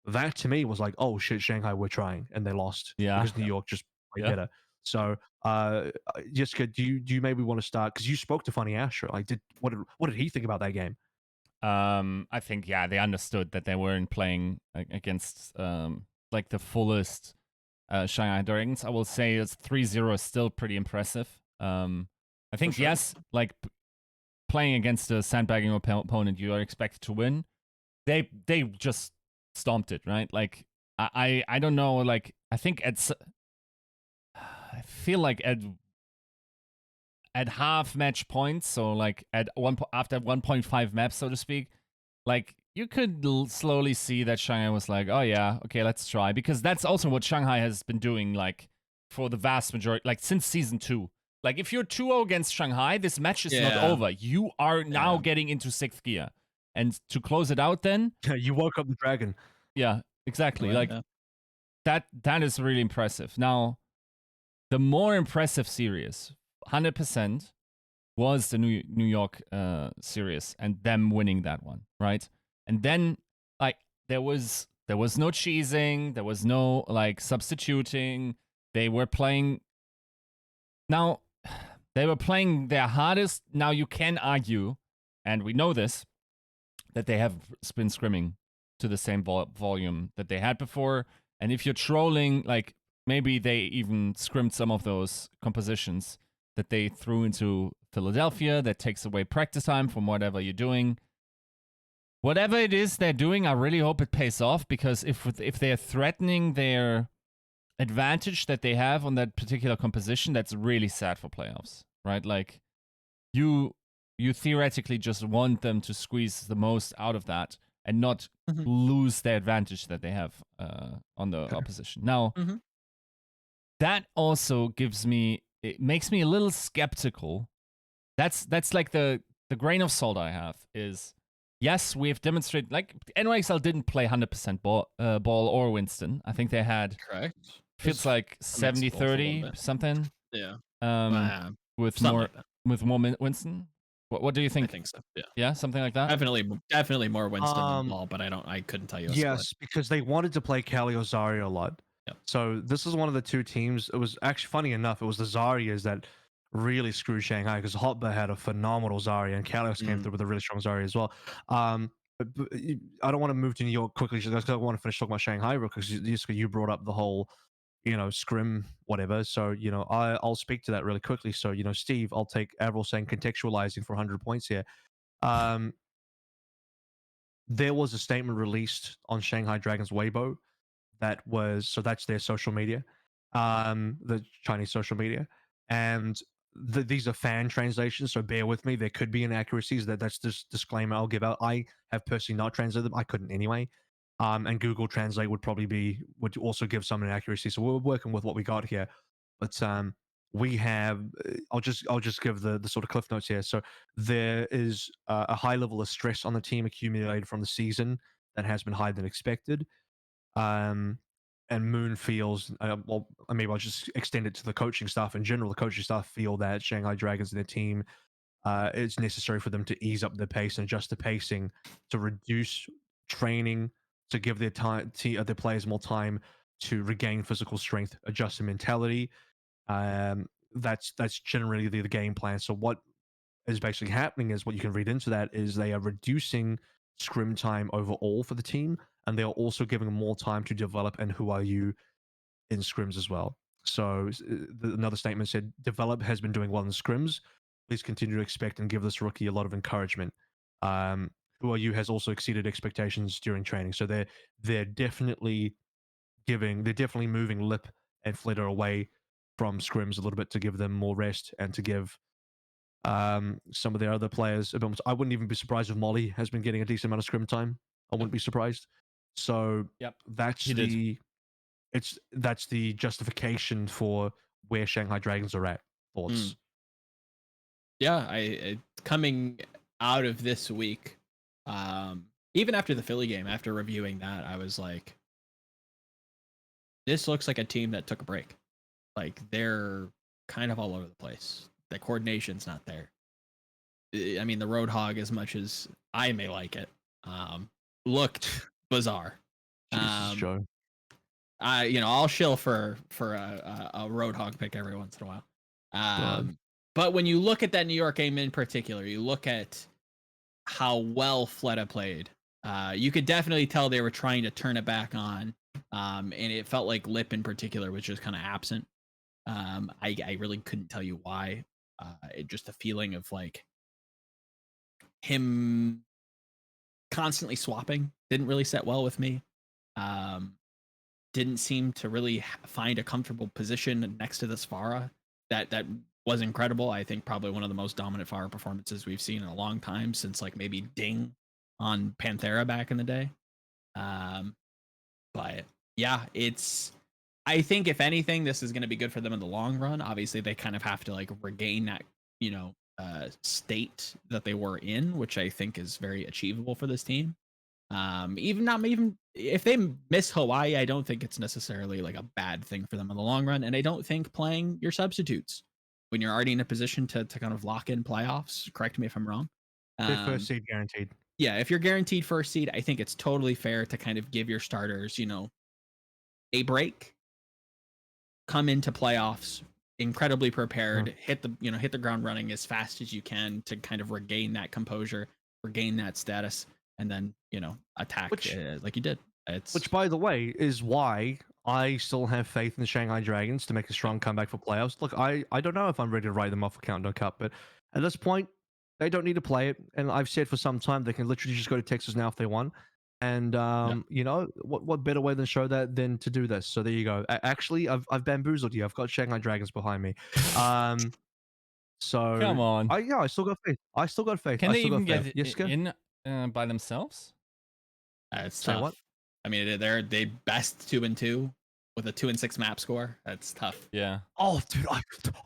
that to me was like, oh shit, Shanghai we're trying, and they lost because New York just played better. So, Yiska, do you maybe want to start because you spoke to Funny Astro? Like, what did he think about that game? I think they understood that they weren't playing against like the fullest Shanghai Dragons. I will say it's 3-0 is still pretty impressive. I think like playing against a sandbagging opponent, you are expected to win. They just stomped it, right? Like I don't know. Like I think I feel like at half match points, so like at after 1.5 maps, so to speak, like you could slowly see that Shanghai was like, oh yeah, okay, let's try, because that's also what Shanghai has been doing, like for the vast majority, like since season 2. Like if you're 2-0 against Shanghai, this match is not over. You are now getting into 6th gear, and to close it out, then you woke up the dragon. Yeah, exactly. That is really impressive. Now, the more impressive series, 100%, was the New York series and them winning that one, right? And then like there was no cheesing, there was no like substituting. They were playing their hardest. Now you can argue, and we know this, that they have been scrimming to the same volume that they had before. And if you're trolling, like maybe they even scrimmed some of those compositions that they threw into Philadelphia that takes away practice time from whatever you're doing. Whatever it is they're doing, I really hope it pays off, because if they're threatening their advantage that they have on that particular composition, that's really sad for playoffs, right? Like you theoretically just want them to squeeze the most out of that and not lose the advantage that they have on the opposition. Now, that also makes me a little skeptical. That's like the grain of salt I have is, yes, we've demonstrated, like NYXL didn't play 100% ball or Winston. I think they had feels like 70-30 something. Yeah. With more Winston. What do you think? I think so. Yeah, something like that. Definitely more Winston than ball, but I couldn't tell you a split. Yes, because they wanted to play Cali or Zarya a lot. Yep. So this is one of the 2 teams. It was actually funny enough. It was the Zaryas that really screwed Shanghai, because Hotba had a phenomenal Zarya and Kalios came through with a really strong Zarya as well. But I don't want to move to New York quickly because I want to finish talking about Shanghai real quick, because you brought up the whole, scrim, whatever. So, I'll speak to that really quickly. So, Steve, I'll take AVRL saying contextualizing for 100 points here. There was a statement released on Shanghai Dragons Weibo that's their social media, the Chinese social media, and these are fan translations, so bear with me. There could be inaccuracies. That's just disclaimer I'll give out. I have personally not translated them. I couldn't anyway. And Google Translate would also give some inaccuracy. So we're working with what we got here. But we have. I'll just give the sort of cliff notes here. So there is a high level of stress on the team accumulated from the season that has been higher than expected. And Moon feels, well, maybe I'll just extend it to the coaching staff in general. The coaching staff feel that Shanghai Dragons and their team, it's necessary for them to ease up their pace and adjust the pacing to reduce training, to give their players more time to regain physical strength, adjust their mentality. That's generally the game plan. So what is basically happening is what you can read into that is they are reducing scrim time overall for the team, and they are also giving them more time to develop and who are you in scrims as well. So another statement said, "Develop has been doing well in scrims. Please continue to expect and give this rookie a lot of encouragement." Who are you has also exceeded expectations during training, so they're definitely moving Lip and Flitter away from scrims a little bit to give them more rest and to give some of their other players a bit more. I wouldn't even be surprised if Molly has been getting a decent amount of scrim time. I wouldn't be surprised. So Yep, that's he did. that's the justification for where Shanghai Dragons are at. Thoughts? Yeah, I coming out of this week, even after the Philly game, after reviewing that, I was like, this looks like a team that took a break. Like they're kind of all over the place. The coordination's not there. I mean, the Roadhog, as much as I may like it, looked bizarre. Jesus, Joe. I'll shill for a Roadhog pick every once in a while. God. But when you look at that New York game in particular, you look at how well Fleta played. You could definitely tell they were trying to turn it back on, and it felt like Lip in particular was just kind of absent. I really couldn't tell you why. Just a feeling of like him constantly swapping didn't really set well with me. Didn't seem to really find a comfortable position next to this Pharah. That was incredible. I think probably one of the most dominant Pharah performances we've seen in a long time, since like maybe Ding on Panthera back in the day. But yeah, I think if anything, this is going to be good for them in the long run. Obviously, they kind of have to like regain that, state that they were in, which I think is very achievable for this team. Even if they miss Hawai'i, I don't think it's necessarily like a bad thing for them in the long run. And I don't think playing your substitutes when you're already in a position to kind of lock in playoffs, correct me if I'm wrong. First seed guaranteed. Yeah, if you're guaranteed first seed, I think it's totally fair to kind of give your starters, a break, come into playoffs incredibly prepared, hit the ground running as fast as you can to kind of regain that composure, regain that status, and then attack like you did. Which, by the way, is why I still have faith in the Shanghai Dragons to make a strong comeback for playoffs. Look, I don't know if I'm ready to write them off for Countdown Cup, but at this point, they don't need to play it. And I've said for some time they can literally just go to Texas now if they want. And what better way than show that than to do this? So there you go. Actually, I've bamboozled you. I've got Shanghai Dragons behind me. So Come on. I still got faith. I still got faith. Can they even get Yiska? in by themselves? It's Say tough. what? I mean, they're best 2-2 with a 2-6 map score. That's tough. Yeah. Oh, dude,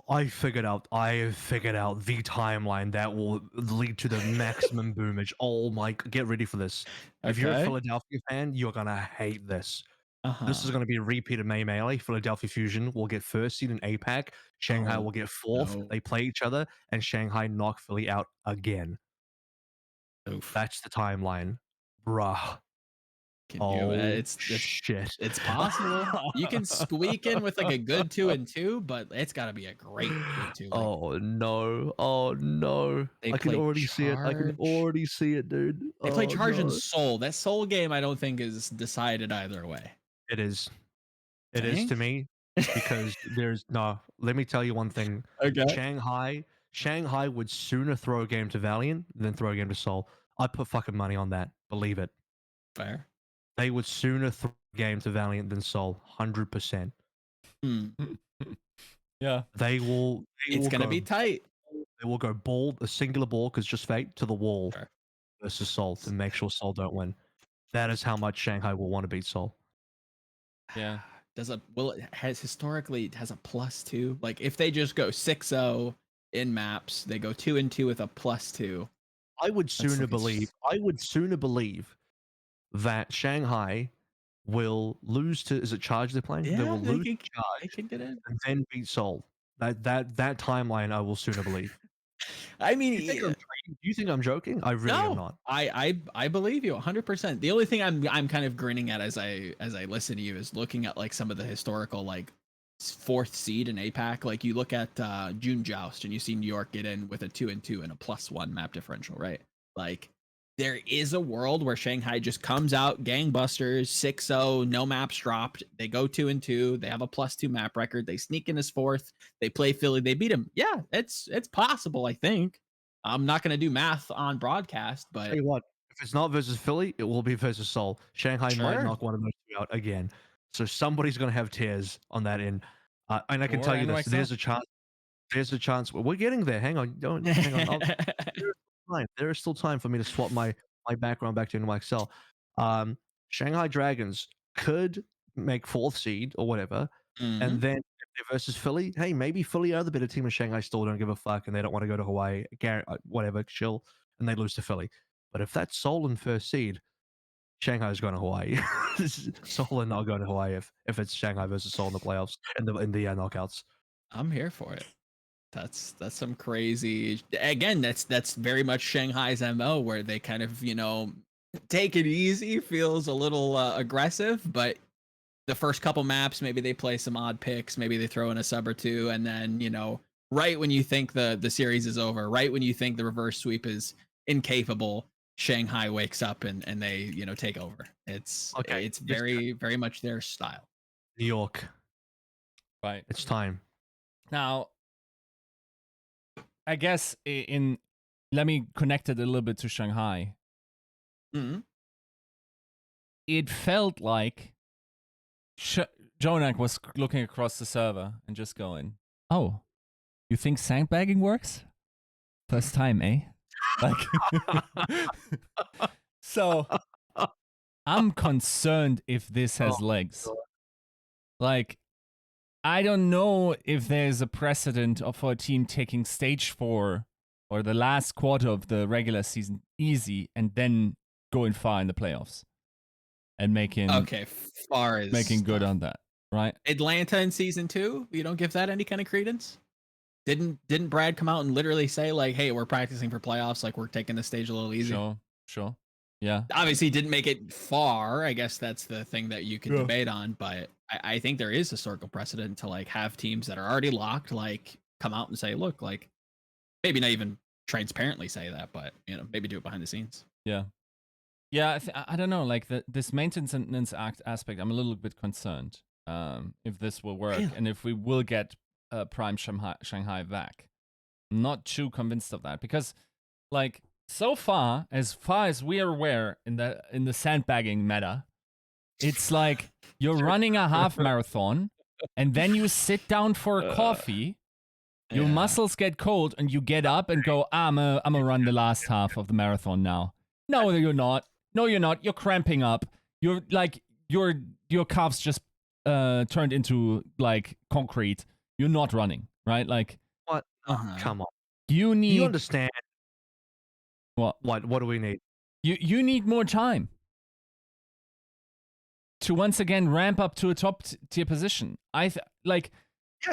I figured out the timeline that will lead to the maximum boomage. Oh my, get ready for this. If you're a Okay. Philadelphia fan, you're gonna hate this. Uh-huh. This is going to be a repeat of May Melee. Philadelphia Fusion will get first seed in APAC. Shanghai will get fourth. No. They play each other, and Shanghai knock Philly out again. Oof. That's the timeline, bruh. Shit! It's possible. You can squeak in with like a good 2-2, but it's got to be a great 2-2. Oh no! Oh no! I can already see it. I can already see it, dude. They play Charge and Seoul. That Seoul game, I don't think is decided either way. It is. It is to me because there's no. Let me tell you one thing. Okay. Shanghai would sooner throw a game to Valiant than throw a game to Seoul. I put fucking money on that. Believe it. Fair. They would sooner throw a game to Valiant than Seoul. 100%. Yeah. They will. It's gonna be tight. They will go ball, a singular ball, because just fate to the wall versus Seoul to make sure Seoul don't win. That is how much Shanghai will want to beat Seoul. Yeah. Has a +2. Like if they just go 6-0 in maps, they go 2-2 with a +2. I would sooner believe that Shanghai will lose to, is it Charge they're playing? Yeah, they will lose Charge. They can get in. And then beat Seoul. That timeline I will sooner believe. I mean, do you think I'm joking? I really am not. I believe you 100%. The only thing I'm kind of grinning at as I listen to you is looking at like some of the historical like fourth seed in APAC. Like you look at June Joust and you see New York get in with a 2-2 and a +1 map differential, right? Like there is a world where Shanghai just comes out gangbusters, 6-0, no maps dropped. They go 2-2. They have a +2 map record. They sneak in as fourth. They play Philly. They beat them. Yeah, it's possible. I think. I'm not gonna do math on broadcast, but Tell you what, if it's not versus Philly, it will be versus Seoul. Shanghai might Sure. knock one of those two out again. So somebody's going to have tears on that end. And I can Or tell you this: NYXL. there's a chance. There's a chance. We're getting there. Hang on. Don't hang on. There is still time for me to swap my background back to NYXL. Shanghai Dragons could make fourth seed or whatever, Mhm. and then if they're versus Philly, hey, maybe Philly are the better team, and Shanghai still don't give a fuck, and they don't want to go to Hawaii, whatever, chill, and they lose to Philly. But if that's Seoul in first seed, Shanghai's going to Hawaii. Seoul are not going to Hawaii if it's Shanghai versus Seoul in the playoffs in the knockouts. I'm here for it. That's some crazy. Again, that's very much Shanghai's MO, where they kind of take it easy, feels a little aggressive, but the first couple maps maybe they play some odd picks, maybe they throw in a sub or two, and then right when you think the series is over, right when you think the reverse sweep is incapable, Shanghai wakes up and they take over. It's very much their style. New York, Right. it's time. Now, I guess let me connect it a little bit to Shanghai. Mm-hmm. It felt like Jonak was looking across the server and just going, "Oh, you think sandbagging works? First time, eh?" Like, so I'm concerned if this has legs. Like, I don't know if there's a precedent for a team taking stage 4 or the last quarter of the regular season easy and then going far in the playoffs and making good on that, right? Atlanta in season 2, you don't give that any kind of credence? Didn't Brad come out and literally say like, "Hey, we're practicing for playoffs, like we're taking the stage a little easy"? Sure. Yeah. Obviously didn't make it far. I guess that's the thing that you can debate on, but I think there is historical precedent to like have teams that are already locked like come out and say, "Look, like maybe not even transparently say that, but maybe do it behind the scenes." Yeah. I don't know, like this maintenance act aspect, I'm a little bit concerned if this will work and if we will get prime Shanghai back. I'm not too convinced of that because, like, so far as we are aware in the sandbagging meta, it's like you're running a half marathon and then you sit down for a coffee, your muscles get cold, and you get up and go, I'm gonna run the last half of the marathon now. No, you're not. No, you're not. You're cramping up. You're like your calves just turned into like concrete. You're not running, right? Like what? Come on. You understand what do we need? You need more time to once again ramp up to a top tier position. Yeah,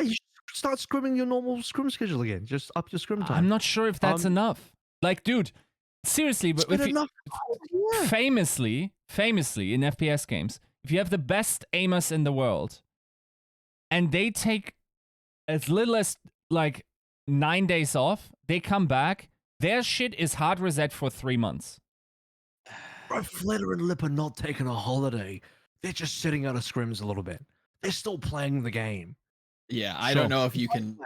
you should start scrimming your normal scrim schedule again. Just up your scrim time. I'm not sure if that's enough. Like, dude, seriously, but famously in FPS games, if you have the best aimers in the world and they take as little as like 9 days off, they come back, their shit is hard reset for 3 months. Bro, Flitter and Lip are not taking a holiday. They're just sitting out of scrims a little bit. They're still playing the game. Yeah, I don't know if you can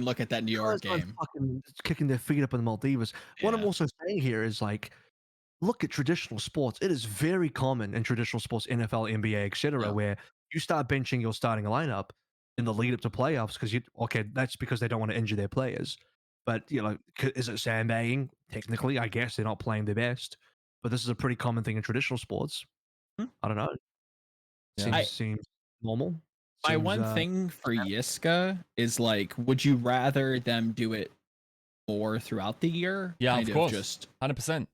look at that New York game. Fucking kicking their feet up in the Maldives. What I'm also saying here is like, look at traditional sports. It is very common in traditional sports, NFL, NBA, etc., where you start benching your starting lineup in the lead up to playoffs because that's because they don't want to injure their players. But is it sandbagging? Technically, I guess they're not playing their best, but this is a pretty common thing in traditional sports. I don't know. Seems normal. My one thing for Yiska is like, would you rather them do it more throughout the year? Yeah, of course. Just 100%.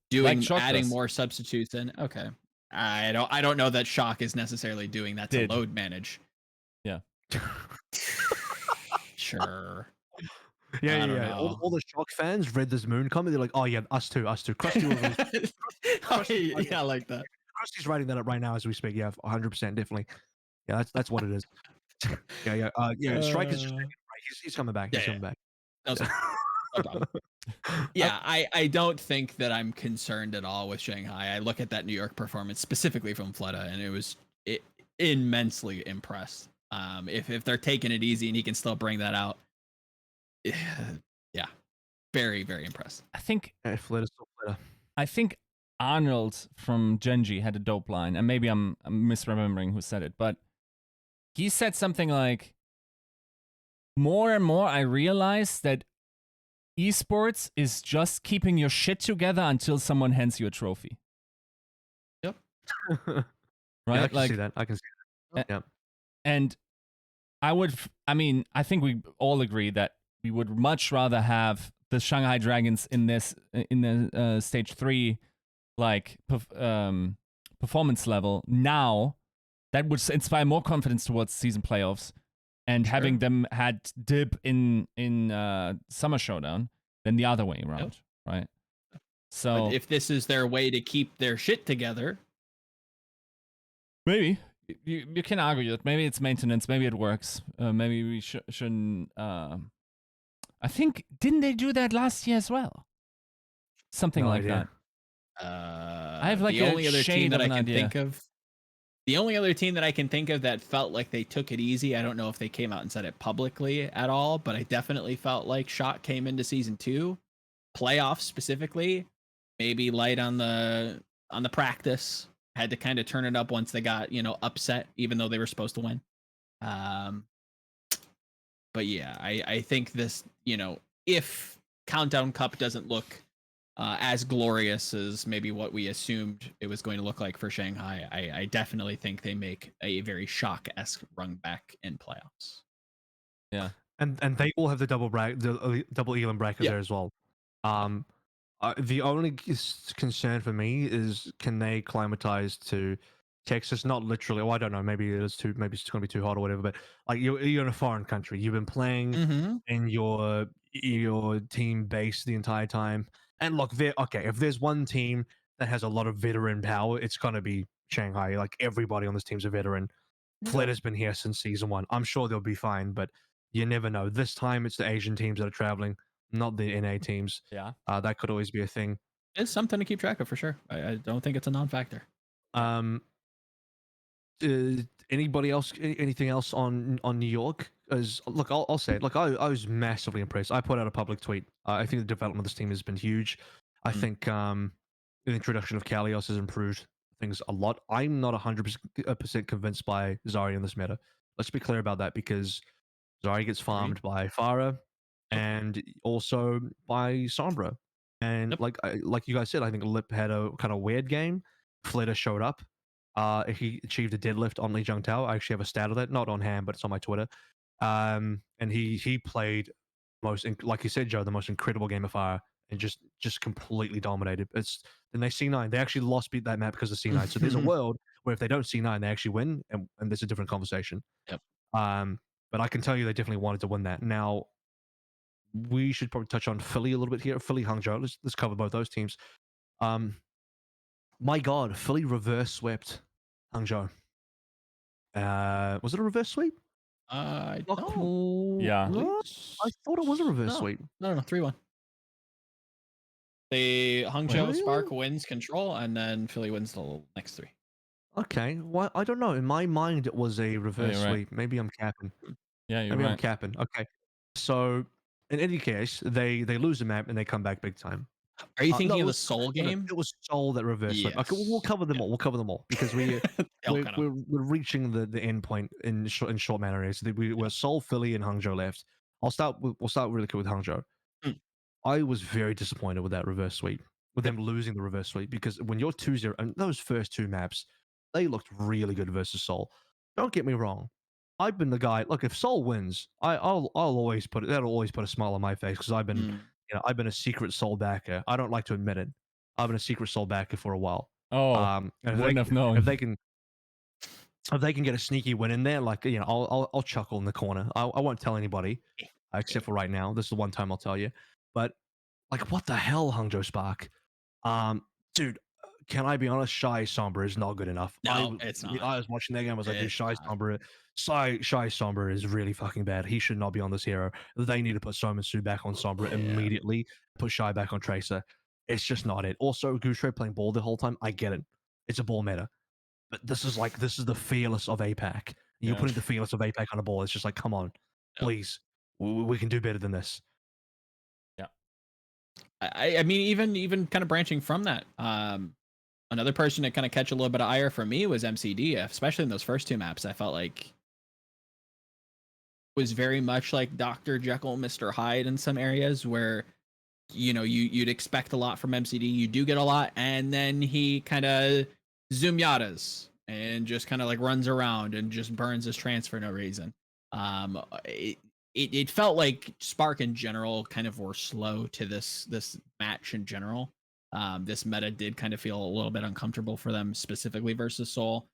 Adding more substitutes in. Okay. I don't know that Shock is necessarily doing that to load manage. Yeah. Sure. Yeah. All the Shock fans read this Moon comment. They're like, "Oh yeah, us too." Krusty I like that. Krusty's writing that up right now as we speak. Yeah, 100%, definitely. Yeah, that's what it is. Yeah. Strikers just taking a break. He's coming back. He's Yeah, coming back. no, sorry. No problem. Yeah, I don't think that I'm concerned at all with Shanghai. I look at that New York performance specifically from Fleta, and it was immensely impressed. If they're taking it easy and he can still bring that out, yeah, very very impressed. I think Fleta still Fleta. I think Arnold from Genji had a dope line, and maybe I'm misremembering who said it, but he said something like, more and more I realize that esports is just keeping your shit together until someone hands you a trophy. Yep. Right? Yeah, I can see that. I can see that. Yeah. And I think we all agree that we would much rather have the Shanghai Dragons in the stage 3 like performance level now. That would inspire more confidence towards season playoffs, and having them had dip in Summer Showdown than the other way around, right? So but if this is their way to keep their shit together, maybe you can argue that maybe it's maintenance, maybe it works, maybe we shouldn't. I think didn't they do that last year as well? Something like that. I have like the only other team that I can idea. think of. The only other team that I can think of that felt like they took it easy, I don't know if they came out and said it publicly at all, but I definitely felt like Shot came into season 2, playoffs specifically, maybe light on the practice, had to kind of turn it up once they got, upset, even though they were supposed to win. But yeah, I think this, if Countdown Cup doesn't look as glorious as maybe what we assumed it was going to look like for Shanghai, I definitely think they make a very Shock-esque run back in playoffs. Yeah, and they all have the double Elam brackets there as well. The only concern for me is, can they climatize to Texas? Not literally. I don't know. Maybe it's going to be too hot or whatever. But like you're in a foreign country. You've been playing in your team base the entire time. And look, if there's one team that has a lot of veteran power, it's gonna be Shanghai. Like everybody on this team's a veteran. Fleta's been here since season 1. I'm sure they'll be fine, but you never know. This time it's the Asian teams that are traveling, not the NA teams. Yeah. That could always be a thing. It's something to keep track of for sure. I don't think it's a non-factor. Anybody else? Anything else on New York? As look, I'll say it. Look, I was massively impressed. I put out a public tweet. I think the development of this team has been huge. I think the introduction of Kalios has improved things a lot. I'm not 100% convinced by Zarya in this meta. Let's be clear about that, because Zarya gets farmed by Pharah and also by Sombra. And like you guys said, I think Lip had a kind of weird game. Fleta showed up. He achieved a deadlift on Lee Jung Tao. I actually have a stat of that, not on hand, but it's on my Twitter. And he played like you said, Joe, the most incredible game of Fire, and just completely dominated. Then they C9. They actually beat that map because of C9. So there's a world where if they don't C9, they actually win, and there's a different conversation. Yep. But I can tell you they definitely wanted to win that. Now, we should probably touch on Philly a little bit here. Philly, Hangzhou. Let's cover both those teams. My God, Philly reverse swept Hangzhou. Was it a reverse sweep? Yeah. I thought it was a reverse sweep. No, 3-1. Hangzhou Spark wins control, and then Philly wins the next 3. Okay, well, I don't know. In my mind, it was a reverse sweep. Maybe I'm capping. Yeah, Maybe I'm capping. Okay, so in any case, they lose the map and they come back big time. Are you thinking of the Seoul game? It was Seoul that reverse sweep. Okay, we'll cover them all. We'll cover them all because we're reaching the end point in short manner. So we're Seoul, Philly, and Hangzhou left. We'll start really quick with Hangzhou. I was very disappointed with that reverse sweep, with them losing the reverse sweep, because when you're 2-0, and those first 2 maps, they looked really good versus Seoul. Don't get me wrong. I've been the guy. Look, if Seoul wins, I'll always put it. That'll always put a smile on my face, because I've been I've been a secret Seoul backer. I don't like to admit it. I've been a secret Seoul backer for a while. Wouldn't have known. If they can get a sneaky win in there, like I'll chuckle in the corner. I won't tell anybody, except for right now. This is the one time I'll tell you. But like, what the hell, Hangzhou Spark? Dude, can I be honest? Shy Sombra is not good enough. No, it's not. I was watching that game. I was like, dude, It's Shy not. Sombra, Shy Sombra is really fucking bad. He should not be on this hero. They need to put Somasu back on Sombra Yeah. immediately. Put Shy back on Tracer. It's just not it. Also, Gooseray playing ball the whole time. I get it. It's a ball meta. But this is the fearless of APAC. You're Yeah. putting the fearless of APAC on a ball. It's just like, come on, please. We can do better than this. I mean, even kind of branching from that, another person to kind of catch a little bit of ire for me was MCD, especially in those first two maps. I felt like was very much like Dr. Jekyll, Mr. Hyde in some areas where, you know, you'd expect a lot from MCD. You do get a lot, and then he kind of zoom yadas and just kind of like runs around and just burns his trance for no reason. It felt like Spark in general kind of were slow to this match in general. This meta did kind of feel a little bit uncomfortable for them, specifically versus Seoul.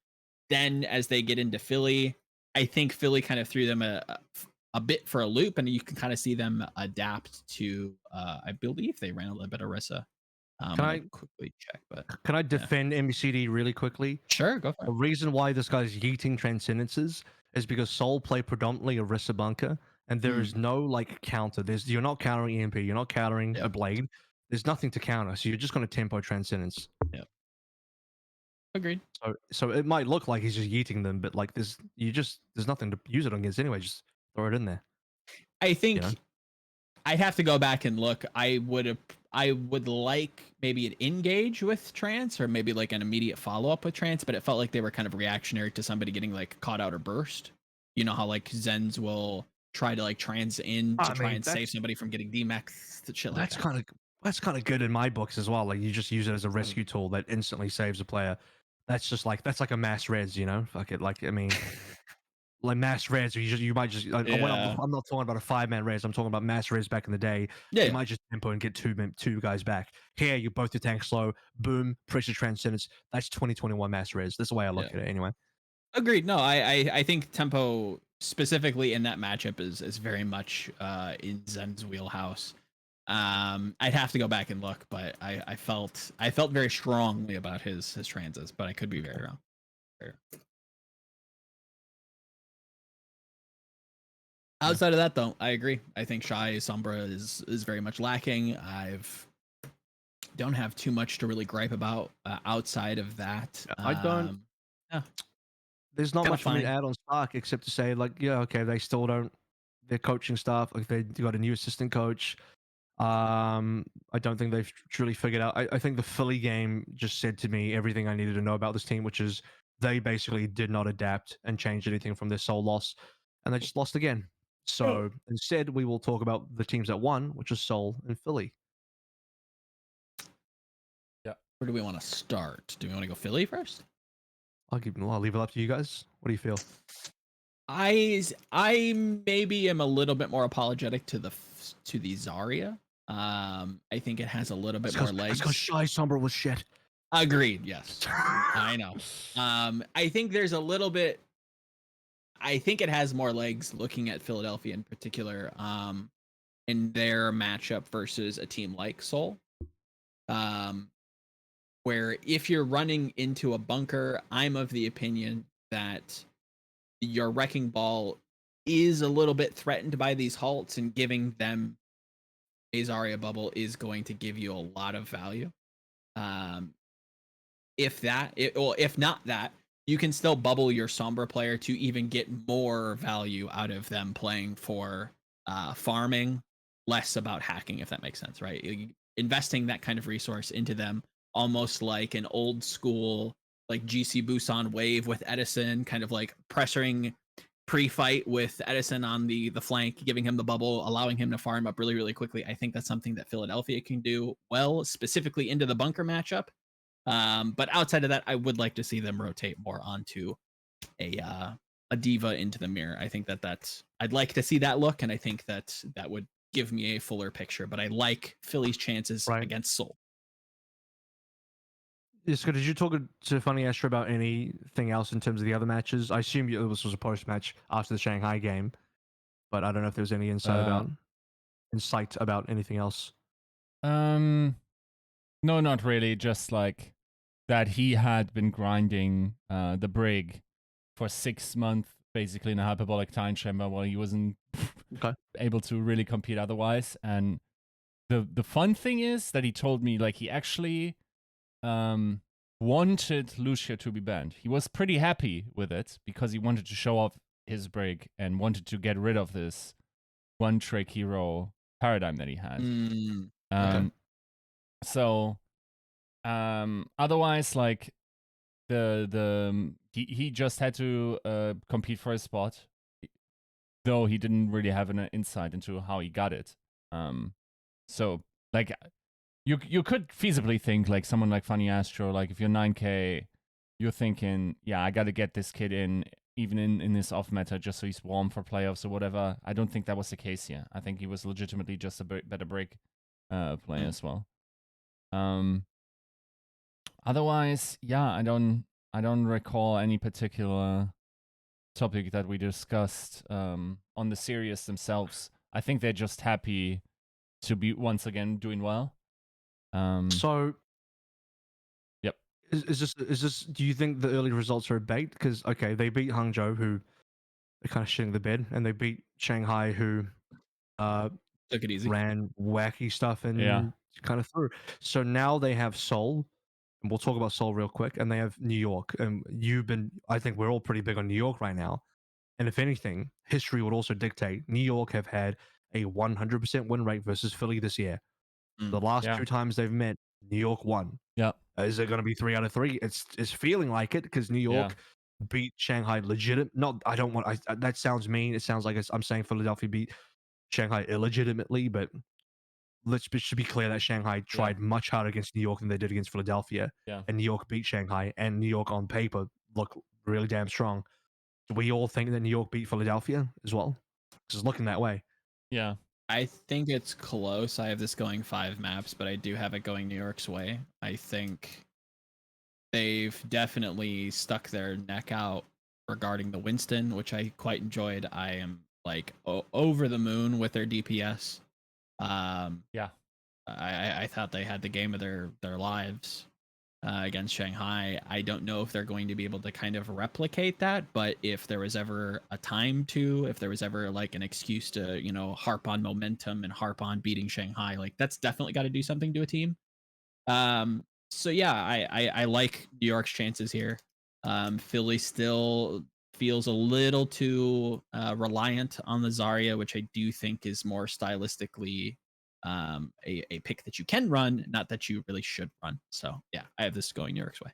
Then as they get into Philly, I think Philly kind of threw them a bit for a loop, and you can kind of see them adapt to. I believe they ran a little bit of Orisa. Can I quickly check? But can I defend MCD really quickly? sure, go for The it. reason why this guy's yeeting Transcendences is because Soul play predominantly Orisa bunker, and there is no like counter. You're not countering EMP, you're not countering a blade. There's nothing to counter, so you're just going to tempo Transcendence. Yep. Agreed. So it might look like he's just yeeting them, but like there's nothing to use it against anyway. Just throw it in there. I think You know? I'd have to go back and look. I would like maybe an engage with trance, or maybe like an immediate follow up with trance, but it felt like they were kind of reactionary to somebody getting like caught out or burst. You know how like Zens will try to like trance in to try and save somebody from getting DMAX, shit like that. That's kind of good in my books as well. Like you just use it as a rescue tool that instantly saves a player. That's like a mass res, you know? Fuck it. Like I mean, like mass res, you might just. I'm not talking about a 5-man res. I'm talking about mass res back in the day. You might just tempo and get two guys back. Here, you both the tank slow. Boom, pressure transcendence. That's 2021 mass res. That's the way I look at it, anyway. Agreed. No, I think tempo specifically in that matchup is very much in Zen's wheelhouse. I'd have to go back and look, but I felt very strongly about his transits, but I could be very wrong. Outside of that, though, I agree. I think Shy Sombra is very much lacking. Don't have too much to really gripe about outside of that. I don't. Yeah. There's not much for me to add on Spark except to say, like, yeah, okay, they still don't. Their coaching staff, like, they got a new assistant coach. I don't think they've truly figured out. I think the Philly game just said to me everything I needed to know about this team, which is they basically did not adapt and change anything from their Seoul loss, and they just lost again. So instead, we will talk about the teams that won, which is Seoul and Philly. Yeah. Where do we want to start? Do we want to go Philly first? I'll leave it up to you guys. What do you feel? I maybe am a little bit more apologetic to the Zarya. I think it has a little bit more legs. Because Shy Sombra was shit. Agreed. Yes, I know. I think there's a little bit. I think it has more legs looking at Philadelphia in particular, in their matchup versus a team like Seoul. Where if you're running into a bunker, I'm of the opinion that your wrecking ball is a little bit threatened by these halts, and giving them a Zarya bubble is going to give you a lot of value. If not that, you can still bubble your Sombra player to even get more value out of them playing for farming, less about hacking, if that makes sense, right? Investing that kind of resource into them, almost like an old school like GC Busan wave with Edison, kind of like pressuring pre-fight with Edison on the flank, giving him the bubble, allowing him to farm up really, really quickly. I think that's something that Philadelphia can do well, specifically into the bunker matchup. But outside of that, I would like to see them rotate more onto a diva into the mirror. I think that's I'd like to see that look, and I think that would give me a fuller picture. But I like Philly's chances against Seoul. Yiska, did you talk to Funny Astro about anything else in terms of the other matches? I assume this was a post-match after the Shanghai game, but I don't know if there was any insight about anything else. No, not really. Just like that he had been grinding the brig for 6 months, basically in a hyperbolic time chamber, while he wasn't Okay. able to really compete otherwise. And the fun thing is that he told me like he actually wanted Lucia to be banned. He was pretty happy with it because he wanted to show off his brig and wanted to get rid of this one trick hero paradigm that he had. Okay. So otherwise, like he just had to compete for his spot, though he didn't really have an insight into how he got it. So like you could feasibly think like someone like Funny Astro, like if you're 9K, you're thinking, yeah, I got to get this kid in even in this off meta just so he's warm for playoffs or whatever. I don't think that was the case here. I think he was legitimately just a better break player as well. Otherwise, yeah, I don't recall any particular topic that we discussed on the series themselves. I think they're just happy to be once again doing well. So, yep. Is this? Do you think the early results are a bait? Because okay, they beat Hangzhou, who are kind of shitting the bed, and they beat Shanghai, who Took it easy. ran wacky stuff and Yeah. kind of through. So now they have Seoul, and we'll talk about Seoul real quick, and they have New York. And I think we're all pretty big on New York right now. And if anything, history would also dictate New York have had a 100% win rate versus Philly this year. The last 2 times they've met, New York won. Yeah. Is it going to be 3 out of 3? It's feeling like it because New York beat Shanghai legit. Not I don't want that sounds mean. It sounds like I'm saying Philadelphia beat Shanghai illegitimately, but should be clear that Shanghai tried much harder against New York than they did against Philadelphia. Yeah. And New York beat Shanghai, and New York on paper look really damn strong. Do we all think that New York beat Philadelphia as well? It's looking that way. Yeah. I think it's close. I have this going 5 maps, but I do have it going New York's way. I think they've definitely stuck their neck out regarding the Winston, which I quite enjoyed. I am like over the moon with their DPS. Yeah. I thought they had the game of their lives against Shanghai. I don't know if they're going to be able to kind of replicate that, but if there was ever a time to, if there was ever like an excuse to, you know, harp on momentum and harp on beating Shanghai, like that's definitely got to do something to a team. So yeah, I like New York's chances here. Philly still feels a little too reliant on the Zarya, which I do think is more stylistically a pick that you can run, not that you really should run. So yeah, I have this going New York's way.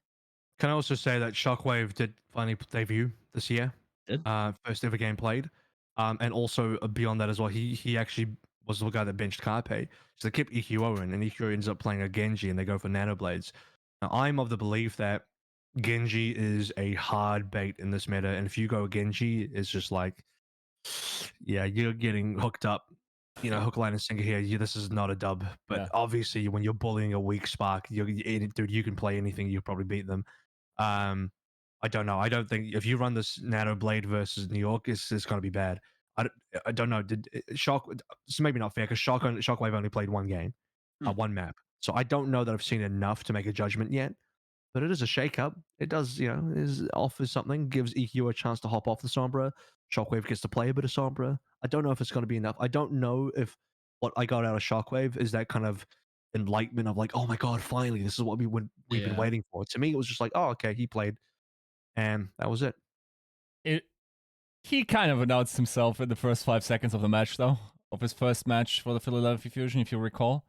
Can I also say that Shockwave did finally debut this year? Did? First ever game played. And also beyond that as well, he actually was the guy that benched Carpe. So they kept EQO in, and EQO ends up playing a Genji, and they go for Nanoblades. Now, I'm of the belief that Genji is a hard bait in this meta, and if you go Genji, it's just like, yeah, you're getting hooked up. You know, hook, line, and sinker here. This is not a dub. But obviously, when you're bullying a weak spark, dude, you can play anything. You probably beat them. I don't know. I don't think if you run this Nano Blade versus New York, it's going to be bad. I don't know. Did Shock? It's maybe not fair because Shockwave only played one game, one map. So I don't know that I've seen enough to make a judgment yet. But it is a shake-up. It does, offers something, gives EQ a chance to hop off the Sombra. Shockwave gets to play a bit of Sombra. I don't know if it's going to be enough. I don't know if what I got out of Shockwave is that kind of enlightenment of like, oh my god, finally, this is what we've been waiting for. To me, it was just like, oh, okay, he played, and that was it. He kind of announced himself in the first 5 seconds of the match, though, of his first match for the Philadelphia Fusion, if you recall.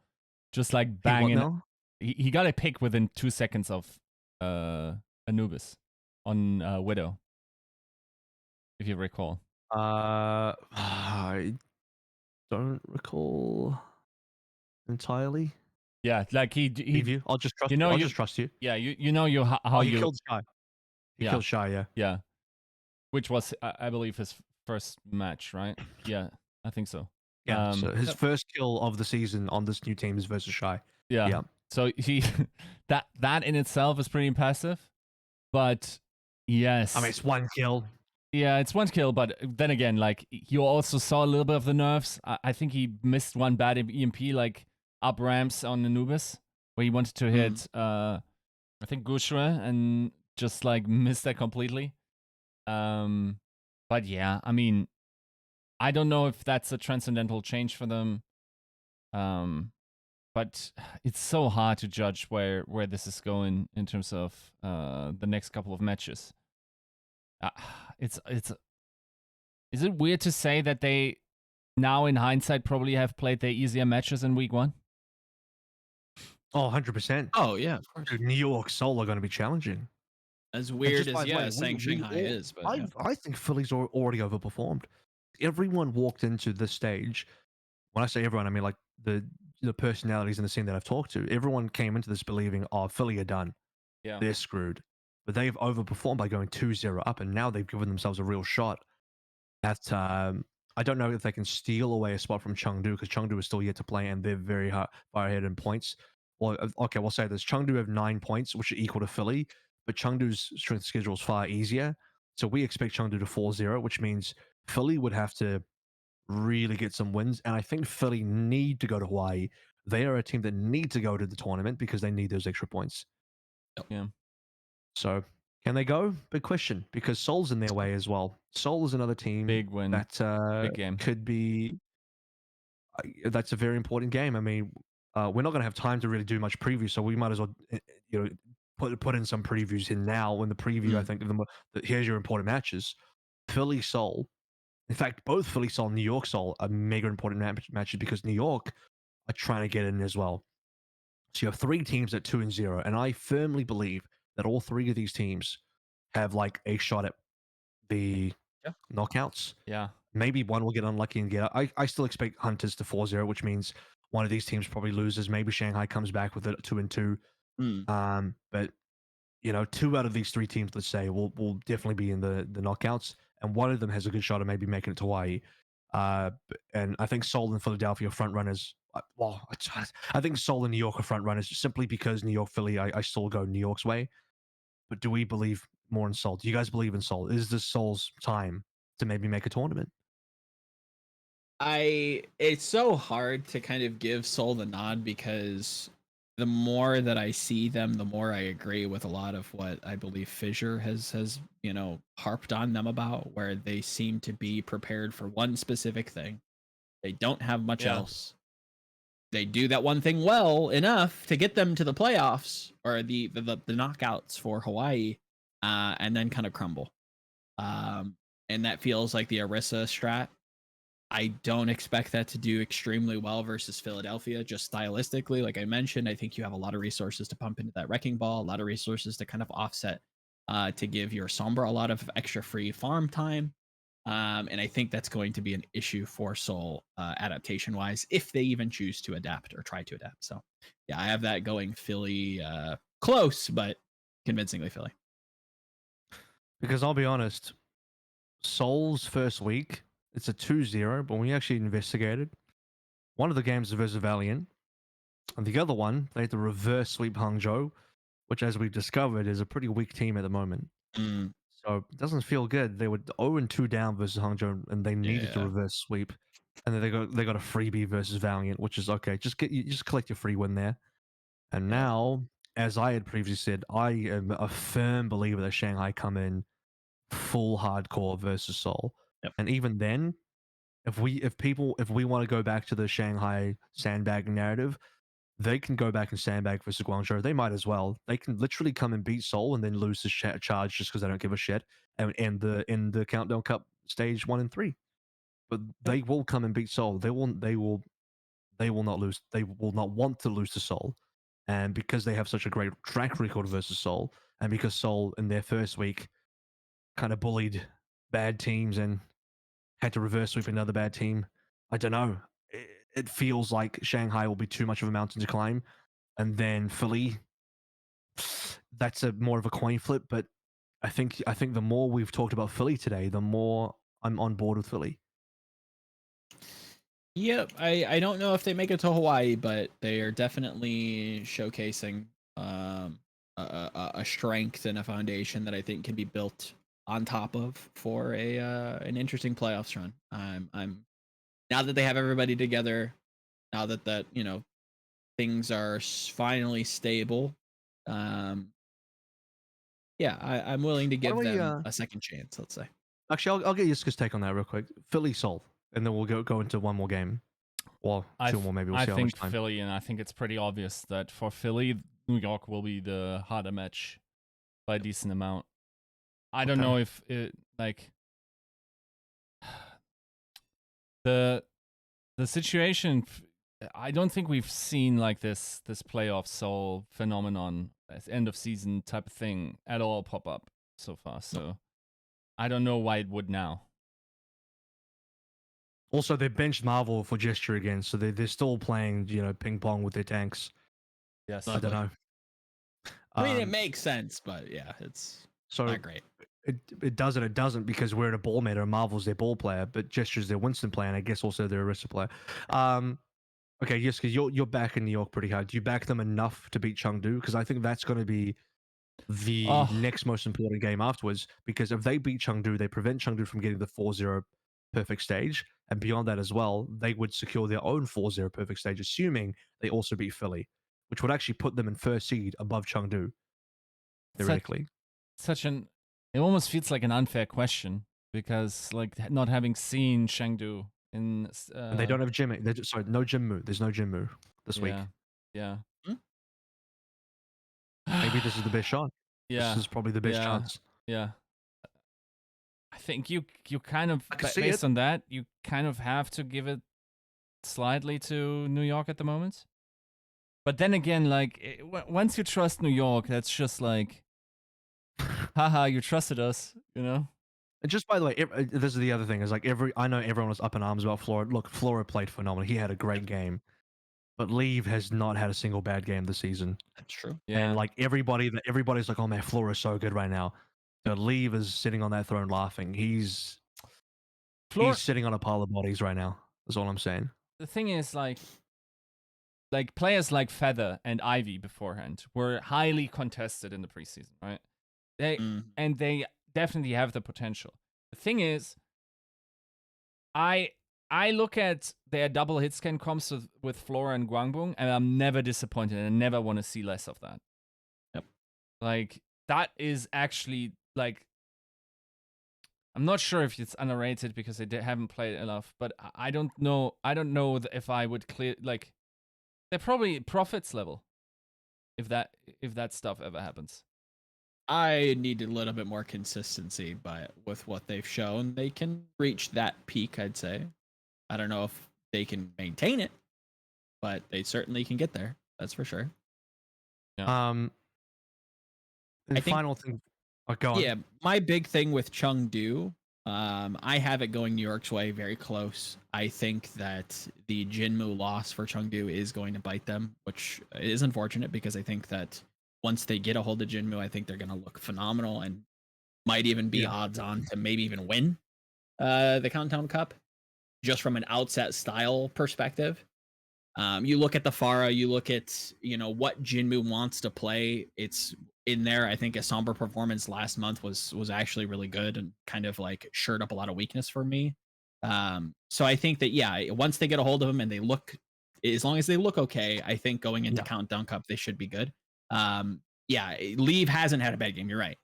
Just like banging. He got a pick within 2 seconds of Anubis on Widow, if you recall. I don't recall entirely. Yeah, like he I'll just trust you. I'll just trust you. Yeah, you know how he killed Shy. He killed Shy, yeah. Yeah. Which was, I believe, his first match, right? Yeah, I think so. Yeah, so his first kill of the season on this new team is versus Shy. Yeah. So he that in itself is pretty impressive. But yes. I mean, it's 1 kill. Yeah, it's 1 kill, but then again, like, you also saw a little bit of the nerfs. I think he missed one bad EMP, like, up ramps on Anubis, where he wanted to hit I think Gushue and just like missed that completely. But yeah, I mean, I don't know if that's a transcendental change for them. But it's so hard to judge where this is going in terms of the next couple of matches. Uh, it's is it weird to say that they now in hindsight probably have played their easier matches in week 1? Oh, 100%. Oh yeah, of course. Dude, New York Seoul are going to be challenging. As And weird just as by the way, saying Shanghai all, is, but yeah. I think Philly's already overperformed. Everyone walked into this stage. When I say everyone, I mean like the personalities in the scene that I've talked to. Everyone came into this believing, oh, Philly are done. Yeah. They're screwed. But they've overperformed by going 2-0 up, and now they've given themselves a real shot at. I don't know if they can steal away a spot from Chengdu, because Chengdu is still yet to play, and they're very far ahead in points. Well, okay, we'll say this: Chengdu have 9 points, which are equal to Philly, but Chengdu's strength schedule is far easier. So we expect Chengdu to 4-0, which means Philly would have to really get some wins, and I think Philly need to go to Hawaii. They are a team that need to go to the tournament because they need those extra points. Yeah. So can they go? Big question, because Seoul's in their way as well. Seoul is another team Big win. that Big game. could be. That's a very important game. I mean, we're not going to have time to really do much preview, so we might as well, you know, put in some previews in now. In the preview, I think here's your important matches: Philly, Seoul. In fact, both Philly, Seoul, and New York, Seoul are mega important matches because New York are trying to get in as well. So you have 3 teams at 2-0, and I firmly believe that all 3 of these teams have like a shot at the knockouts. Yeah. Maybe one will get unlucky and get out. I still expect Hunters to 4-0, which means one of these teams probably loses. Maybe Shanghai comes back with it 2-2. But you know, 2 out of these 3 teams, let's say, will definitely be in the knockouts, and one of them has a good shot of maybe making it to Hawaii. And I think Seoul and Philadelphia are front runners. Well, I think Seoul and New York are front runners simply because New York, Philly, I still go New York's way. But do we believe more in Seoul? Do you guys believe in Seoul? Is this Seoul's time to maybe make a tournament? It's so hard to kind of give Seoul the nod because the more that I see them, the more I agree with a lot of what I believe Fissure has harped on them about, where they seem to be prepared for one specific thing. They don't have much else. They do that one thing well enough to get them to the playoffs or the knockouts for Hawaii, and then kind of crumble. And that feels like the Orisa strat. I don't expect that to do extremely well versus Philadelphia, just stylistically. Like I mentioned, I think you have a lot of resources to pump into that wrecking ball, a lot of resources to kind of offset, to give your Sombra a lot of extra free farm time. And I think that's going to be an issue for Seoul, adaptation wise, if they even choose to adapt or try to adapt. So yeah, I have that going Philly, close, but convincingly Philly. Because I'll be honest, Seoul's first week, it's a 2-0, but when we actually investigated, one of the games is versus Valiant, and the other one, they had to reverse sweep Hangzhou, which, as we've discovered, is a pretty weak team at the moment. So it doesn't feel good. They were 0-2 down versus Hangzhou, and they needed to reverse sweep. And then they got a freebie versus Valiant, which is okay. Just collect your free win there. And now, as I had previously said, I am a firm believer that Shanghai come in full hardcore versus Seoul. And even then, if we want to go back to the Shanghai sandbagging narrative, they can go back and sandbag versus Guangzhou. They might as well. They can literally come and beat Seoul and then lose the charge just because they don't give a shit, and end the Countdown Cup stage 1 and 3. But they will come and beat Seoul. They will not lose. They will not want to lose to Seoul, and because they have such a great track record versus Seoul, and because Seoul in their first week kind of bullied bad teams and had to reverse sweep another bad team, I don't know. It feels like Shanghai will be too much of a mountain to climb, and then Philly, that's a more of a coin flip. But I think the more we've talked about Philly today, the more I'm on board with Philly. Yep, I don't know if they make it to Hawaii, but they are definitely showcasing a strength and a foundation that I think can be built on top of for an interesting playoffs run. I'm now that they have everybody together, now that things are finally stable. Yeah, I'm willing to Why give don't we, them a second chance. Let's say. actually, I'll get Yiska's take on that real quick. Philly, Seoul, and then we'll go into one more game. Or two more, maybe. We'll I see how much think time. Philly, and I think it's pretty obvious that for Philly, New York will be the harder match by a decent amount. I don't know if it like the situation. I don't think we've seen like this playoff Seoul phenomenon, as end of season type of thing at all pop up so far. So I don't know why it would now. Also, they benched Marvel for Gesture again, so they're still playing, ping pong with their tanks. Yes. I don't know. I mean, it makes sense, but yeah, it's not great. It does and it doesn't, because we're in a ball meta and Marvel's their ball player, but Gesture's their Winston player, and I guess also their Arista player. Okay, yes, because you're back in New York pretty hard. Do you back them enough to beat Chengdu? Because I think that's going to be the next most important game afterwards, because if they beat Chengdu, they prevent Chengdu from getting the 4-0 perfect stage, and beyond that as well, they would secure their own 4-0 perfect stage, assuming they also beat Philly, which would actually put them in first seed above Chengdu, theoretically. It almost feels like an unfair question, because like not having seen Chengdu in And they don't have Jimmy. Sorry, no Jinmu. There's no Jinmu this week. Yeah. Maybe this is the best shot. Yeah. This is probably the best chance. Yeah. I think you kind of, I can see based it. on that, you kind of have to give it slightly to New York at the moment. But then again, like once you trust New York, that's just like, haha, you trusted us, you know? And just by the way, this is the other thing, is like I know everyone was up in arms about Flora. Look, Flora played phenomenal. He had a great game. But Leave has not had a single bad game this season. That's true. Yeah. And like everybody's like, oh man, Flora is so good right now. But Leave is sitting on that throne laughing. He's sitting on a pile of bodies right now. That's all I'm saying. The thing is, like players like Feather and Ivy beforehand were highly contested in the preseason, right? And they definitely have the potential. The thing is, I look at their double hit scan comps with Flora and Guangbong, and I'm never disappointed, and I never want to see less of that. Yep. Like that is actually like, I'm not sure if it's underrated because they haven't played enough, but I don't know. I don't know if I would clear, like, they're probably profits level if that stuff ever happens. I need a little bit more consistency, but with what they've shown, they can reach that peak, I'd say. I don't know if they can maintain it, but they certainly can get there. That's for sure. Yeah. The final thing. Oh, go on. Yeah, my big thing with Chengdu, I have it going New York's way, very close. I think that the Jinmu loss for Chengdu is going to bite them, which is unfortunate because I think that once they get a hold of Jinmu, I think they're going to look phenomenal and might even be odds on to maybe even win the Countdown Cup, just from an outset style perspective. You look at the Pharah, you look at, what Jinmu wants to play. It's in there. I think a somber performance last month was actually really good and kind of like shored up a lot of weakness for me. So I think that, once they get a hold of him and they look, as long as they look okay, I think going into Countdown Cup, they should be good. Leave hasn't had a bad game. You're right.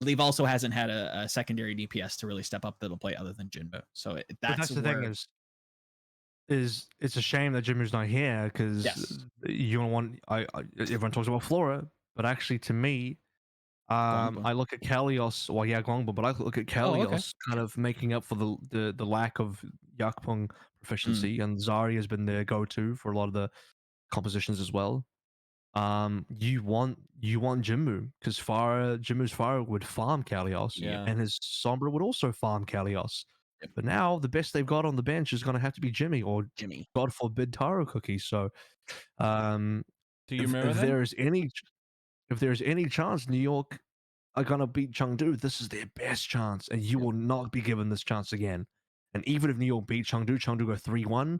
Leave also hasn't had a secondary DPS to really step up that'll play other than Jinmu. So that's the thing is it's a shame that Jimmy's not here, because you don't want. Everyone talks about Flora, but actually, to me, I look at Kalios. Well, yeah, Guangbo, but I look at Kalios kind of making up for the lack of Yakpung proficiency, and Zari has been their go-to for a lot of the compositions as well. You want Jinmu, because Jinmu's Pharah would farm Kalios, and his Sombra would also farm Kalios. But now the best they've got on the bench is going to have to be Jimmy, or God forbid Taro Cookie. So, do you remember if there is any chance New York are going to beat Chengdu, this is their best chance, and you will not be given this chance again. And even if New York beat Chengdu go 3-1,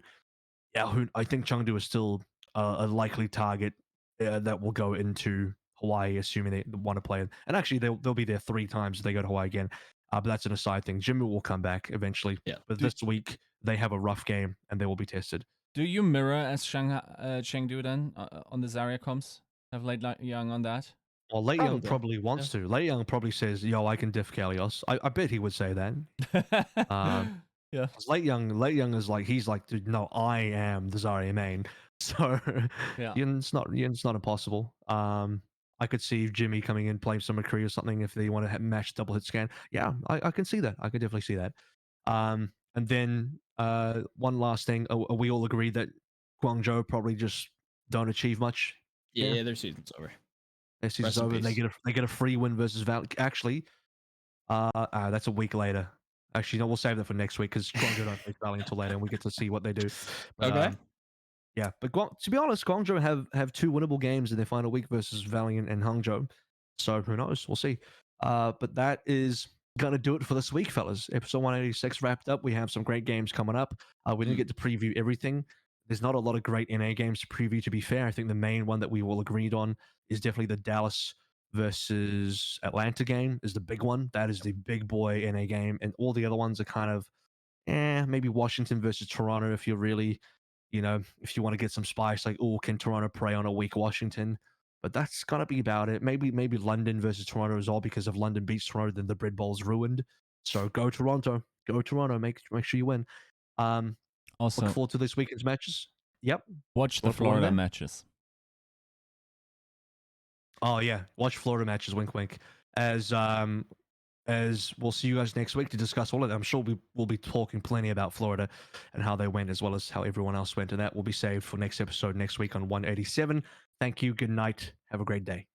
I think Chengdu is still a likely target that will go into Hawaii, assuming they want to play it. And actually, they'll be there 3 times if they go to Hawaii again. But that's an aside thing. Jinmu will come back eventually. Yeah. But this week, they have a rough game, and they will be tested. Do you mirror as Chengdu then on the Zarya comps? Have laid young on that? Well, Lei Young Probably. probably wants to. Lei Young probably says, "Yo, I can diff Kalios." I bet he would say that. Yeah. 'Cause Lei Young is like, he's like, dude, no, I am the Zarya main. So Yeah. it's not impossible. I could see Jimmy coming in playing some McCree or something if they want to match double hit scan. Yeah, I can see that. I can definitely see that. And then one last thing, are we all agree that Guangzhou probably just don't achieve much? Yeah, their season's over. Their season's Rest in over. And peace. they get a free win versus Val. Actually, that's a week later. Actually, no, we'll save that for next week because Guangzhou don't face Valley until later, and we get to see what they do. But, Okay. yeah, but to be honest, Guangzhou have 2 winnable games in their final week versus Valiant and Hangzhou. So who knows? We'll see. But that is gonna do it for this week, fellas. Episode 186 wrapped up. We have some great games coming up. We didn't get to preview everything. There's not a lot of great NA games to preview. To be fair, I think the main one that we all agreed on is definitely the Dallas versus Atlanta game is the big one. That is the big boy NA game, and all the other ones are kind of, maybe Washington versus Toronto if you're really, if you want to get some spice, like, oh, can Toronto prey on a weak Washington? But that's gotta be about it. Maybe London versus Toronto is all because if London beats Toronto, then the Bread Bowl's ruined. So go Toronto, make sure you win. Also, Look forward to this weekend's matches. Yep. watch the Wanna put one in Florida there? matches. Oh yeah, watch Florida matches. Wink, wink. As we'll see you guys next week to discuss all of them. I'm sure we'll be talking plenty about Florida and how they went, as well as how everyone else went, and that will be saved for next episode next week on 187. Thank you. Good night. Have a great day.